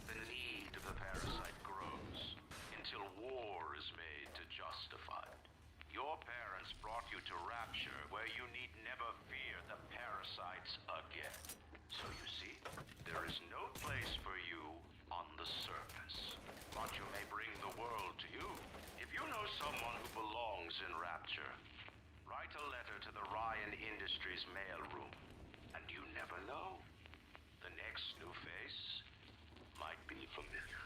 the need of the parasite grows until war is made to justify it. Your parents brought you to Rapture, where you need never fear the parasites again. So you see, there is someone who belongs in Rapture. Write a letter to the Ryan Industries mailroom. And you never know. The next new face might be familiar.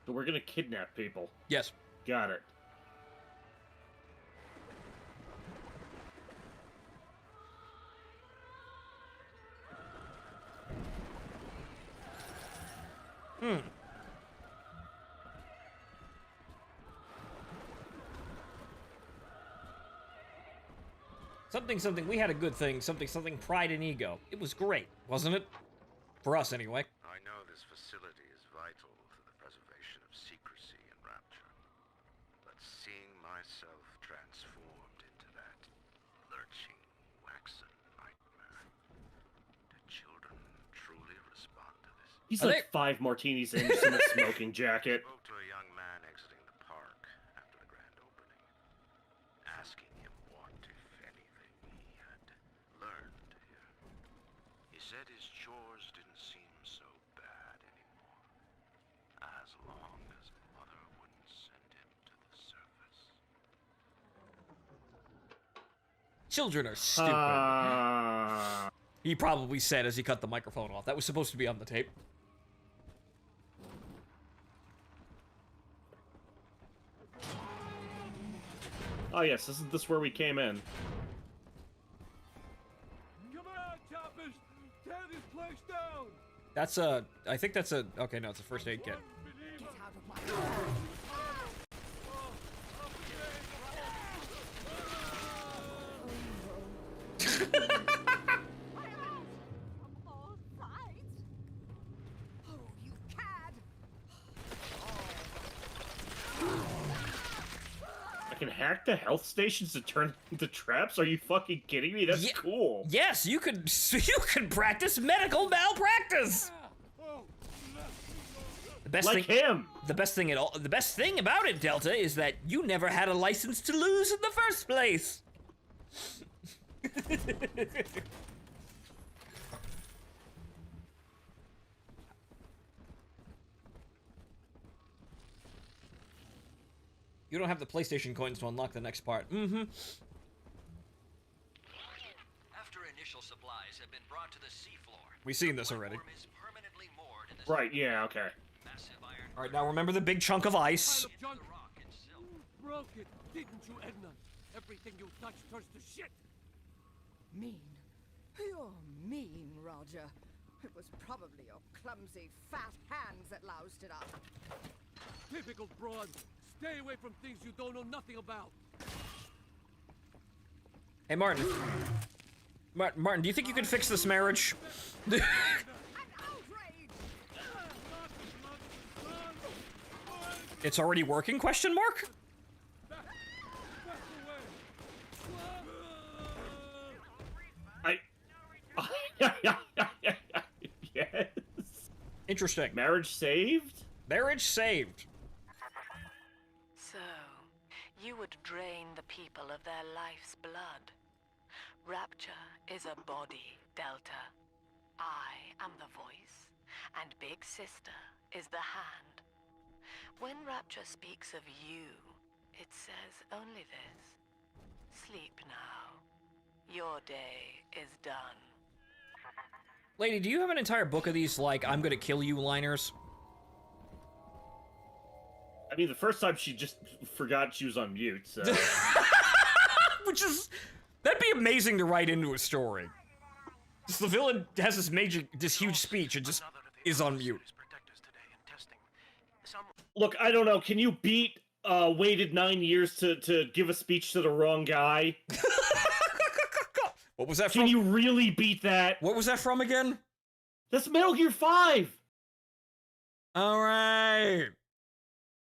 So we're gonna kidnap people.
Yes.
Got it.
Something, we had a good thing, something, pride and ego. It was great, wasn't it? For us, anyway.
I know this facility is vital to the preservation of secrecy in Rapture. But seeing myself transformed into that lurching, waxen nightmare, do children truly respond to this?
He's like 5 martinis in, just in a smoking jacket.
Spoke to a young man exiting the park after the grand opening, asking him what, if anything, he had learned here. He said his chores didn't seem so bad anymore, as long as Mother wouldn't send him to the surface.
Children are stupid. He probably said as he cut the microphone off. That was supposed to be on the tape.
Oh yes, isn't this where we came in?
Come on, choppers! Tear this place down!
That's a, I think that's a, okay, no, it's a first aid kit.
Get out of my Oh, you cad!
I can hack the health stations to turn into traps? Are you fucking kidding me? That's cool.
Yes, you could practice medical malpractice. The best
Like
thing,
him.
The best thing about it, Delta, is that you never had a license to lose in the first place. You don't have the PlayStation coins to unlock the next part. Mm-hmm.
After initial supplies have been brought to the seafloor,
We've seen this already.
Right, yeah, okay.
Alright, now remember the big chunk of ice.
Junk. Broke it, didn't you, Edna? Everything you touch turns to shit.
Mean. You're mean, Roger. It was probably your clumsy, fat hands that loused it up.
Typical broad. Stay away from things you don't know nothing about.
Hey, Martin. Martin, do you think you can fix this marriage? It's already working, question mark?
Yes.
Interesting.
Marriage saved?
Marriage saved.
So, you would drain the people of their life's blood. Rapture is a body, Delta. I am the voice, and Big Sister is the hand. When Rapture speaks of you, it says only this. Sleep now. Your day is done.
Lady, do you have an entire book of these, like, I'm gonna kill you liners?
I mean, the first time she just forgot she was on mute, so...
Which is... That'd be amazing to write into a story. Just the villain has this huge speech and just is on mute.
Look, I don't know, can you beat, waited 9 years to give a speech to the wrong guy?
What was that from?
Can you really beat that?
What was that from again?
That's Metal Gear 5!
Alright.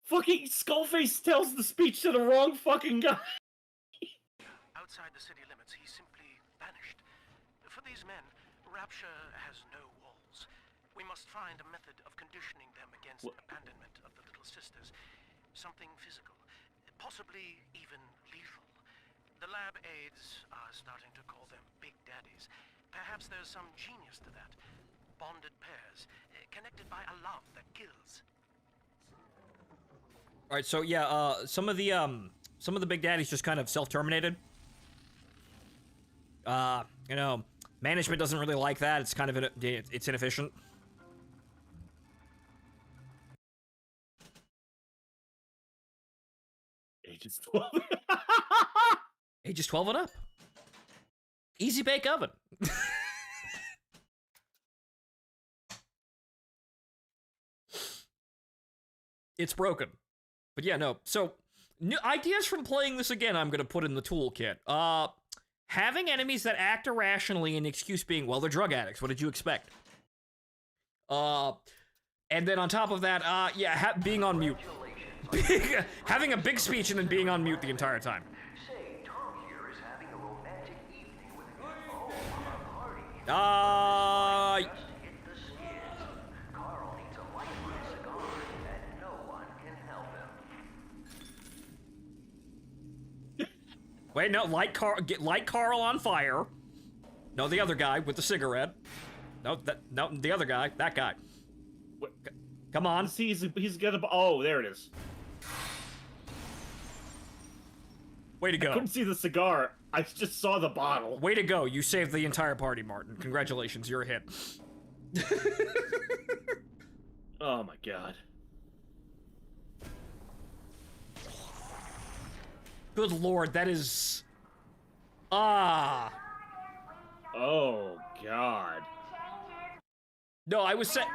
Fucking Skullface tells the speech to the wrong fucking guy.
Outside the city limits, he simply vanished. For these men, Rapture has no walls. We must find a method of conditioning them against abandonment of the Little Sisters. Something physical, possibly even lethal. The lab aides are starting to call them Big Daddies. Perhaps there's some genius to that. Bonded pairs, connected by a love that kills.
Alright, so yeah, some of the big daddies just kind of self-terminated. You know, management doesn't really like that. It's kind of, it's inefficient.
Ages 12.
Ages 12 and up. Easy bake oven. It's broken. But yeah, no. So, new ideas from playing this again I'm gonna put in the toolkit. Having enemies that act irrationally and the excuse being, well, they're drug addicts. What did you expect? And then on top of that, yeah, being on mute. Having a big speech and then being on mute the entire time.
Say, Tom here is having a romantic evening with a party. Just hit the skids. Carl needs a light for his cigar, and no one can help him.
Wait, no, light Carl on fire. No, the other guy with the cigarette. No, the other guy, that guy.
What?
Come on.
He's got a. Oh, there it is.
Way to go.
I couldn't see the cigar. I just saw the bottle.
Way to go. You saved the entire party, Martin. Congratulations, you're a hit.
Oh my god.
Good lord, that is... Ah.
Oh god.
No, I was saying...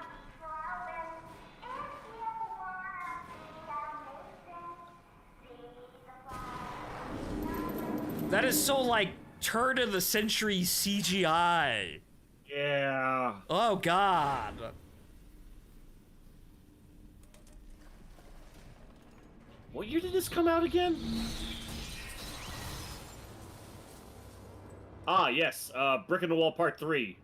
That is so, like, turn of the century CGI.
Yeah.
Oh, God.
What year did this come out again? Ah, yes. Brick in the Wall Part 3.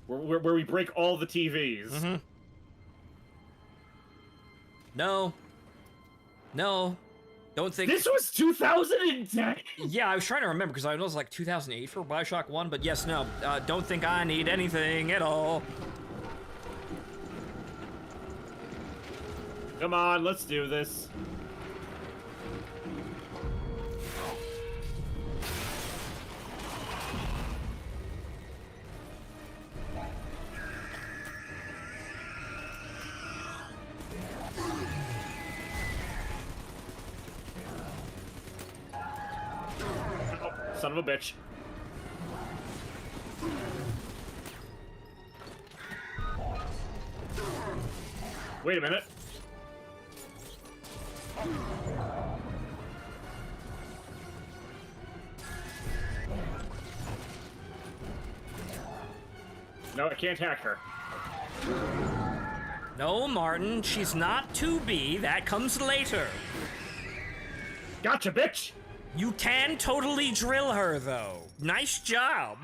Where we break all the TVs.
Mm-hmm. No. No. Don't think...
This was 2010!
Yeah, I was trying to remember, because I know it was like 2008 for Bioshock 1, but yes, no. Don't think I need anything at all.
Come on, let's do this. Son of a bitch. Wait a minute. No, I can't hack her.
No, Martin, she's not to be. That comes later.
Gotcha, bitch!
You can totally drill her, though. Nice job.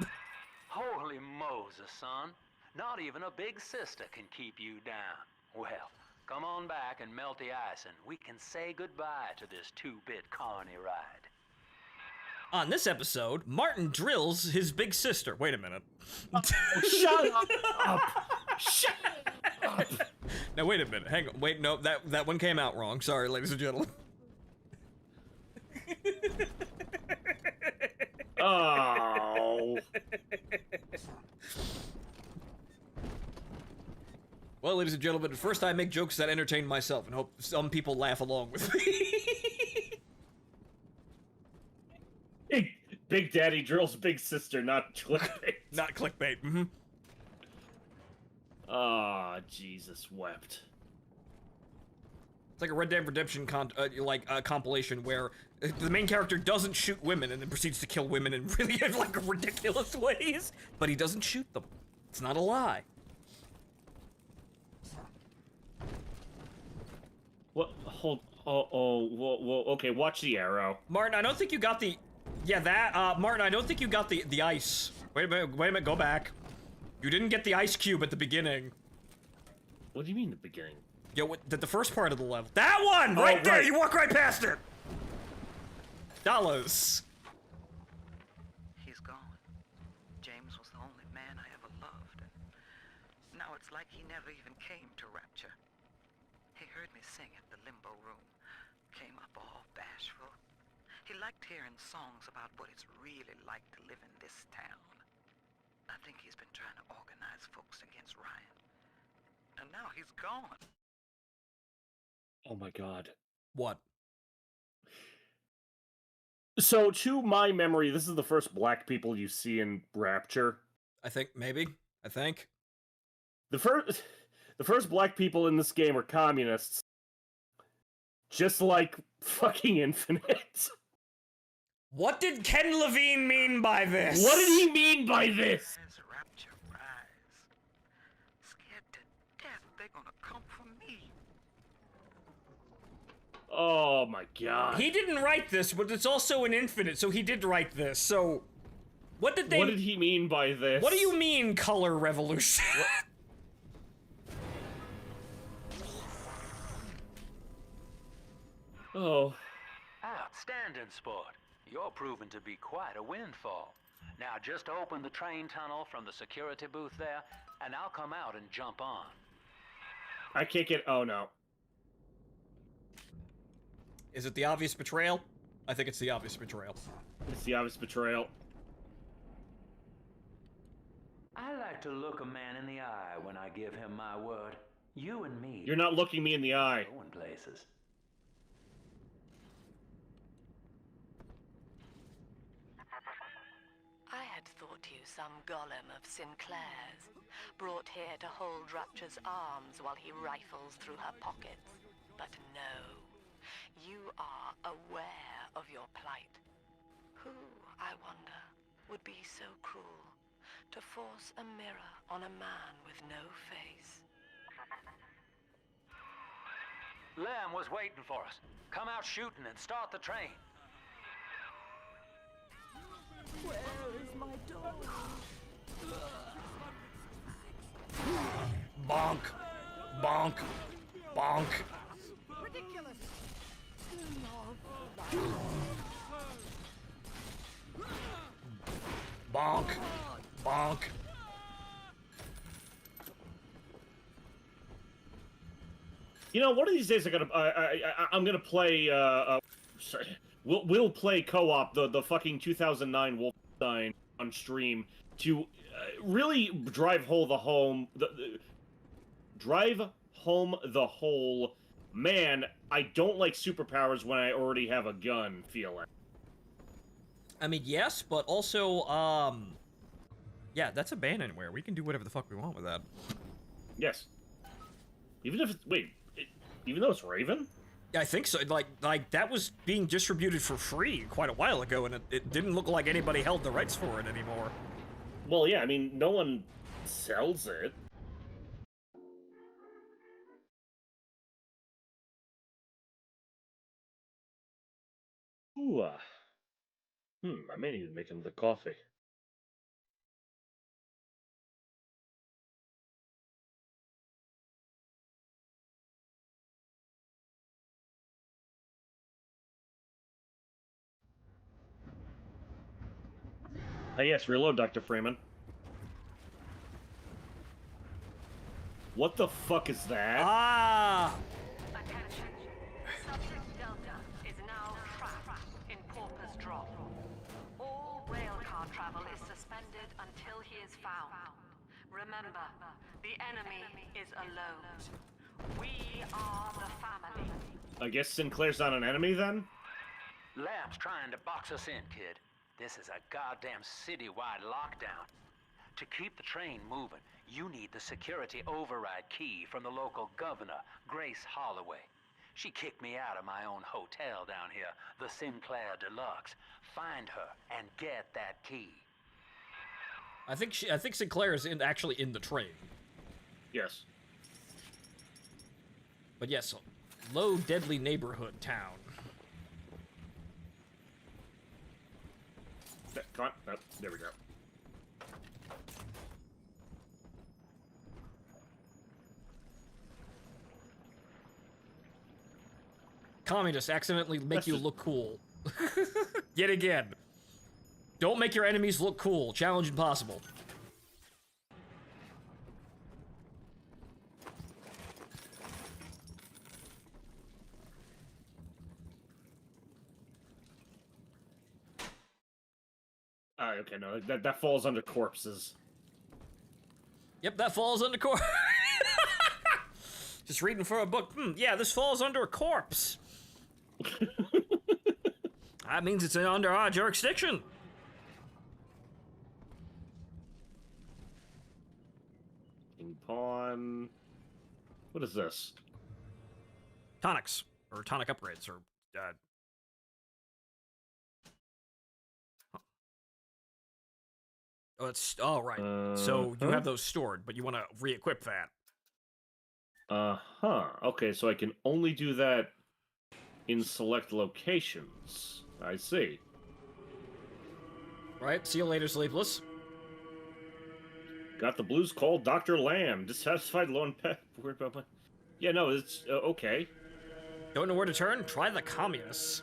Holy Moses, son. Not even a big sister can keep you down. Well, come on back and melt the ice and we can say goodbye to this two-bit carny ride.
On this episode, Martin drills his big sister. Wait a minute.
Oh, shut up! Shut up!
Now, wait a minute. Hang on. Wait, no, that one came out wrong. Sorry, ladies and gentlemen.
Oh.
Well, ladies and gentlemen, first I make jokes that entertain myself and hope some people laugh along with me.
Big Daddy drills Big Sister, not clickbait.
Not clickbait. Mm-hmm.
Ah, Jesus wept.
It's like a Red Dead Redemption compilation where the main character doesn't shoot women and then proceeds to kill women in really like ridiculous ways, but he doesn't shoot them. It's not a lie.
What? Hold. Whoa, okay. Watch the arrow.
Martin, I don't think you got the. Yeah, that. Martin, I don't think you got the ice. Wait a minute. Go back. You didn't get the ice cube at the beginning.
What do you mean the beginning?
Yeah, the first part of the level. That one! Right there!
Right.
You walk right past it! Dollars.
He's gone. James was the only man I ever loved, and now it's like he never even came to Rapture.
He heard me sing at the limbo room. Came up all bashful. He liked hearing songs about what it's really like to live in this town. I think he's been trying to organize folks against Ryan. And now he's gone.
Oh my god.
What?
So, to my memory, this is the first black people you see in Rapture.
I think, maybe. I think.
The first black people in this game are communists. Just like fucking Infinite.
What did Ken Levine mean by this?
What did he mean by this?
As Rapture rise, scared to death they're gonna come for me.
Oh my god.
He didn't write this, but it's also in Infinite, so he did write this. So, what did they...
What did he mean by this?
What do you mean, color revolution?
Oh.
Outstanding, sport. You're proving to be quite a windfall. Now just open the train tunnel from the security booth there, and I'll come out and jump on.
I can't get... Oh, no.
Is it the obvious betrayal? I think it's the obvious betrayal.
It's the obvious betrayal.
I like to look a man in the eye when I give him my word. You and me.
You're not looking me in the eye.
Going places.
I had thought you some golem of Sinclair's, brought here to hold Rapture's arms while he rifles through her pockets. But no, you are aware of your plight. Who, I wonder, would be so cruel to force a mirror on a man with no face?
Lamb was waiting for us. Come out shooting and start the train.
Where is my dog?
Bonk. Bonk. Bonk.
Ridiculous.
Bonk. Bonk.
You know, one of these days I'm gonna play. Sorry, we'll play co-op the fucking 2009 Wolfenstein on stream to really drive home the whole man. I don't like superpowers when I already have a gun feeling.
I mean, yes, but also, yeah, that's abandonware. We can do whatever the fuck we want with that.
Yes. Even if it's, even though it's Raven?
Yeah, I think so. Like that was being distributed for free quite a while ago, and it didn't look like anybody held the rights for it anymore.
Well, yeah, I mean, no one sells it. Ooh, I may need to make him the coffee. Yes, reload, Dr. Freeman. What the fuck is that?
Ah!
Attention. Subject Delta is now trapped in Pauper's Drop. All railcar travel is suspended until he is found. Remember, the enemy is alone. We are the family.
I guess Sinclair's not an enemy, then?
Lamb's trying to box us in, kid. This is a goddamn citywide lockdown. To keep the train moving, you need the security override key from the local governor, Grace Holloway. She kicked me out of my own hotel down here, the Sinclair Deluxe. Find her and get that key.
I think Sinclair is actually in the train.
Yes.
But yes, low deadly neighborhood town.
Come on. Oh, there we go.
Communists accidentally make you look cool. Yet again. Don't make your enemies look cool. Challenge impossible.
okay, no, that falls under corpses.
Yep, that falls under corpse. Just reading for a book. Yeah, this falls under a corpse. That means it's under our jurisdiction.
King Pawn. What is this?
Tonics. Or tonic upgrades, or, Oh, it's... Oh, right. So you have those stored, but you want to re-equip that.
Uh-huh. Okay, so I can only do that in select locations. I see.
Right, see you later, Sleepless.
Got the blues called Dr. Lamb. Dissatisfied lone pet. Worried about my... Yeah, no, it's... okay.
Don't know where to turn? Try the communists.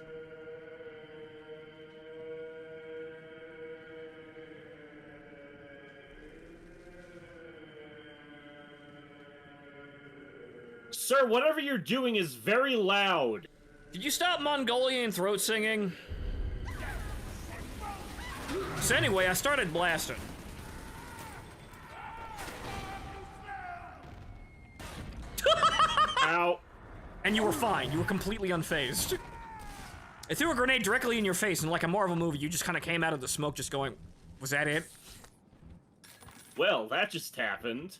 Sir, whatever you're doing is very loud.
Did you stop Mongolian throat singing? So anyway, I started blasting.
Ow.
And you were fine. You were completely unfazed. I threw a grenade directly in your face, and like a Marvel movie, you just kind of came out of the smoke just going, was that it?
Well, that just happened.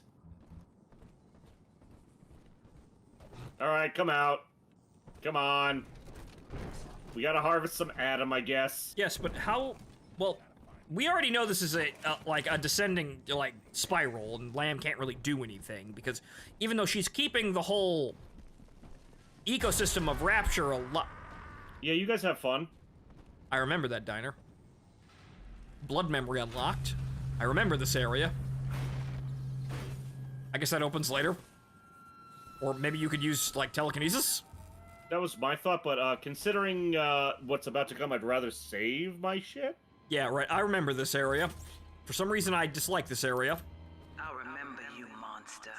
Alright, come out. Come on. We gotta harvest some Adam, I guess.
Yes, but how... Well, we already know this is a like a descending like spiral, and Lamb can't really do anything because even though she's keeping the whole ecosystem of Rapture alive.
Yeah, you guys have fun.
I remember that diner. Blood memory unlocked. I remember this area. I guess that opens later. Or maybe you could use like telekinesis.
That was my thought, but considering what's about to come, I'd rather save my shit.
Yeah, right. I remember this area. For some reason, I dislike this area.
I remember you, monster.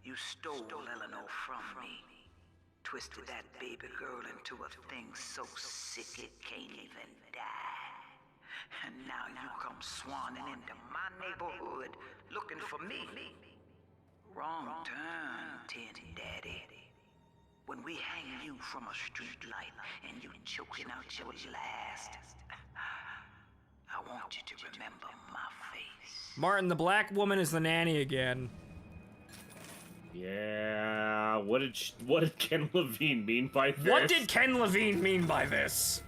You stole Eleanor from me. Twisted that baby girl into a thing so sick it can't even die. And now you come swanning into my neighborhood looking for me. Wrong turn, Tin Daddy. When we hang you from a street light and you choking out your last, I want you to remember my face.
Martin, the black woman is the nanny again.
Yeah, what did Ken Levine mean by this?
What did Ken Levine mean by this?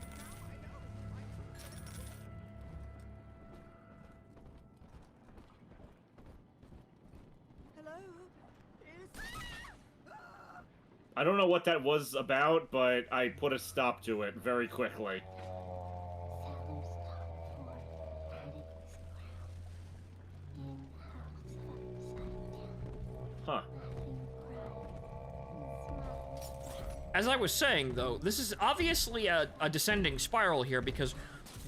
I don't know what that was about, but I put a stop to it very quickly. Huh.
As I was saying, though, this is obviously a descending spiral here, because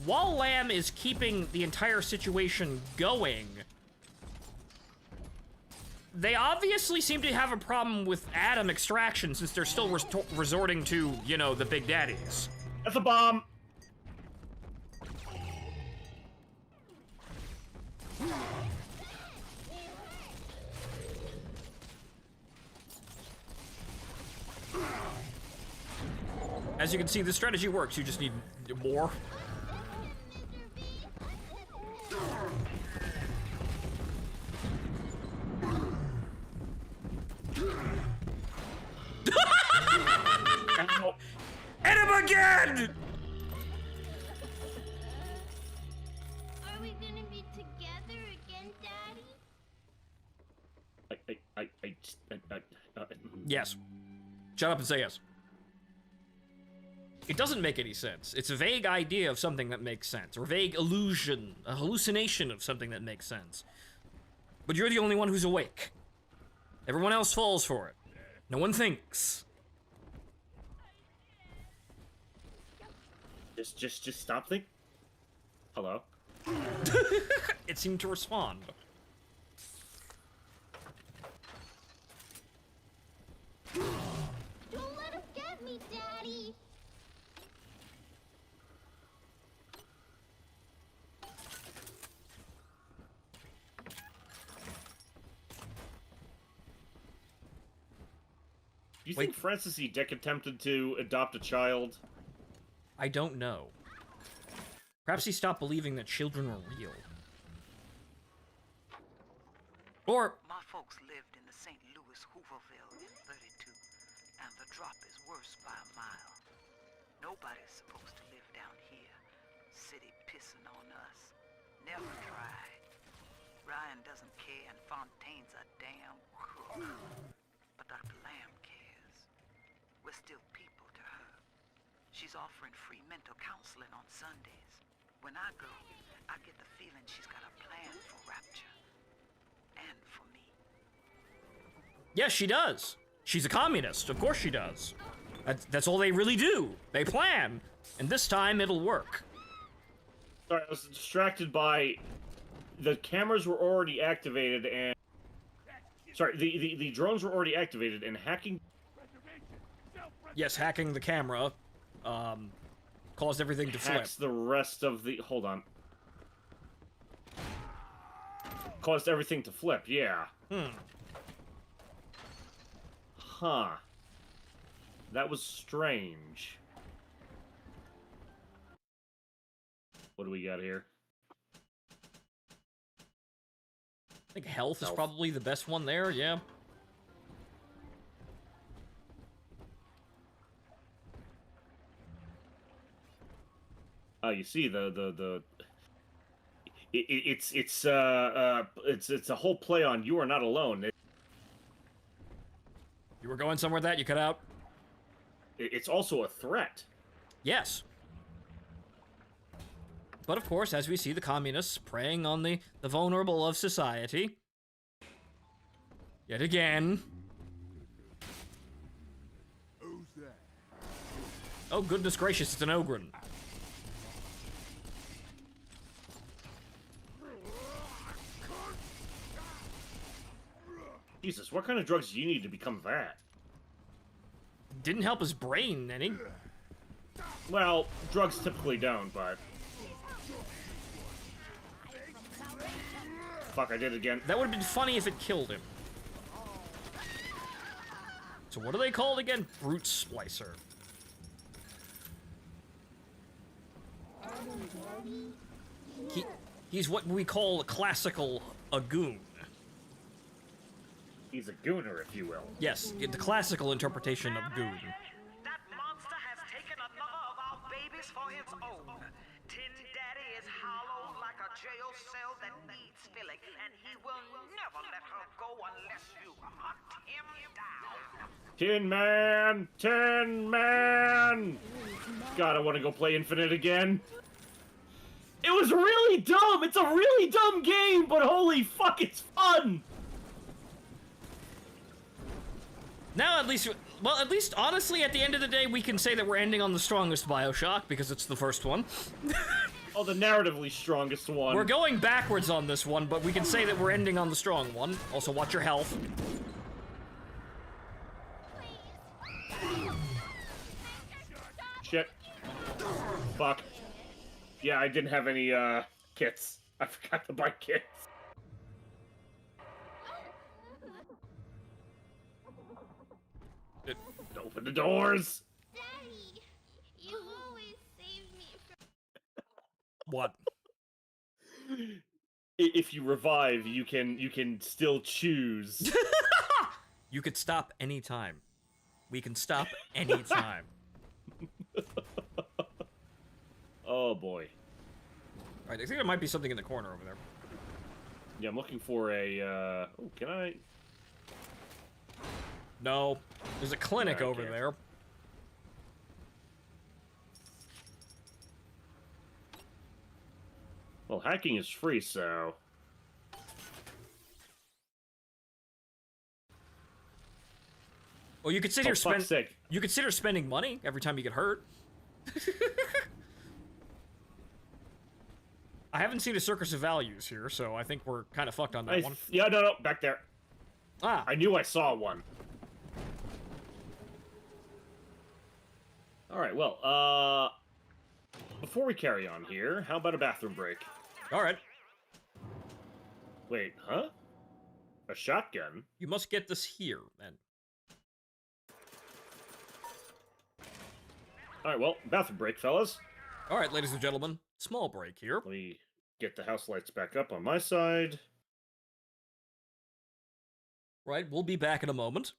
while Lamb is keeping the entire situation going, they obviously seem to have a problem with Adam extraction, since they're still resorting to, you know, the big daddies.
That's a bomb!
As you can see, this strategy works. You just need more. Hit him again!
Are we gonna be together again, Daddy?
Yes. Shut up and say yes. It doesn't make any sense. It's a vague idea of something that makes sense, or a vague illusion, a hallucination of something that makes sense. But you're the only one who's awake. Everyone else falls for it. No one thinks.
Just stop thinking. Hello?
It seemed to respond.
Don't let him get me, Daddy!
Do you think Francis E. Dick attempted to adopt a child?
I don't know. Perhaps he stopped believing that children were real. Or...
My folks lived in the St. Louis Hooverville in 32, and the drop is worse by a mile. Nobody's supposed to live down here. City pissing on us. Never tried. Ryan doesn't care, and Fontaine's a damn crook. But Dr. Lamb cares. We're still people to her. She's offering free mental counseling on Sundays. When I go, I get the feeling she's got a plan for Rapture. And for me.
Yes, she does. She's a communist. Of course she does. That's all they really do. They plan. And this time, it'll work.
Sorry, I was distracted by... The cameras were already activated and... Sorry, the drones were already activated and hacking...
Yes, hacking the camera, caused everything to flip.
Hacks the rest of the... Hold on. Caused everything to flip, yeah. Huh. That was strange. What do we got here?
I think health is probably the best one there, yeah.
You see it's a whole play on you are not alone.
You were going somewhere with that, you cut out?
It's also a threat.
Yes. But of course, as we see the communists preying on the vulnerable of society. Yet again.
Who's that?
Oh goodness gracious, it's an Ogren.
Jesus, what kind of drugs do you need to become that?
Didn't help his brain any.
Well, drugs typically don't, but... Fuck, I did it again.
That would have been funny if it killed him. So what are they called again? Brute Splicer. He's what we call a classical a goon.
He's a gooner, if you will.
Yes, the classical interpretation of goon.
That monster has taken another of our babies for its own. Tin Daddy is hollow like a jail cell that needs filling, and he will never let her go unless you hunt him down.
Tin Man! Tin Man! God, I want to go play Infinite again. It was really dumb! It's a really dumb game, but holy fuck, it's fun!
Now at least, well, at least honestly, at the end of the day, we can say that we're ending on the strongest Bioshock, because it's the first one.
Oh, the narratively strongest one.
We're going backwards on this one, but we can say that we're ending on the strong one. Also, watch your health.
Shit. Fuck. Yeah, I didn't have any, kits. I forgot to buy kits. Open the doors!
Daddy, you always save me from...
What?
If you revive, you can still choose.
You could stop any time. We can stop any time.
Oh boy.
Alright, I think there might be something in the corner over there.
Yeah, I'm looking for a, oh, can I?
No. There's a clinic over there.
Well, hacking is free, so...
Well, you consider you consider spending money every time you get hurt. I haven't seen a Circus of Values here, so I think we're kind of fucked on that one.
Yeah, no, back there.
Ah.
I knew I saw one. Alright, well, before we carry on here, how about a bathroom break?
Alright.
Wait, huh? A shotgun?
You must get this here, then.
Alright, well, bathroom break, fellas.
Alright, ladies and gentlemen, small break here.
Let me get the house lights back up on my side.
Right, we'll be back in a moment.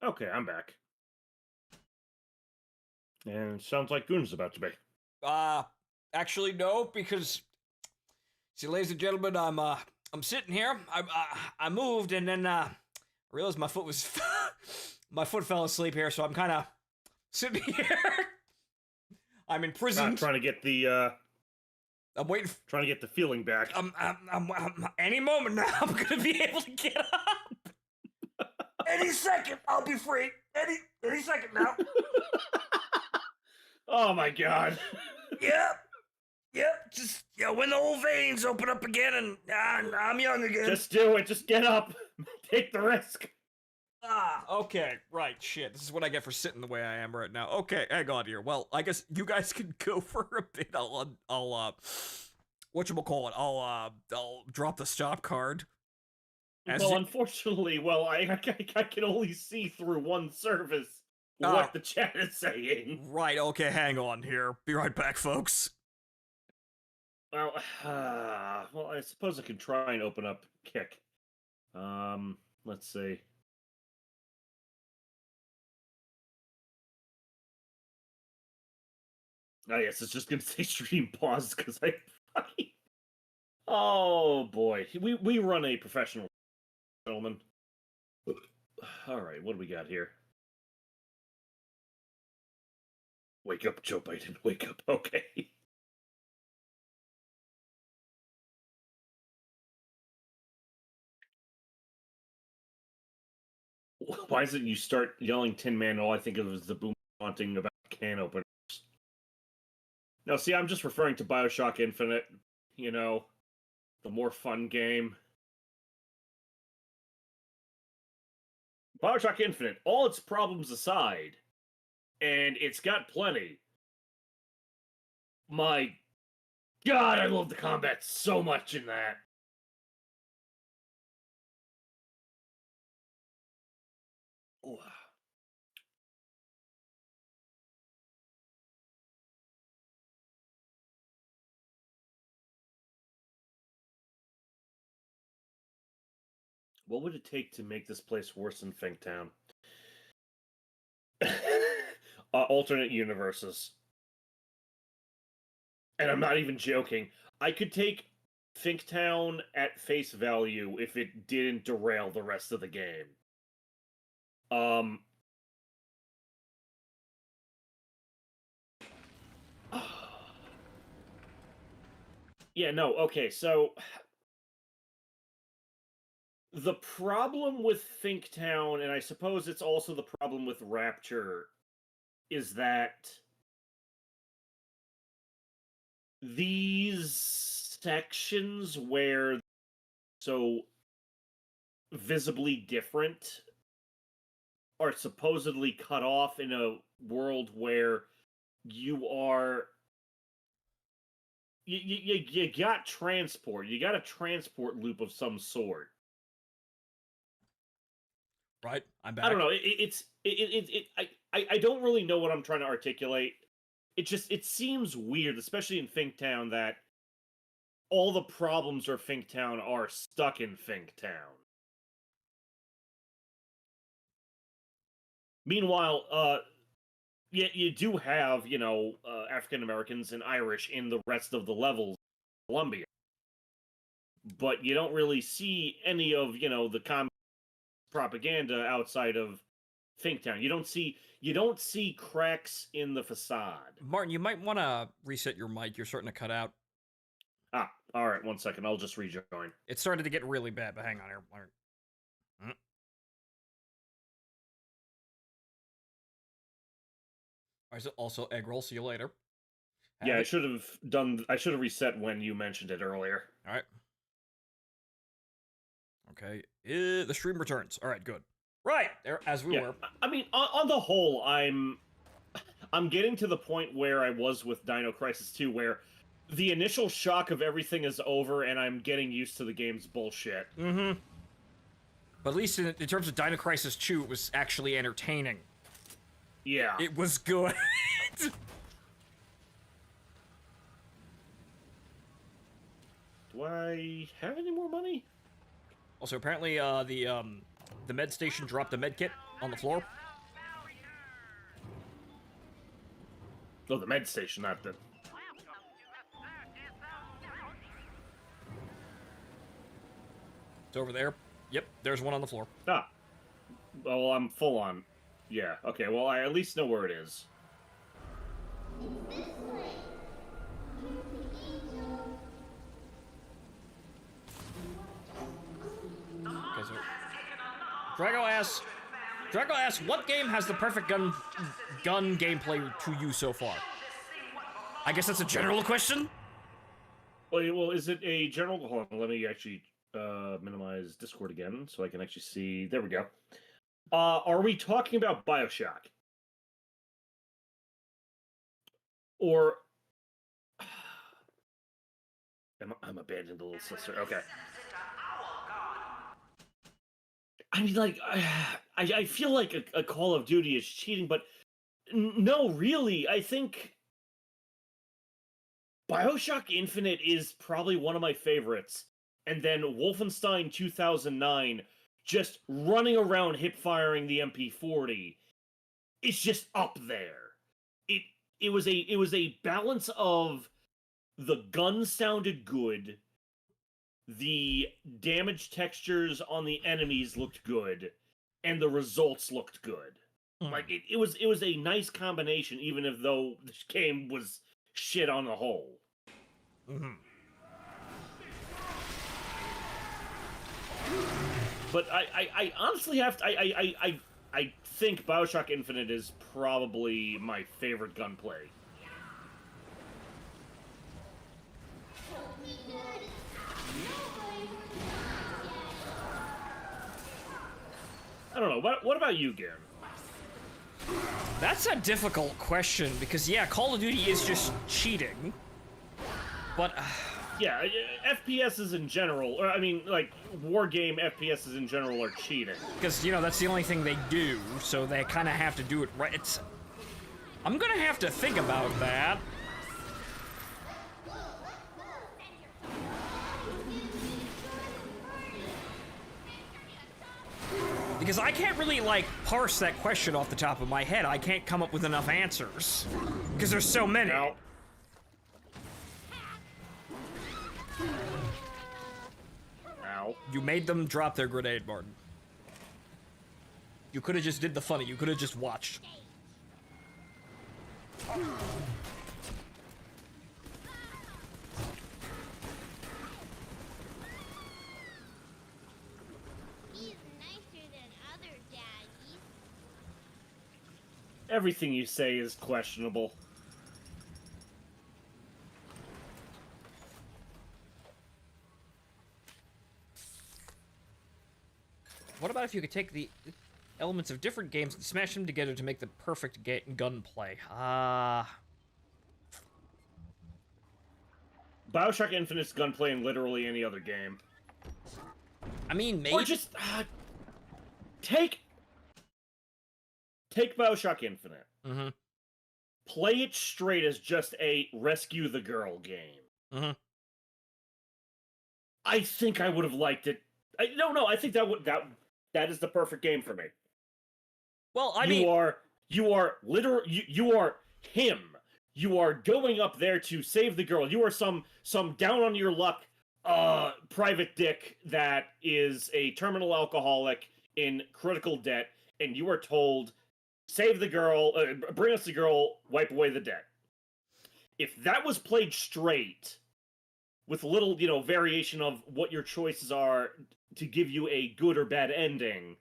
Okay, I'm back. And sounds like Goon's about to be.
Actually, no, because see, ladies and gentlemen, I'm sitting here. I moved, and then I realized my foot was my foot fell asleep here, so I'm kind of sitting here. I'm imprisoned.
Trying to get the
I'm waiting.
Trying to get the feeling back.
Any moment now, I'm gonna be able to get up. Any second, I'll be free. Any second now.
Oh my god.
Yep. Just when the old veins open up again, and I'm young again.
Just do it. Just get up. Take the risk.
Okay, right, shit. This is what I get for sitting the way I am right now. Okay, hang on here. Well, I guess you guys can go for a bit. I'll whatchamacallit, I'll drop the stop card.
Unfortunately, I can only see through one surface what the chat is saying.
Right, okay, hang on here. Be right back, folks.
Well, I suppose I can try and open up Kick. Let's see. Oh yes, it's just gonna say stream pause because I fucking... Oh boy, we run a professional, gentlemen. All right, what do we got here? Wake up, Joe Biden. Wake up. Okay. Why is it you start yelling Tin Man? All I think of is the boom haunting about can openers. No, see, I'm just referring to Bioshock Infinite. You know, the more fun game. Bioshock Infinite, all its problems aside, and it's got plenty, my God, I love the combat so much in that. Ooh. What would it take to make this place worse than Finktown? Alternate universes. And I'm not even joking. I could take Finktown at face value if it didn't derail the rest of the game. Yeah, no, okay, so the problem with Finktown, and I suppose it's also the problem with Rapture, is that these sections where so visibly different are supposedly cut off in a world where you are you got transport. You got a transport loop of some sort.
Right, I'm back.
I don't know. I don't really know what I'm trying to articulate. It seems weird, especially in Finktown, that all the problems of Finktown are stuck in Finktown. Meanwhile, you do have, African Americans and Irish in the rest of the levels of Columbia. But you don't really see any of, the communist propaganda outside of Finktown. You don't see cracks in the facade.
Martin, you might want to reset your mic. You're starting to cut out.
Ah, all right. 1 second. I'll just rejoin.
It started to get really bad, but hang on here. Also, egg roll. See you later.
Yeah, I should have reset when you mentioned it earlier.
All right. Okay. The stream returns. All right, good. Right, there, as we were.
I mean, on the whole, I'm getting to the point where I was with Dino Crisis 2, where the initial shock of everything is over, and I'm getting used to the game's bullshit.
Mm-hmm. But at least in terms of Dino Crisis 2, it was actually entertaining.
Yeah.
It was good.
Do I have any more money?
Also, apparently, the med station dropped a med kit on the floor.
Oh, the med station, not the...
It's over there. Yep, there's one on the floor.
Ah. Well, I'm full on. Yeah, okay, well, I at least know where it is.
Okay, so Drago asks, what game has the perfect gun gameplay to you so far? I guess that's a general question?
Well, is it a general... Hold on, let me actually minimize Discord again so I can actually see... There we go. Are we talking about Bioshock? Or... I'm abandoned the little sister. Okay. I mean, like, I feel like a Call of Duty is cheating, but no, really, I think Bioshock Infinite is probably one of my favorites. And then Wolfenstein 2009, just running around hip-firing the MP40, it's just up there. It was a balance of the gun sounded good, the damage textures on the enemies looked good, and the results looked good. Like it was a nice combination, even if though this game was shit on the whole.
Mm-hmm.
But I honestly have to, I think Bioshock Infinite is probably my favorite gunplay. I don't know. What about you, Garen?
That's a difficult question, because yeah, Call of Duty is just cheating. But...
yeah, FPSs in general, or I mean, like, war game FPSs in general are cheating.
Because, you know, that's the only thing they do, so they kind of have to do it right. I'm gonna have to think about that. Because I can't really, like, parse that question off the top of my head. I can't come up with enough answers. Because there's so many.
No. Ow.
You made them drop their grenade, Martin. You could have just did the funny. You could have just watched.
Everything you say is questionable.
What about if you could take the elements of different games and smash them together to make the perfect gunplay?
Bioshock Infinite's gunplay in literally any other game.
I mean, maybe...
Or just... Take Bioshock Infinite.
Mm-hmm.
Play it straight as just a rescue the girl game.
Mm-hmm.
I think I would have liked it. No, I think that is the perfect game for me.
Well, I mean...
You are him. You are going up there to save the girl. You are some down on your luck private dick that is a terminal alcoholic in critical debt, and you are told, save the girl, bring us the girl, wipe away the debt. If that was played straight, with a little, variation of what your choices are to give you a good or bad ending,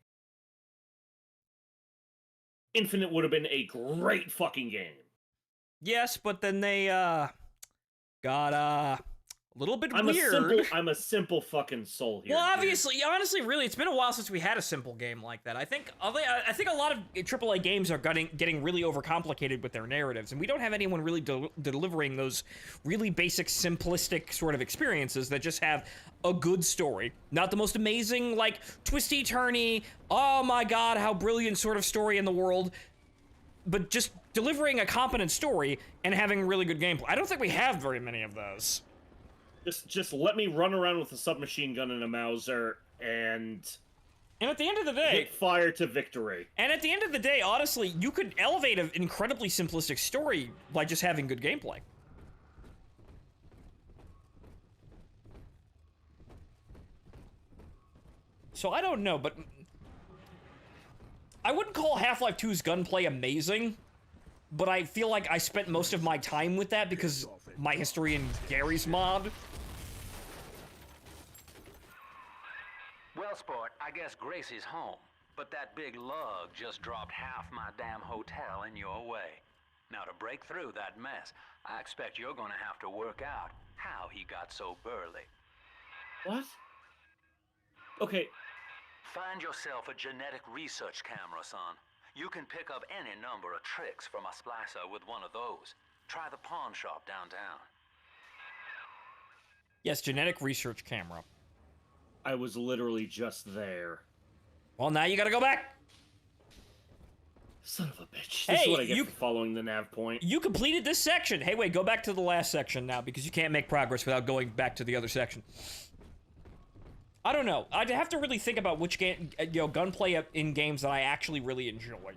Infinite would have been a great fucking game.
Yes, but then they, got, a little bit weird.
I'm a simple fucking soul here.
Well, obviously, honestly, really, it's been a while since we had a simple game like that. I think a lot of AAA games are getting really overcomplicated with their narratives, and we don't have anyone really delivering those really basic, simplistic sort of experiences that just have a good story. Not the most amazing, like, twisty-turny, oh my god, how brilliant sort of story in the world, but just delivering a competent story and having really good gameplay. I don't think we have very many of those.
Just let me run around with a submachine gun and a Mauser and
at the end of the day,
hit fire to victory.
And at the end of the day, honestly, you could elevate an incredibly simplistic story by just having good gameplay. So I don't know, but I wouldn't call Half-Life 2's gunplay amazing, but I feel like I spent most of my time with that because my history in Gary's mod.
Well, sport, I guess Gracie's home, but that big lug just dropped half my damn hotel in your way. Now, to break through that mess, I expect you're gonna have to work out how he got so burly.
What? Okay.
Find yourself a genetic research camera, son. You can pick up any number of tricks from a splicer with one of those. Try the pawn shop downtown.
Yes, genetic research camera.
I was literally just there.
Well, now you gotta go back.
Son of a bitch. This is what I get for following the nav point.
You completed this section. Hey, wait, go back to the last section now, because you can't make progress without going back to the other section. I don't know. I'd have to really think about which game, gunplay in games that I actually really enjoyed.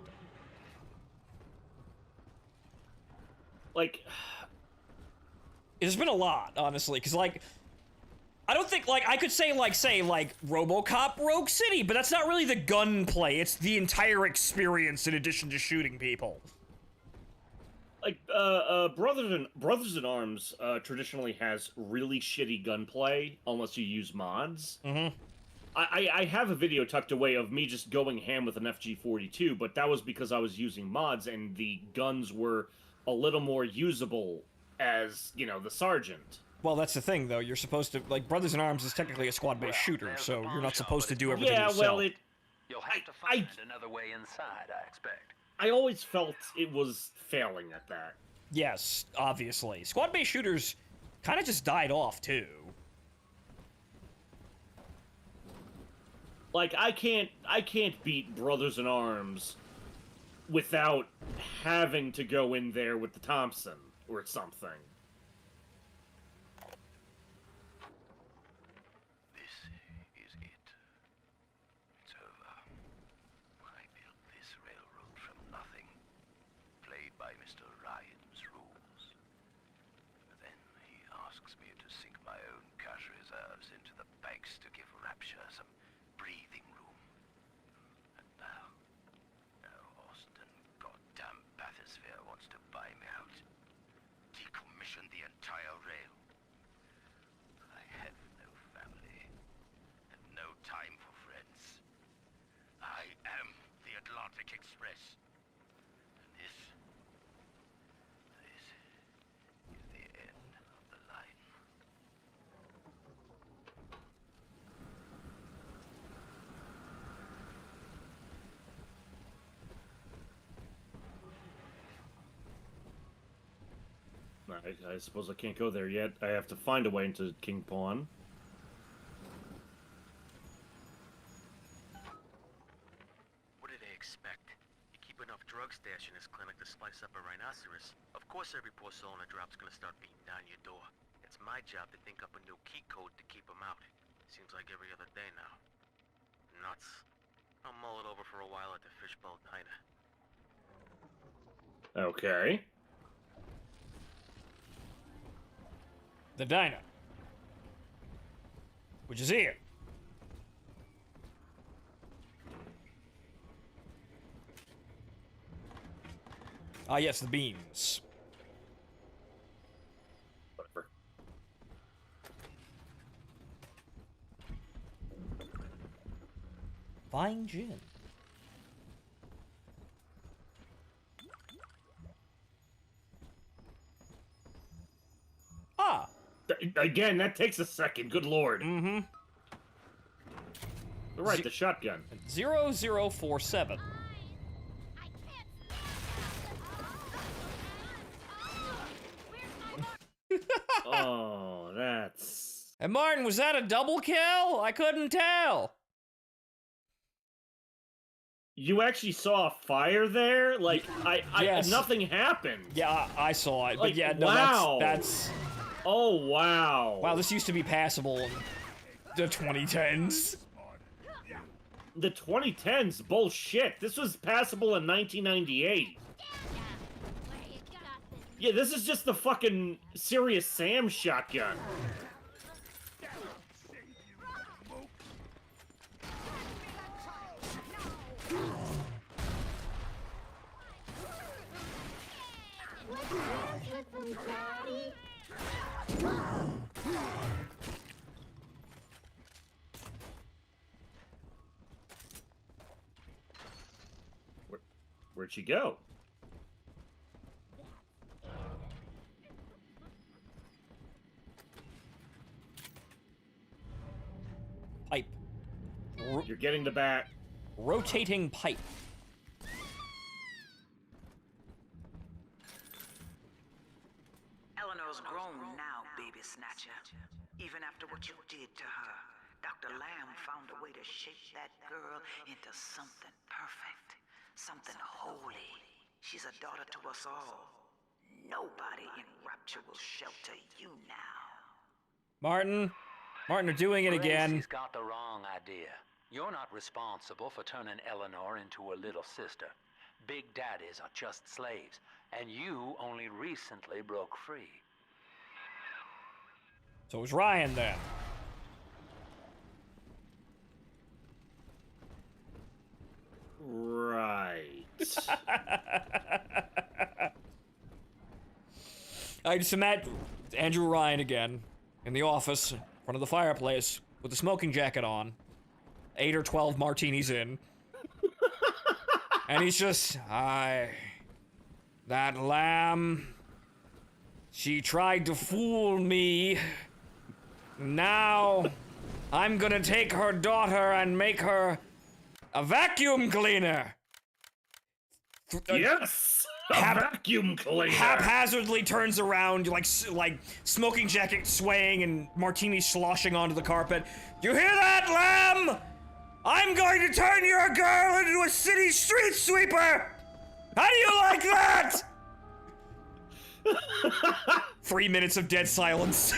Like,
there's been a lot, honestly, because, like, I don't think, like, I could say, like, RoboCop Rogue City, but that's not really the gunplay. It's the entire experience in addition to shooting people.
Like, Brothers in Arms traditionally has really shitty gunplay, unless you use mods.
Mm-hmm.
I have a video tucked away of me just going ham with an FG-42, but that was because I was using mods, and the guns were a little more usable as, the sergeant.
Well, that's the thing, though. You're supposed to, like, Brothers in Arms is technically a squad-based shooter, so you're not supposed to do everything yourself.
You'll have to find another way inside, I expect.
I always felt it was failing at that.
Yes, obviously. Squad-based shooters kind of just died off, too.
Like, I can't beat Brothers in Arms without having to go in there with the Thompson or something.
This is it. It's over. I built this railroad from nothing, played by Mr. Ryan's rules. Then he asks me to sink my own cash reserves into the banks to give Rapture some breathing room. And now Austin goddamn Bathysphere wants to buy me out. Decommission the entire rail. I have no family, and no time for friends. I am the Atlantic Express. And this is the end of the line.
I suppose I can't go there yet. I have to find a way into King Pawn.
What do they expect? You keep enough drug stash in this clinic to slice up a rhinoceros. Of course every poor soul in a drop's gonna start beating down your door. It's my job to think up a new key code to keep them out. Seems like every other day now. Nuts. I'll mull it over for a while at the Fishbowl Diner.
Okay.
The diner. Which is here. Ah, yes, the beans.
Whatever.
Fine gin. Ah.
Again, that takes a second. Good lord.
Mm-hmm.
Right, the shotgun.
0047.
Oh, that's...
And Martin, was that a double kill? I couldn't tell.
You actually saw a fire there? Like,
Yes.
nothing happened.
Yeah, I saw it.
Like,
but yeah, no,
wow.
that's...
Oh, wow.
Wow, this used to be passable in the 2010s.
The 2010s? Bullshit. This was passable in 1998. Yeah, this is just the fucking Serious Sam shotgun. Where'd she go?
Pipe.
You're getting the bat.
Rotating pipe.
Eleanor's grown now, baby snatcher. Even after what you did to her, Dr. Lamb found a way to shape that girl into something perfect. Something holy. She's a daughter to us all. Nobody in Rapture will shelter you now.
Martin, they're doing it again.
Gracie's got the wrong idea. You're not responsible for turning Eleanor into a little sister. Big daddies are just slaves, and you only recently broke free.
So it was Ryan then.
Right.
I just imagine Andrew Ryan again in the office in front of the fireplace with a smoking jacket on, 8 or 12 martinis in, and he's just, that Lamb, she tried to fool me. Now I'm gonna take her daughter and make her a vacuum cleaner.
Yes! A vacuum cleaner!
Haphazardly turns around, like smoking jacket swaying and martini sloshing onto the carpet. You hear that, Lamb? I'm going to turn your girl into a city street sweeper! How do you like that? 3 minutes of dead silence.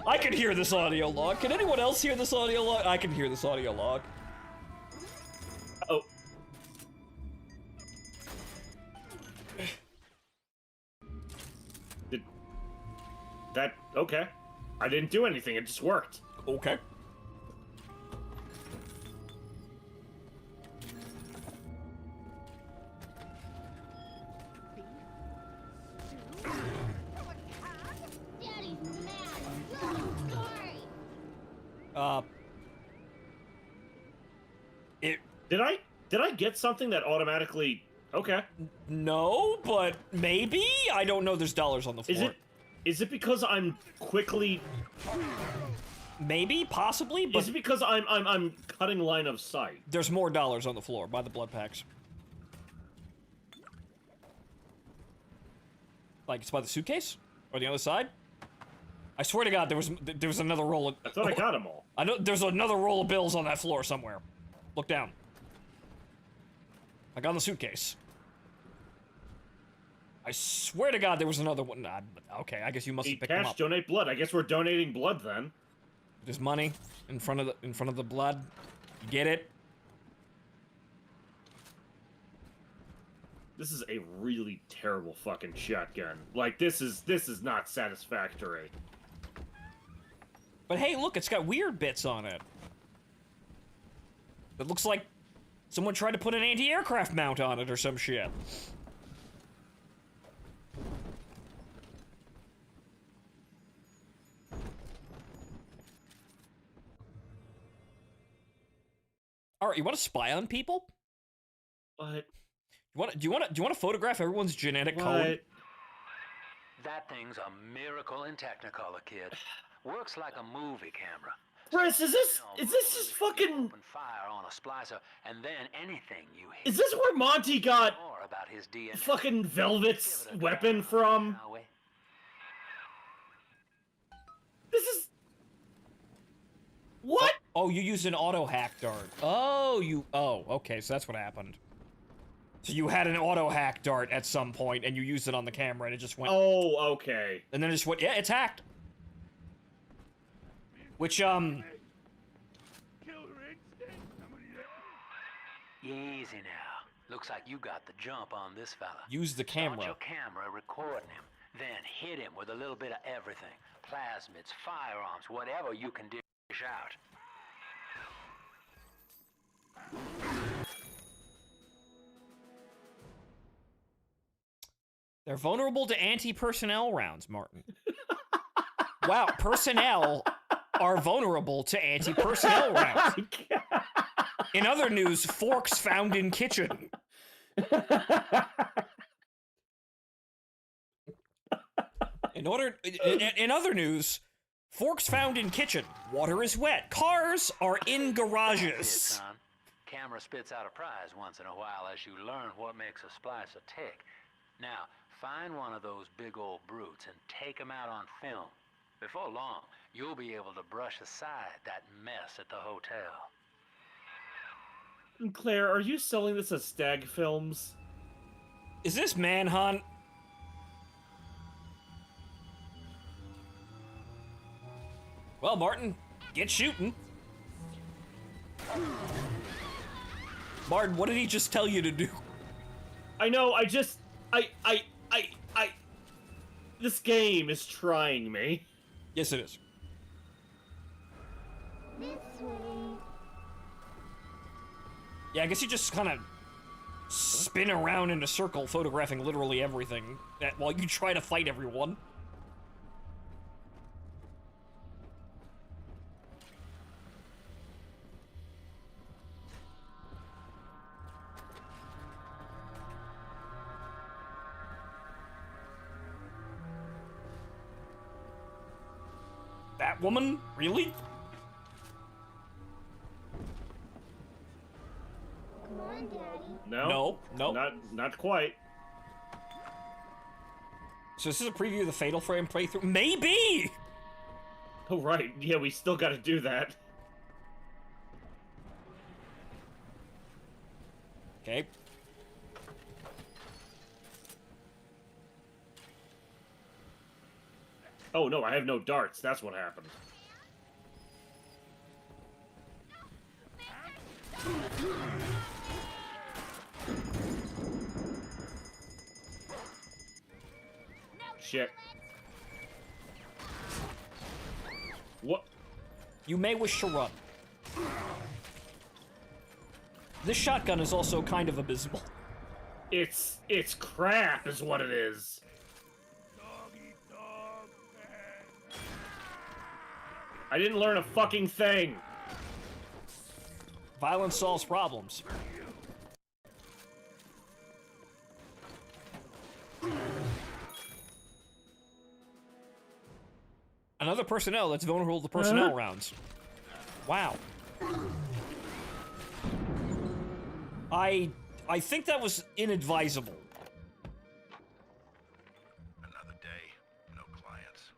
I can hear this audio log. Can anyone else hear this audio log? I can hear this audio log.
Oh. Did that... Okay. I didn't do anything, it just worked.
Okay.
Did I get something that automatically... Okay.
No, but maybe? I don't know, there's dollars on the floor.
Is it because I'm quickly...
Maybe, possibly, but...
Is it because I'm cutting line of sight?
There's more dollars on the floor by the blood packs. Like, it's by the suitcase? Or the other side? I swear to God, there was another roll of...
I thought I got them all.
I know there's another roll of bills on that floor somewhere. Look down. Like on the suitcase. I swear to God there was another one. Okay, I guess you must have
Eat
picked them
cash,
up.
donate blood. I guess we're donating blood then.
There's money in front of the blood. You get it?
This is a really terrible fucking shotgun. Like this is not satisfactory.
But hey, look, it's got weird bits on it. It looks like someone tried to put an anti-aircraft mount on it or some shit. Alright, you want to spy on people?
What?
Do you want to photograph everyone's genetic code?
That thing's a miracle in Technicolor, kid. Works like a movie camera.
Chris, is this just fucking...
Open fire on a splicer, and then anything you hit.
Is this where Monty got
More about his DNA.
fucking Velvet's weapon from? This is... What?
Oh, you used an auto hack dart. Oh, okay, so that's what happened. So you had an auto hack dart at some point, and you used it on the camera, and it just went...
Oh, okay.
And then it just went, yeah, it's hacked. Which,
Easy now. Looks like you got the jump on this fella.
Use the camera.
Start your camera recording him. Then hit him with a little bit of everything. Plasmids, firearms, whatever you can dish out.
They're vulnerable to anti-personnel rounds, Martin. Wow, personnel are vulnerable to anti-personnel rounds. In other news, forks found in kitchen. In other news, forks found in kitchen. Water is wet. Cars are in garages.
Son. Camera spits out a prize once in a while as you learn what makes a splicer tick. Now, find one of those big old brutes and take him out on film. Before long, you'll be able to brush aside that mess at the hotel.
Claire, are you selling this as Stag Films?
Is this Manhunt? Well, Martin, get shooting. Martin, what did he just tell you to do?
I know, this game is trying me.
Yes, it is.
This way.
Yeah, I guess you just kind of spin around in a circle, photographing literally everything, while you try to fight everyone. That woman? Really?
Come on, Daddy.
No.
Not quite.
So this is a preview of the Fatal Frame playthrough? Maybe!
Oh, right. Yeah, we still gotta do that.
Okay.
Oh, no, I have no darts. That's what happened. Shit. What?
You may wish to run. This shotgun is also kind of abysmal.
It's crap is what it is. I didn't learn a fucking thing.
Violence solves problems. Another personnel that's vulnerable to personnel rounds. Wow. I think that was inadvisable.
Another day, no clients.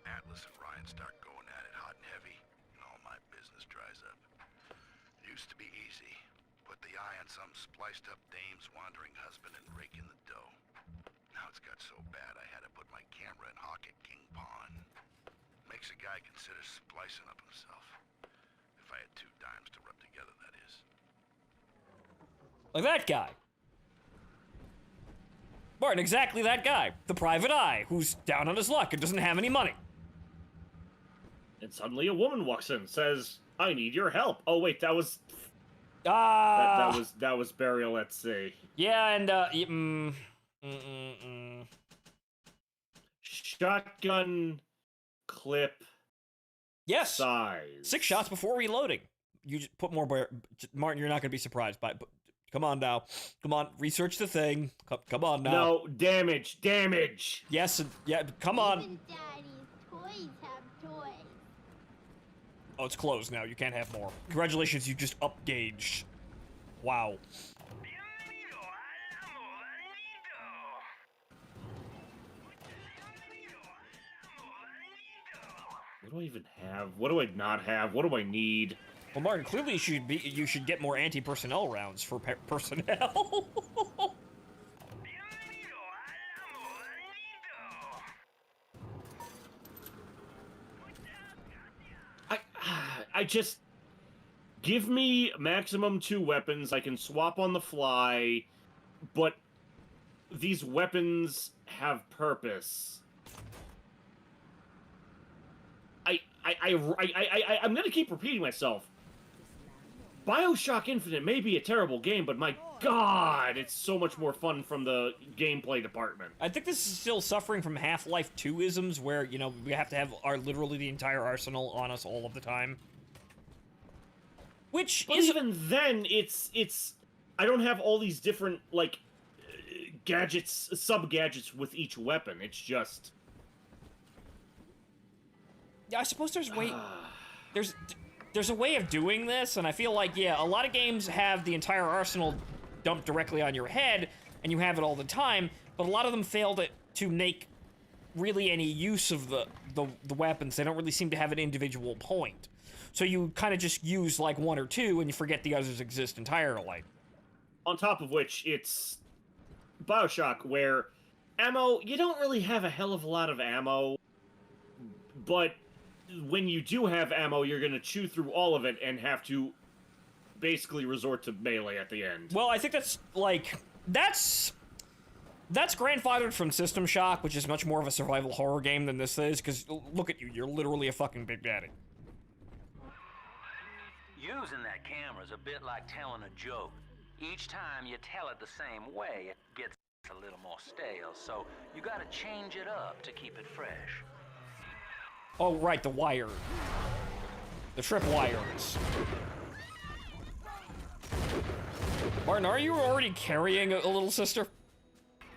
Atlas and Ryan start going at it hot and heavy, and all my business dries up. It used to be easy. Put the eye on some spliced up dame's wandering husband and rake in the dough. Now it's got so bad I had to put my camera and hawk at King Pawn. Makes a guy consider splicing up himself. If I had 2 dimes to rub together, that is.
Like that guy. Martin, exactly that guy. The private eye, who's down on his luck and doesn't have any money.
And suddenly a woman walks in and says, I need your help. Oh, wait, that was... That was Burial at Sea.
Yeah, and,
Shotgun clip
yes.
size.
6 shots before reloading. You just put more... Martin, you're not going to be surprised by it. Come on now. Come on, research the thing. Come on now.
No, damage.
Yes, yeah, come on.
Even Daddy's toys have toys.
Oh, it's closed now. You can't have more. Congratulations, you just up-gauged. Wow.
What do I even have? What do I not have? What do I need?
Well, Martin, clearly you should get more anti-personnel rounds for personnel.
I just give me maximum 2 weapons. I can swap on the fly, but these weapons have purpose. I'm gonna keep repeating myself. Bioshock Infinite may be a terrible game, but my god, it's so much more fun from the gameplay department.
I think this is still suffering from Half-Life 2-isms, where, you know, we have to have literally the entire arsenal on us all of the time. But
even then, it's I don't have all these different, like, gadgets, sub-gadgets with each weapon. It's just...
Yeah, I suppose there's a way of doing this, and I feel like, yeah, a lot of games have the entire arsenal dumped directly on your head, and you have it all the time, but a lot of them fail to make really any use of the weapons. They don't really seem to have an individual point. So you kind of just use, like, 1 or 2, and you forget the others exist entirely.
On top of which, it's Bioshock, where ammo, you don't really have a hell of a lot of ammo, but when you do have ammo, you're going to chew through all of it and have to basically resort to melee at the end.
Well, I think that's, like, that's grandfathered from System Shock, which is much more of a survival horror game than this is, because look at you, you're literally a fucking Big Daddy.
Using that camera is a bit like telling a joke. Each time you tell it the same way, it gets a little more stale, so you gotta change it up to keep it fresh.
Oh, right, the wire. The trip wires. Martin, are you already carrying a little sister?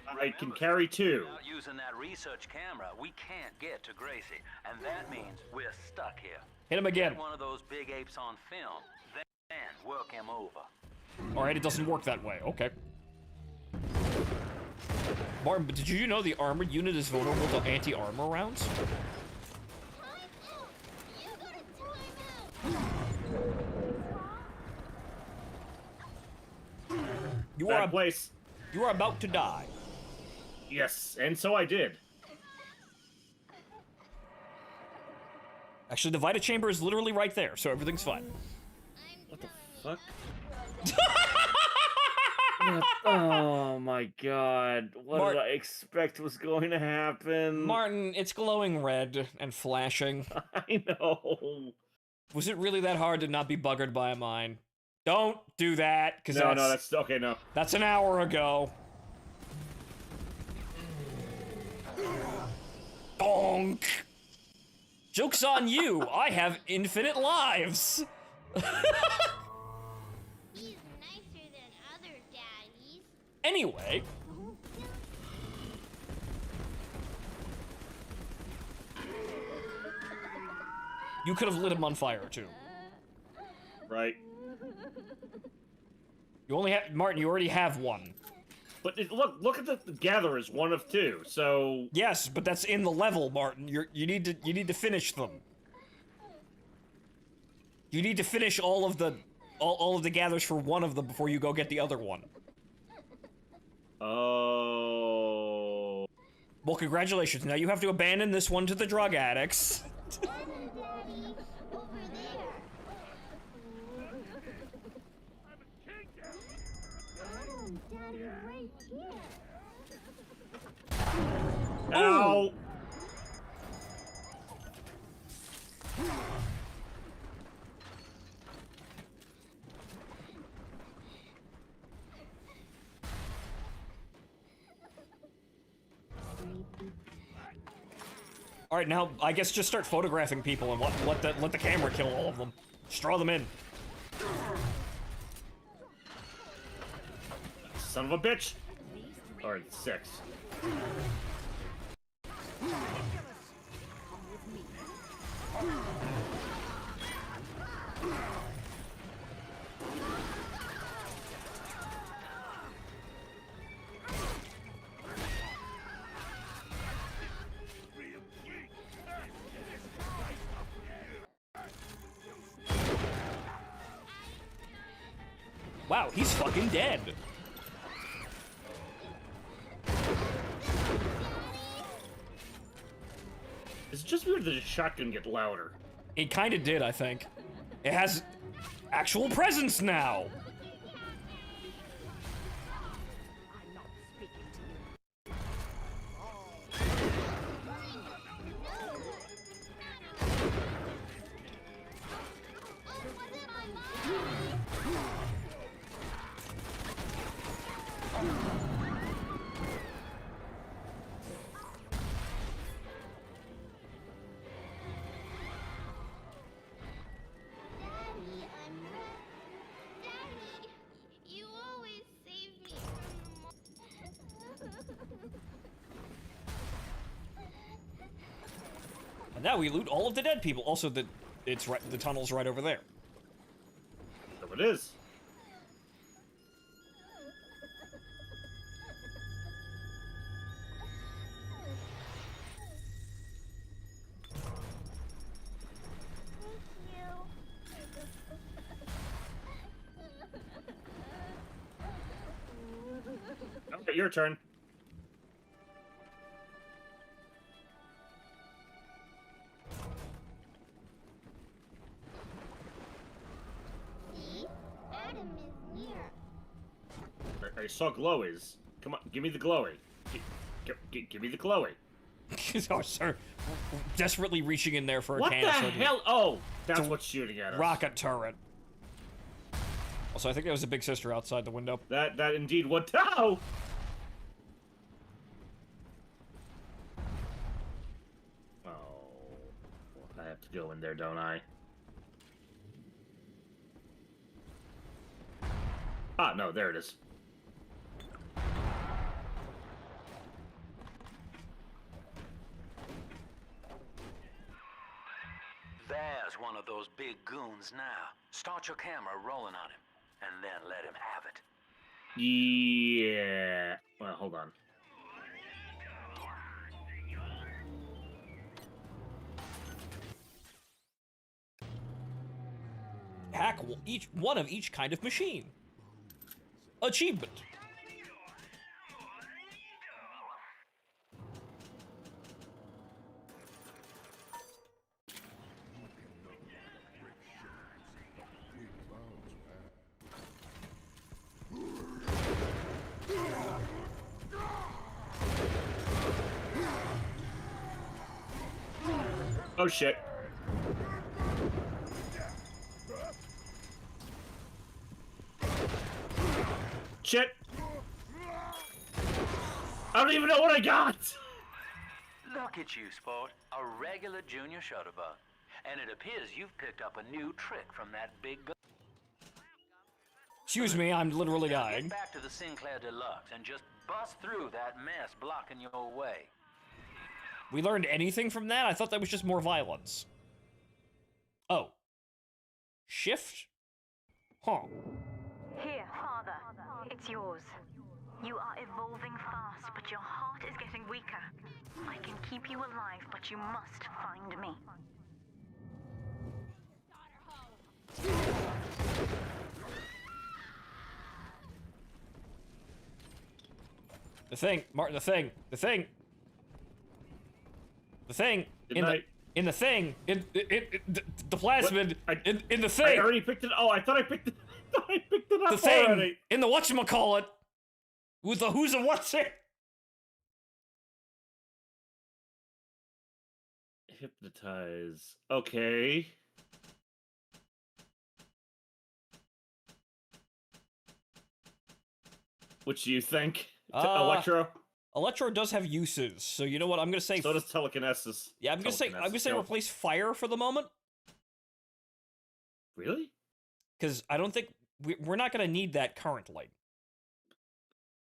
I can carry 2.
Without using that research camera, we can't get to Gracie, and that means we're stuck here.
Hit him again.
Get one of those big apes on film, then work him over.
Alright, it doesn't work that way. Okay. Martin, but did you know the armored unit is vulnerable to anti-armor rounds? You are
place.
You are about to die.
Yes, and so I did.
Actually, the Vita chamber is literally right there, so everything's fine.
What the fuck? Oh my god. What did I expect was going to happen?
Martin, it's glowing red and flashing.
I know.
Was it really that hard to not be buggered by a mine? Don't do that, because
no, that's okay, no.
That's an hour ago. Bonk! Joke's on you, I have infinite lives!
He's nicer than other daddies.
Anyway. You could have lit him on fire, too.
Right.
You only have... Martin, you already have one.
But look at the gatherers, one of two, so...
Yes, but that's in the level, Martin. You need to finish them. You need to finish all of the gatherers for one of them before you go get the other one.
Oh.
Well, congratulations. Now you have to abandon this one to the drug addicts.
Ow!
All right, now I guess just start photographing people and let the camera kill all of them. Just draw them in.
Son of a bitch! Or 6.
Wow, he's fucking dead.
It's just weird that the shotgun get louder.
It kind of did, I think. It has actual presence now. And now we loot all of the dead people. Also, the tunnel's right over there.
So it is. Okay, your turn. I saw glowies. Come on, give me the glowy. Give me the glowy.
Oh, sir. Desperately reaching in there for a
what
can
the
of soda.
hell? Oh, that's what's shooting at us.
Rocket turret. Also, I think there was a big sister outside the window.
That indeed would. Oh! Oh. I have to go in there, don't I? Ah, no, there it is.
There's one of those big goons now. Start your camera rolling on him, and then let him have it.
Yeah. Well, hold on.
hack one of each kind of machine. Achievement.
Oh shit. Shit. I don't even know what I got.
Look at you, sport. A regular junior shutterbug. And it appears you've picked up a new trick from that big gun.
Excuse me, I'm literally
Now
dying.
get back to the Sinclair Deluxe and just bust through that mess blocking your way.
We learned anything from that? I thought that was just more violence. Oh. Shift? Huh.
Here, Father. It's yours. You are evolving fast, but your heart is getting weaker. I can keep you alive, but you must find me.
The thing, Martin, the thing. The thing, in the thing, the plasmid, in the thing.
I already picked it. Oh, I thought I picked it. I picked it up
the thing,
already.
in the whatchamacallit, with the who's and what's it.
Hypnotize. Okay. What do you think? Electro?
Electro does have uses, so you know what? I'm gonna say.
So does telekinesis.
Yeah, I'm gonna say replace fire for the moment.
Really?
Because I don't think we're not gonna need that currently.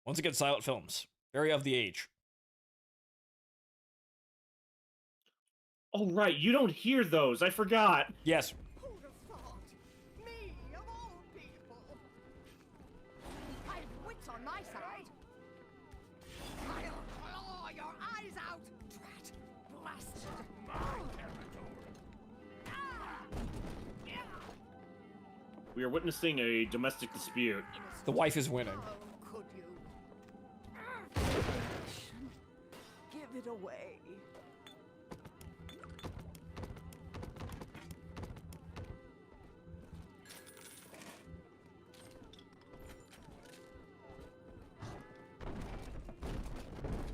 Once again, silent films, very of the age.
Oh right, you don't hear those. I forgot.
Yes.
Who'd have thought? Me, of all people. I've wits on my side. I'll claw your eyes out, drat blasted.
We are witnessing a domestic dispute.
The wife is winning.
Oh, could you? Give it away.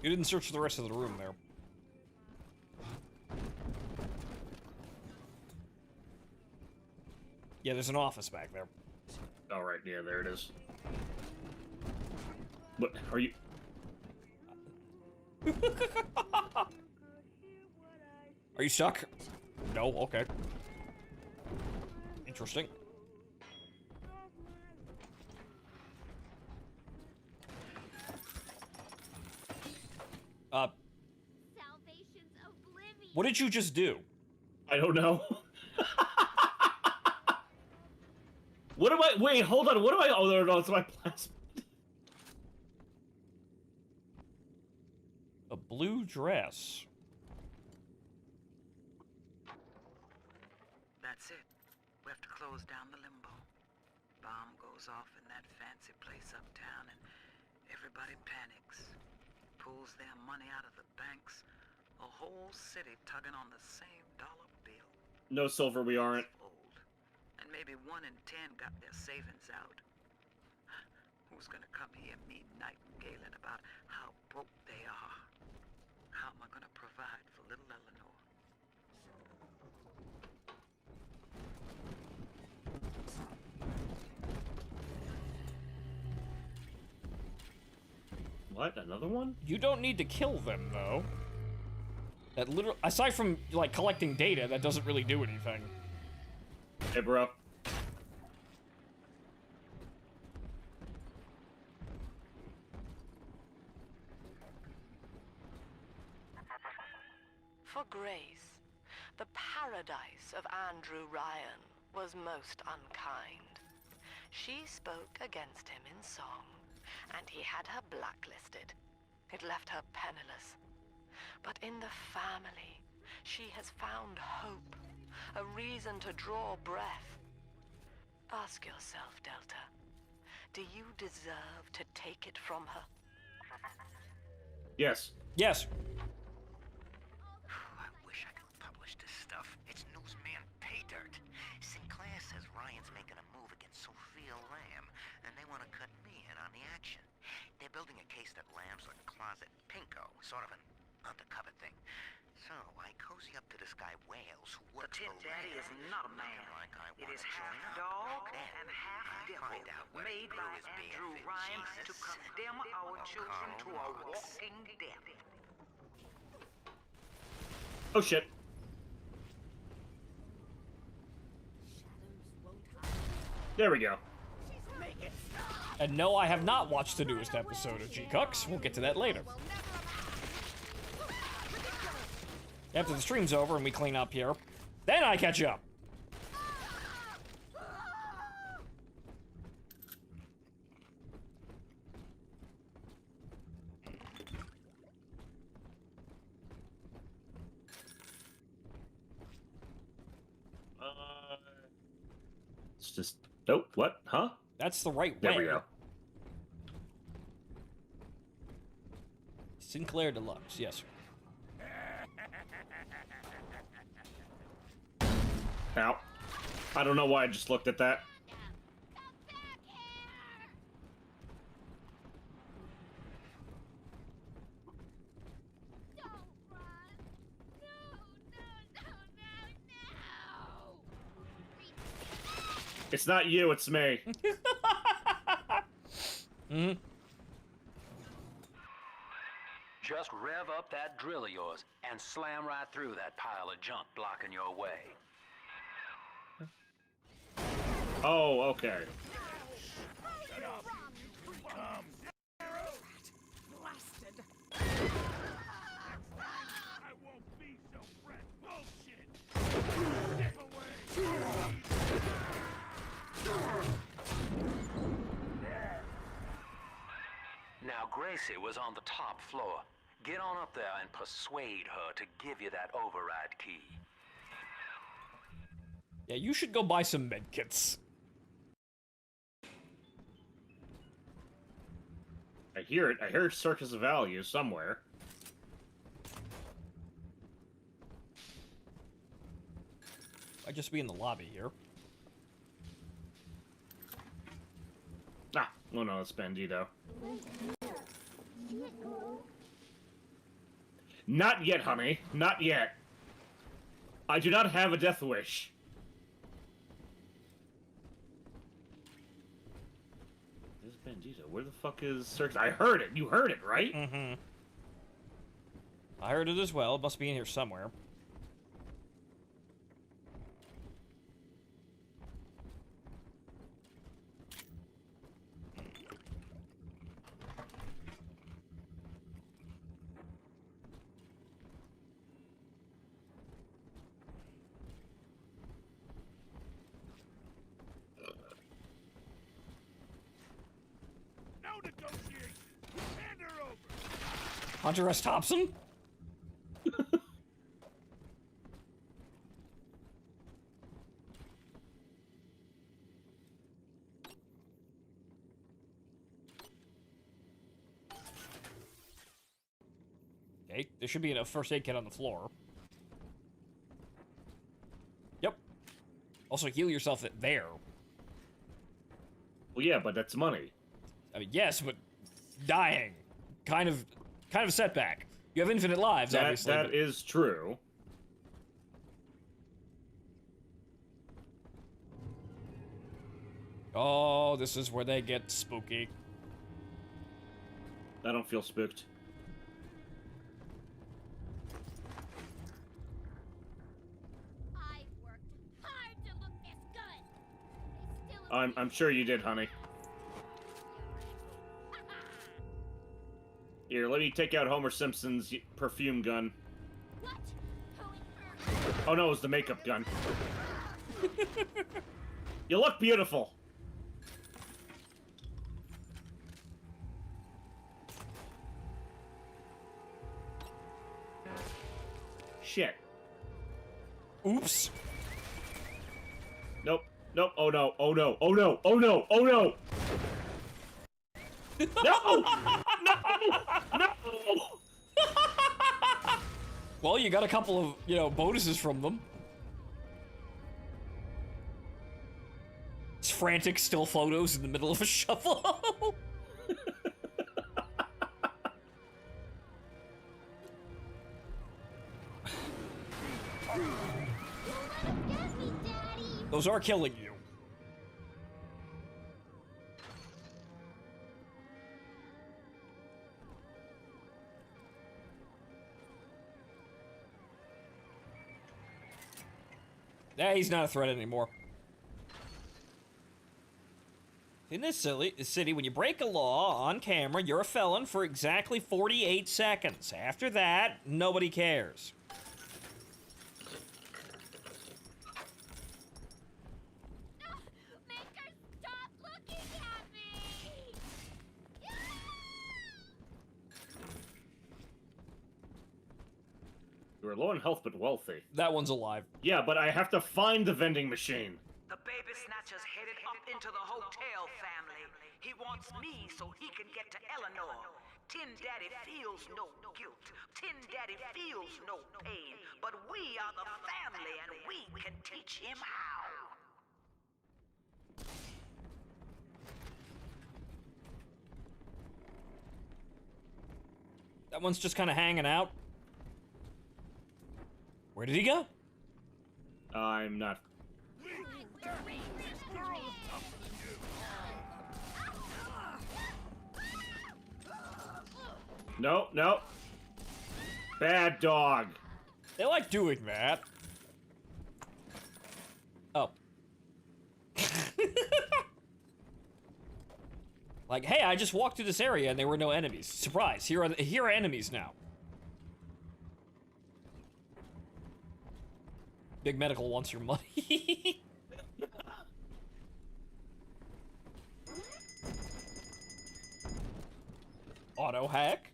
You didn't search the rest of the room there. Yeah, there's an office back there.
All right, yeah, there it is. What are you?
Are you stuck? No, okay. Interesting. What did you just do?
I don't know. What am I? Wait, hold on. What am I? Oh, no, it's my plasma.
A blue dress.
That's it. We have to close down the limbo. Bomb goes off in that fancy place uptown and everybody panics. Pulls their money out of the banks. A whole city tugging on the same dollar bill.
No, Silver, we aren't.
And maybe 1 in 10 got their savings out. Who's gonna come here me nightingaling about how broke they are? How am I gonna provide for little Eleanor?
What? Another one?
You don't need to kill them, though. That literally, aside from, like, collecting data, that doesn't really do anything.
Hey, bro.
For Grace, the paradise of Andrew Ryan was most unkind. She spoke against him in song, and he had her blacklisted. It left her penniless. But in the family, she has found hope, a reason to draw breath. Ask yourself, Delta. Do you deserve to take it from her?
Yes.
Yes.
I wish I could publish this stuff. It's newsman pay dirt. Sinclair says Ryan's making a move against Sophia Lamb, and they want to cut me in on the action. They're building a case that Lamb's a closet pinko, sort of an undercover thing. So I cozy up to this guy Wales, who works for
Tin Daddy
Lamb,
is not a
looking
man.
like I
It
want
is
to
half
join up.
dog
Then
and half
I
devil,
find out where
made
he grew
by
his beard
Andrew
fit.
Ryan to
Jesus.
condemn our children to a
Karl Marx.
walking death.
Oh shit. There we go.
And no, I have not watched the newest episode of G-Cux. We'll get to that later. After the stream's over and we clean up here, then I catch up.
It's just... Nope, what? Huh?
That's the right way.
There we go.
Sinclair Deluxe, yes.
Ow. I don't know why I just looked at that. It's not you, it's me.
Mm-hmm.
Just rev up that drill of yours and slam right through that pile of junk blocking your way.
Oh, okay.
Now, Gracie was on the top floor. Get on up there and persuade her to give you that override key.
Yeah, you should go buy some medkits.
I hear it. I hear Circus of Value somewhere.
I'd just be in the lobby here.
Ah, oh no, it's Bandito. Not yet, honey. Not yet. I do not have a death wish. This is Bandito. Where the fuck is Circus? I heard it. You heard it, right?
Mm-hmm. I heard it as well. It must be in here somewhere. Hunter S. Thompson? Okay, there should be a first aid kit on the floor. Yep. Also, heal yourself there.
Well, yeah, but that's money.
I mean, yes, but dying. Kind of a setback. You have infinite lives, obviously.
That is true.
Oh, this is where they get spooky.
I don't feel spooked.
I worked hard to look this good.
I'm sure you did, honey. Here, let me take out Homer Simpson's perfume gun.
What?
Oh no, it was the makeup gun. You look beautiful. Shit.
Oops.
Nope. No, oh no, oh no, oh no, oh no, oh no! No! No! No!
Well, you got a couple of, you know, bonuses from them. It's frantic still photos in the middle of a shuffle. Those are killing you. Yeah, he's not a threat anymore. In this city, when you break a law on camera, you're a felon for exactly 48 seconds. After that, nobody cares.
You are low on health but wealthy.
That one's alive.
Yeah, but I have to find the vending machine.
The baby snatcher's headed up into the hotel family. He wants me so he can get to Eleanor. Tin Daddy feels no guilt. Tin Daddy feels no pain. But we are the family and we can teach him how.
That one's just kind of hanging out. Where did he go?
I'm not. No, no. Bad dog.
They like doing that. Oh. Like, hey, I just walked through this area and there were no enemies. Surprise, here are enemies now. Big Medical wants your money. Auto hack.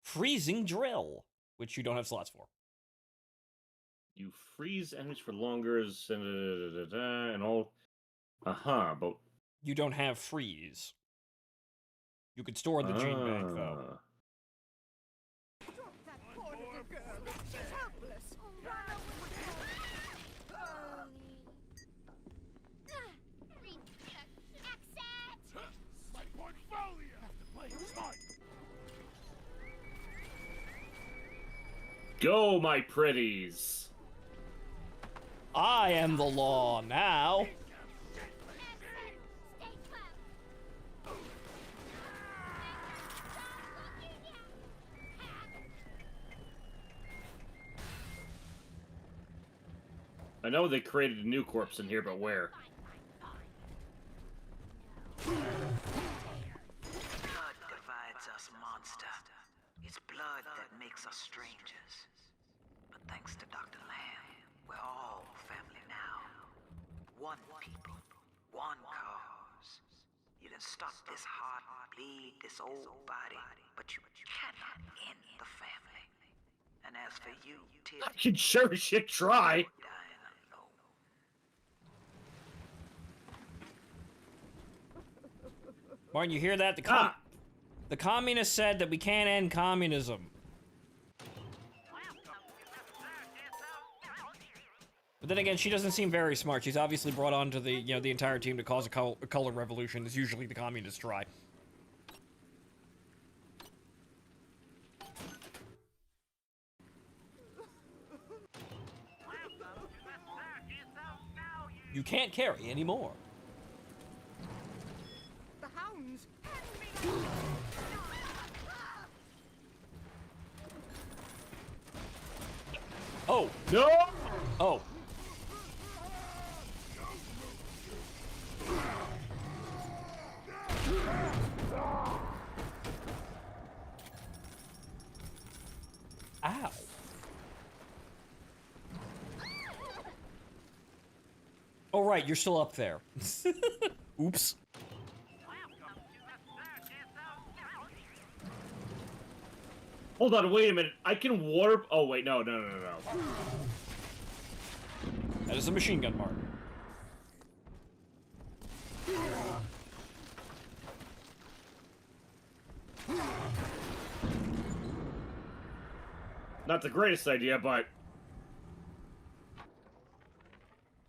Freezing drill, which you don't have slots for.
You freeze enemies for longer and all. But
you don't have freeze. You could store in the gene bank, though.
Go, my pretties.
I am the law now.
I know they created a new corpse in here, but where?
Blood divides us, monster. It's blood that makes us strangers. But thanks to Dr. Lamb, we're all family now. One people, one cause. You can stop this heart bleed, this old body, but you cannot end the family. And as for you, Tid,
I can sure as shit try.
Martin, you hear that? The communists said that we can't end communism. But then again, she doesn't seem very smart. She's obviously brought onto the, you know, the entire team to cause a color revolution, as usually the communists try. You can't carry anymore.
The hounds!
Oh!
No!
Oh. Ow. Oh, right, you're still up there. Oops.
Hold on, wait a minute. I can warp. Oh wait, no.
That is a machine gun, Martin.
Not the greatest idea, but...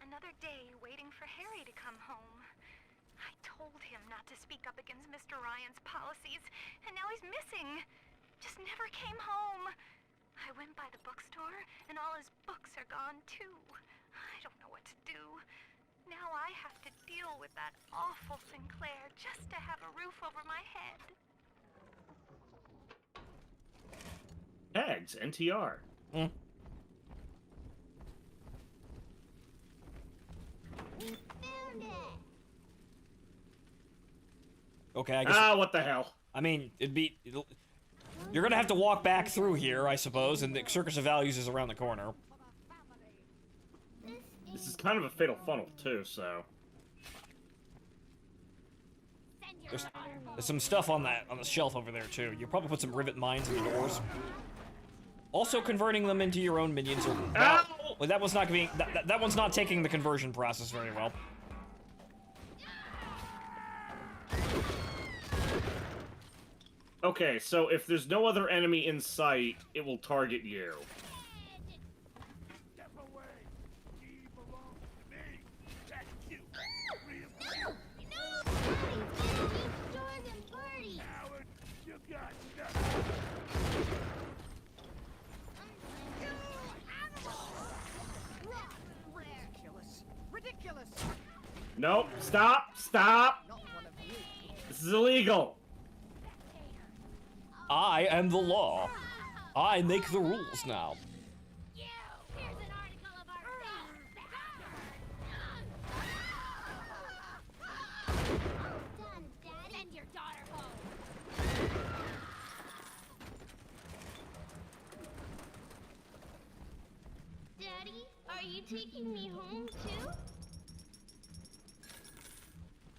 Another day waiting for Harry to come home. I told him not to speak up against Mr. Ryan's policies, and now he's missing. Just never came home. I went by the bookstore, and all his books are gone, too. I don't know what to do. Now I have to deal with that awful Sinclair just to have a roof over my head.
Tags, NTR.
Hmm. Okay, I guess...
Ah, what the hell?
I mean, you're gonna have to walk back through here, I suppose, and the Circus of Values is around the corner.
This is kind of a fatal funnel, too, so...
There's some stuff on the shelf over there, too. You probably put some rivet mines in the doors. Also, converting them into your own minions are... Well, that one's not being... That one's not taking the conversion process very well.
Okay, so if there's no other enemy in sight, it will target you.
Step away. He belongs to me. That's you. Howard, you got nothing.
Ridiculous.
Nope, stop! This is illegal.
I am the law. I make the rules now.
Send your daughter home. Daddy, are you taking me home too?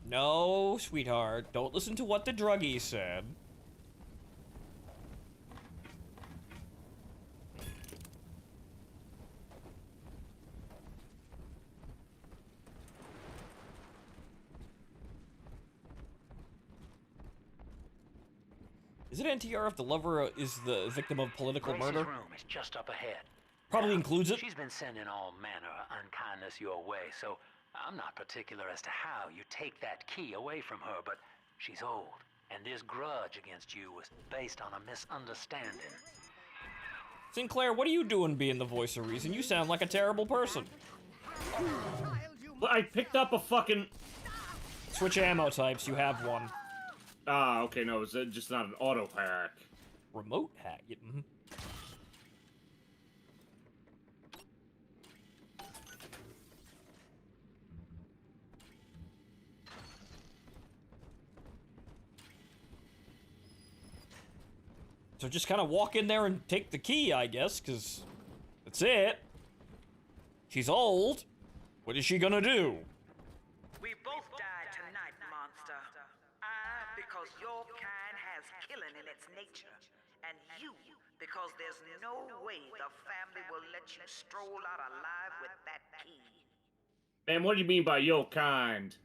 No, sweetheart. Don't listen to what the druggie said. Is it NTR if the lover is the victim of political
Grace's
murder?
room is just up ahead.
Probably includes it.
She's been sending all manner of unkindness your way, so I'm not particular as to how you take that key away from her, but she's old, and this grudge against you was based on a misunderstanding.
Sinclair, what are you doing being the voice of reason? You sound like a terrible person.
Well, I picked up a fucking...
Switch ammo types, you have one.
Ah, okay, no, it's just not an auto hack.
Remote hack? Yeah, mm-hmm. So just kind of walk in there and take the key, I guess, because that's it. She's old. What is she gonna do?
We both die tonight, monster. I, because your kind has killing in its nature. And you, because there's no way the family will let you stroll out alive with that key.
Man, what do you mean by your kind?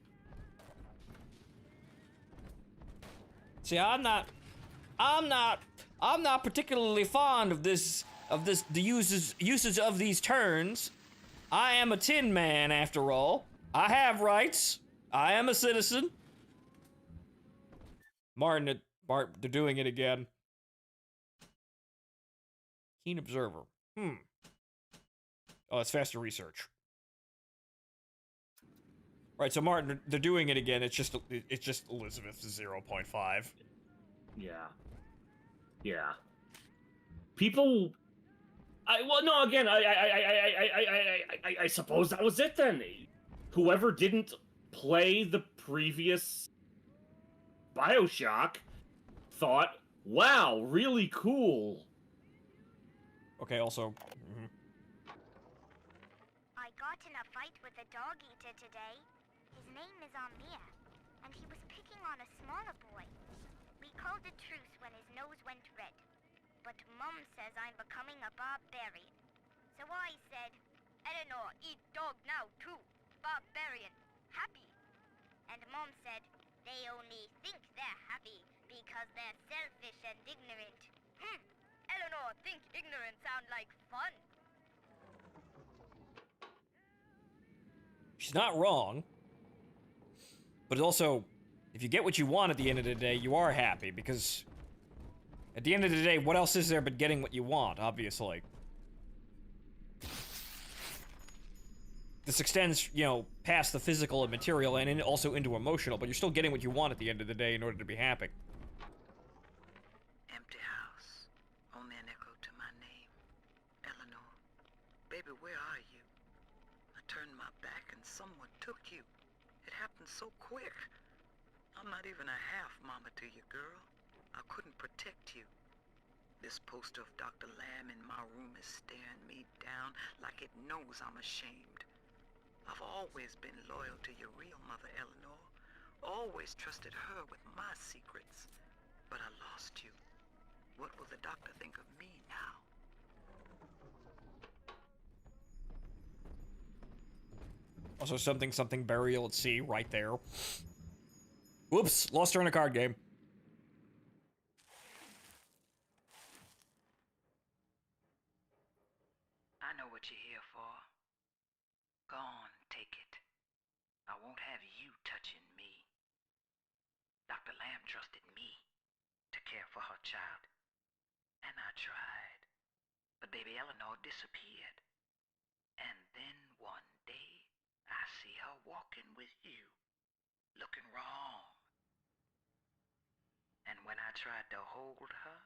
See, I'm not particularly fond of the usage of these turns. I am a Tin Man, after all. I have rights. I am a citizen. Martin, they're doing it again. Keen observer. Oh, it's faster research. Right, so Martin, they're doing it again. It's just Elizabeth's 0.5.
Yeah. People... I suppose that was it then. Whoever didn't play the previous Bioshock thought, wow, really cool.
Okay, also...
I got in a fight with a dog eater today. His name is Amir, and he was picking on a smaller boy. We called a truce when his nose went red. but Mum says I'm becoming a barbarian. So I said, Eleanor, eat dog now too. Barbarian. Happy. And Mom said, they only think they're happy because they're selfish and ignorant. Eleanor, think ignorant sound like fun.
She's not wrong. But also, if you get what you want at the end of the day, you are happy, because at the end of the day, what else is there but getting what you want, obviously? This extends, you know, past the physical and material and also into emotional, but you're still getting what you want at the end of the day in order to be happy.
Empty house. Only an echo to my name. Eleanor. Baby, where are you? I turned my back and someone took you. It happened so quick. I'm not even a half mama to you, girl. I couldn't protect you. This poster of Dr. Lamb in my room is staring me down like it knows I'm ashamed. I've always been loyal to your real mother, Eleanor. Always trusted her with my secrets. But I lost you. What will the doctor think of me now?
Also, something burial at sea right there. Whoops, lost her in a card game.
I know what you're here for. Go on, take it. I won't have you touching me. Dr. Lamb trusted me to care for her child. And I tried. But baby Eleanor disappeared. And then one day, I see her walking with you. Looking wrong. And when I tried to hold her,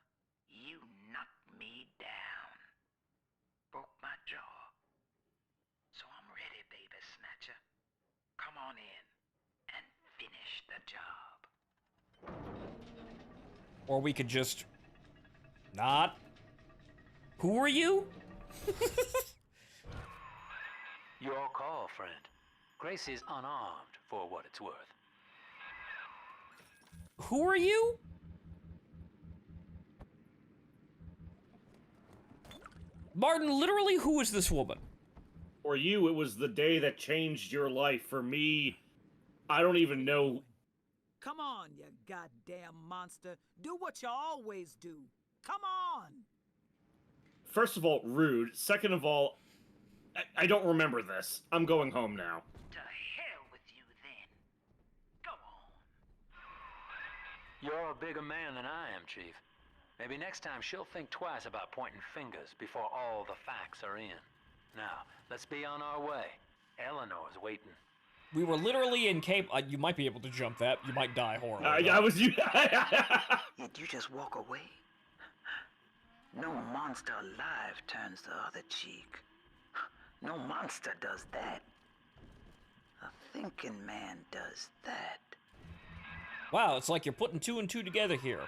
you knocked me down. Broke my jaw. So I'm ready, baby snatcher. Come on in and finish the job.
Or we could just... not. Who are you?
Your call, friend. Gracie's unarmed, for what it's worth.
Who are you? Martin, literally, who is this woman?
For you, it was the day that changed your life. For me, I don't even know.
Come on, you goddamn monster. Do what you always do. Come on!
First of all, rude. Second of all, I don't remember this. I'm going home now.
To hell with you then. Go on.
You're a bigger man than I am, Chief. Maybe next time she'll think twice about pointing fingers before all the facts are in. Now, let's be on our way. Eleanor's waiting.
We were literally in Cape... you might be able to jump that. You might die horribly.
I was...
Yet you just walk away? No monster alive turns the other cheek. No monster does that. A thinking man does that.
Wow, it's like you're putting two and two together here.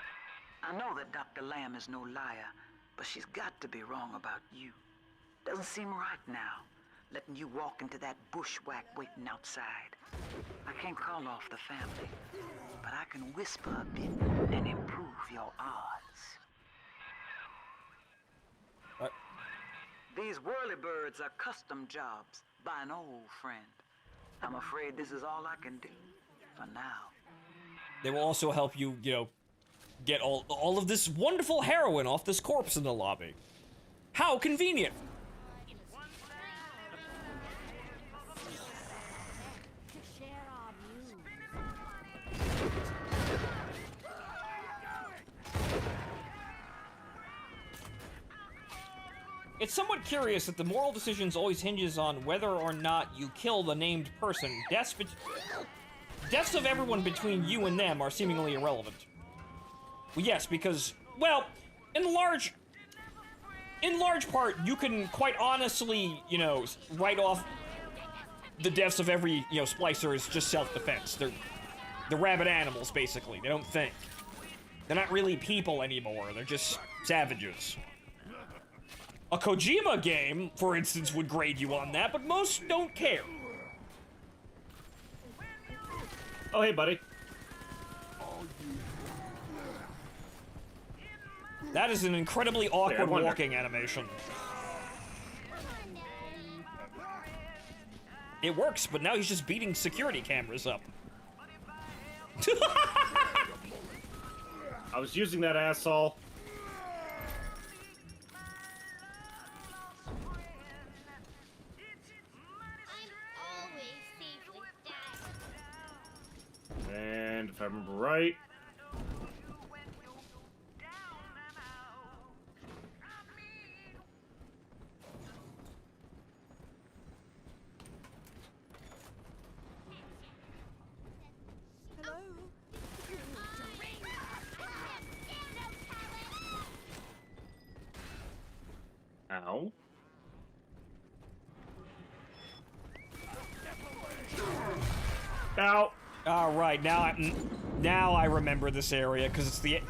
I know that Dr. Lamb is no liar, but she's got to be wrong about you. Doesn't seem right now, letting you walk into that bushwhack waiting outside. I can't call off the family, but I can whisper a bit and improve your odds. These whirlybirds are custom jobs by an old friend. I'm afraid this is all I can do for now.
They will also help you, you know, get all of this wonderful heroin off this corpse in the lobby. How convenient! It's somewhat curious that the moral decisions always hinges on whether or not you kill the named person. Deaths of everyone between you and them are seemingly irrelevant. Well, yes, because, well, in large part, you can quite honestly, you know, write off the deaths of every, you know, splicer as just self-defense. They're rabid animals, basically. They don't think. They're not really people anymore. They're just savages. A Kojima game, for instance, would grade you on that, but most don't care.
Oh, hey, buddy.
That is an incredibly awkward walking animation. It works, but now he's just beating security cameras up.
I was using that asshole. And if I remember right... Ow. Ow.
All right, now I remember this area because it's the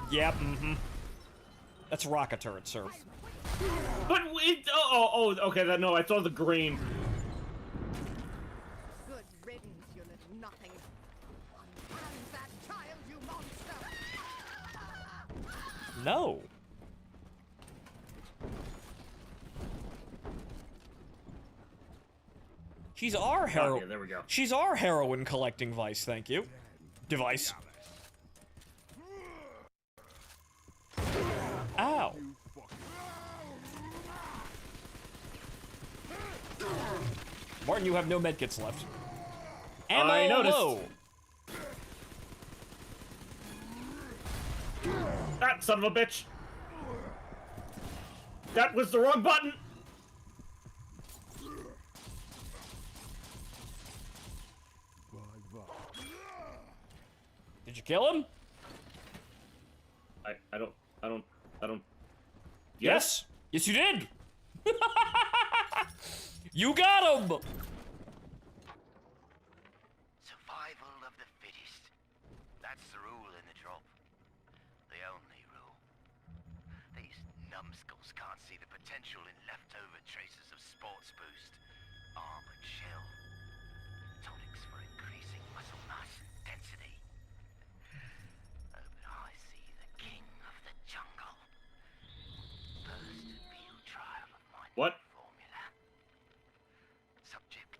That's rocket turret, sir.
But it, okay. No, I saw the green.
Good riddance, you little nothing. Unhand that child, you monster!
No. She's our hero.
Okay, there we go.
She's our heroin collecting device. Thank you. Device. Ow. Martin, you have no medkits left. Ammo
I noticed.
low.
That son of a bitch. That was the wrong button.
Did you kill him?
I don't.
Yes? Yes, you did! You got him!
Survival of the fittest. That's the rule in the drop. The only rule. These numbskulls can't see the potential in leftover traces of sports boost, armored shell, tonics for increasing muscle mass and density. Oh, but I see the king of the jungle. First field trial of my
What?
formula. Subject,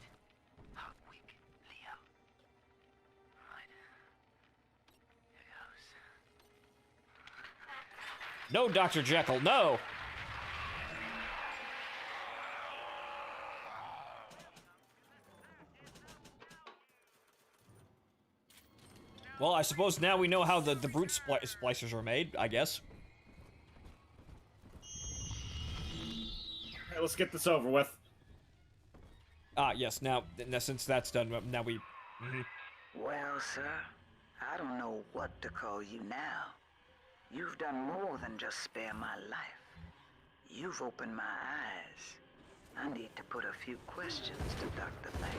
Hardwick, Leo. Right. Here goes.
No, Dr. Jekyll, no! Well, I suppose now we know how the brute splicers are made, I guess.
Alright, let's get this over with.
Ah, yes, now since that's done, now we...
Well, sir, I don't know what to call you now. You've done more than just spare my life. You've opened my eyes. I need to put a few questions to Dr. Lamb.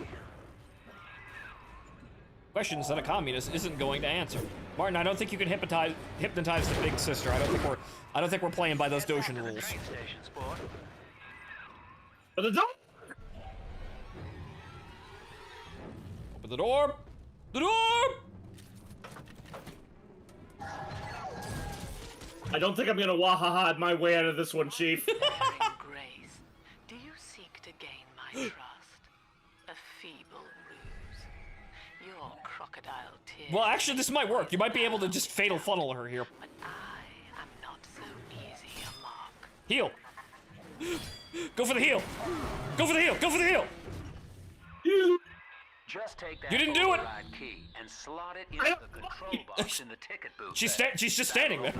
Questions that a communist isn't going to answer. Martin, I don't think you can hypnotize the big sister. I don't think we're playing by those Doshin rules.
But the door!
Open the door! The door!
I don't think I'm gonna wahaha my way out of this one, Chief.
Grace, do you seek to gain my trust? A feeble ruse. Your crocodile tears.
Well, actually, this might work. You might be able to just fatal funnel her here.
But I am not so easy a mark.
Heal. Go for the heal. Go for the heal. Go for the heal.
Just take that
You didn't do it.
override key and slot it into the control box in the ticket booth.
She's just standing there.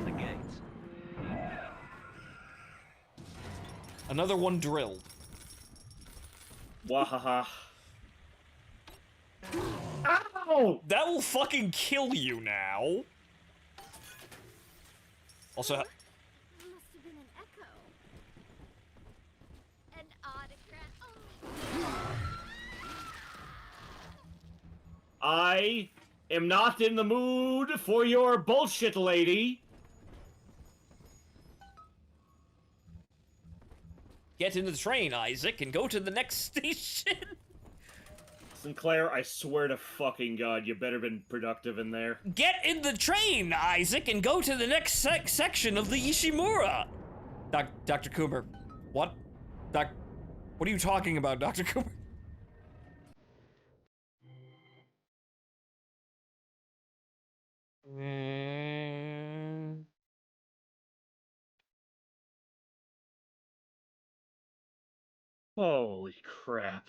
Another one drilled.
Wahaha. Ow!
That will fucking kill you now. Also,
Must have been an echo. An autograph.
I am not in the mood for your bullshit, lady.
get into the train, Isaac, and go to the next station.
Sinclair, I swear to fucking God, you better been productive in there.
Get in the train, Isaac, and go to the next section of the Ishimura. Dr. Coomer. What? What are you talking about, Dr. Coomer?
Holy crap.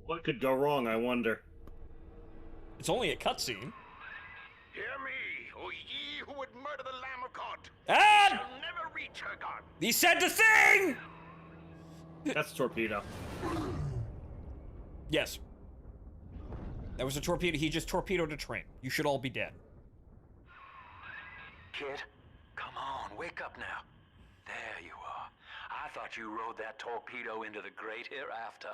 What could go wrong, I wonder?
It's only a cutscene.
Hear me, O ye who would murder the Lamb of God.
Ah!
Ye shall never reach her God.
He said the thing!
That's Torpedo.
Yes. That was a torpedo. He just torpedoed a train. You should all be dead.
Kid, come on, wake up now. There you are. I thought you rode that torpedo into the great hereafter.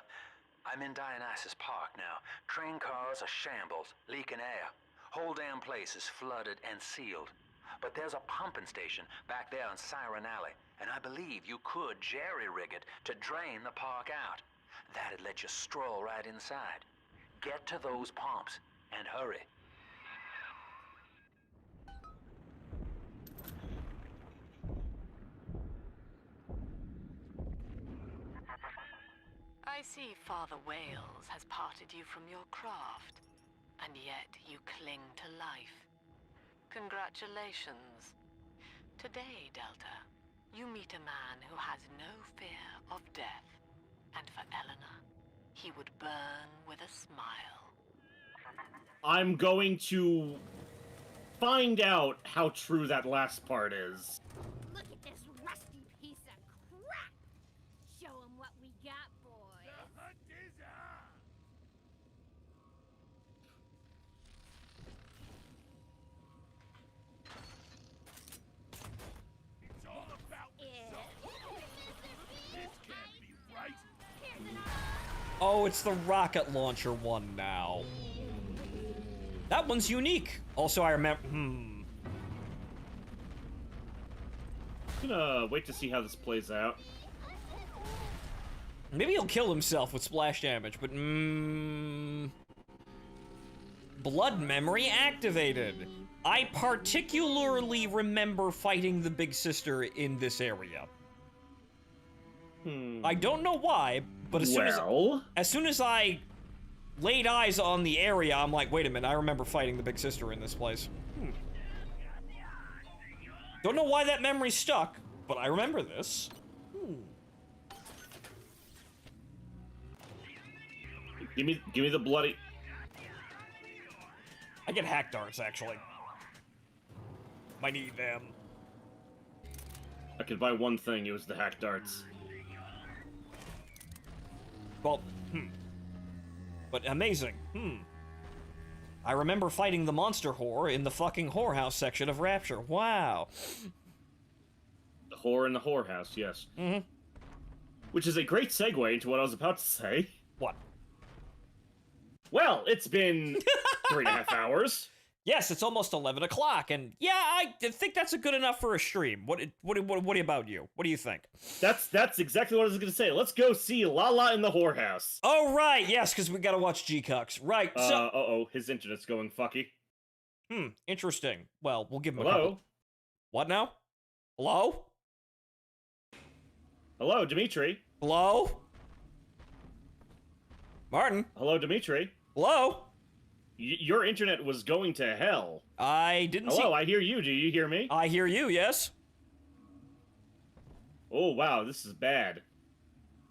I'm in Dionysus Park now. Train cars are shambles, leaking air. Whole damn place is flooded and sealed. But there's a pumping station back there on Siren Alley, and I believe you could jerry-rig it to drain the park out. That'd let you stroll right inside. Get to those pumps, and hurry.
I see Father Wales has parted you from your craft, and yet you cling to life. Congratulations. Today, Delta, you meet a man who has no fear of death, and for Eleanor, he would burn with a smile.
I'm going to find out how true that last part is.
Look at this rusty piece of crap! Show 'em what we got, boys.
The hunt is on! It's all about results. This can't be right.
Oh, it's the rocket launcher one now. That one's unique. Also, I remember.
I'm gonna wait to see how this plays out.
Maybe he'll kill himself with splash damage, but blood memory activated. I particularly remember fighting the big sister in this area. I don't know why, but as soon as I laid eyes on the area, I'm like, wait a minute, I remember fighting the big sister in this place. Don't know why that memory stuck, but I remember this.
Give me the bloody.
I get hack darts, actually. Might need them.
I could buy one thing, it was the hack darts.
Well, But amazing, I remember fighting the monster whore in the fucking whorehouse section of Rapture. Wow.
The whore in the whorehouse, yes. Which is a great segue into what I was about to say.
What?
Well, it's been 3.5 hours.
Yes, it's almost 11 o'clock, and yeah, I think that's a good enough for a stream. What about you? What do you think?
That's exactly what I was gonna say. Let's go see Lala in the whorehouse.
Oh, right, yes, because we gotta watch G-Cucks. Right, so...
uh-oh, his internet's going fucky.
Interesting. Well, we'll give him a
Hello?
couple... What now? Hello?
Hello, Dimitri.
Hello? Martin?
Hello, Dimitri.
Hello?
Your internet was going to hell.
I didn't see...
Hello, I hear you. Do you hear me?
I hear you, yes.
Oh, wow, this is bad.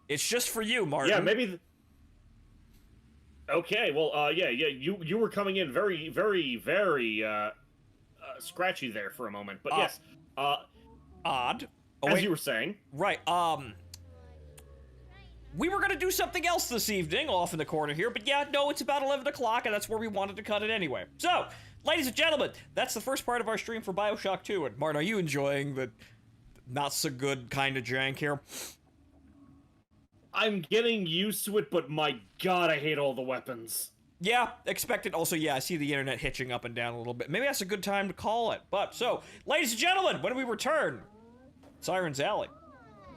It's just for you, Martin.
Yeah, maybe... Okay, well, yeah, you were coming in very, very, very, scratchy there for a moment, but yes,
Odd. Oh,
as you were saying.
Right, we were gonna do something else this evening, off in the corner here, but yeah, no, it's about 11 o'clock, and that's where we wanted to cut it anyway. So, ladies and gentlemen, that's the first part of our stream for Bioshock 2, and Martin, are you enjoying the not-so-good kind of jank here?
I'm getting used to it, but my god, I hate all the weapons.
Yeah, expected. Also, yeah, I see the internet hitching up and down a little bit. Maybe that's a good time to call it. But, so, ladies and gentlemen, when we return, Siren's Alley.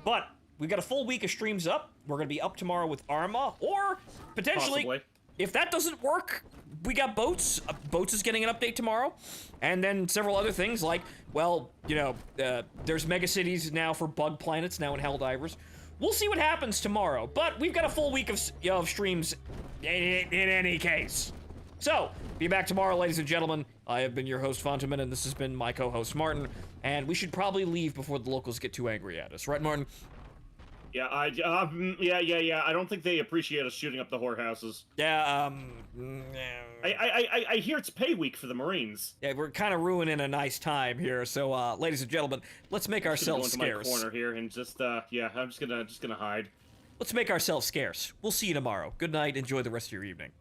But, we got a full week of streams up. We're going to be up tomorrow with Arma, or potentially,
Possibly.
if that doesn't work, we got Boats. Boats is getting an update tomorrow. And then several other things like, well, you know, there's Mega Cities now for Bug Planets now in Helldivers. We'll see what happens tomorrow, but we've got a full week of streams in any case. So, be back tomorrow, ladies and gentlemen. I have been your host, Phonto, and this has been my co-host, Martin. And we should probably leave before the locals get too angry at us. Right, Martin?
Yeah, yeah. I don't think they appreciate us shooting up the whorehouses.
Yeah,
I hear it's pay week for the Marines.
Yeah, we're kind of ruining a nice time here. So, ladies and gentlemen, let's make ourselves
scarce.
scarce.
My corner here and just, yeah, I'm just gonna hide.
Let's make ourselves scarce. We'll see you tomorrow. Good night. Enjoy the rest of your evening.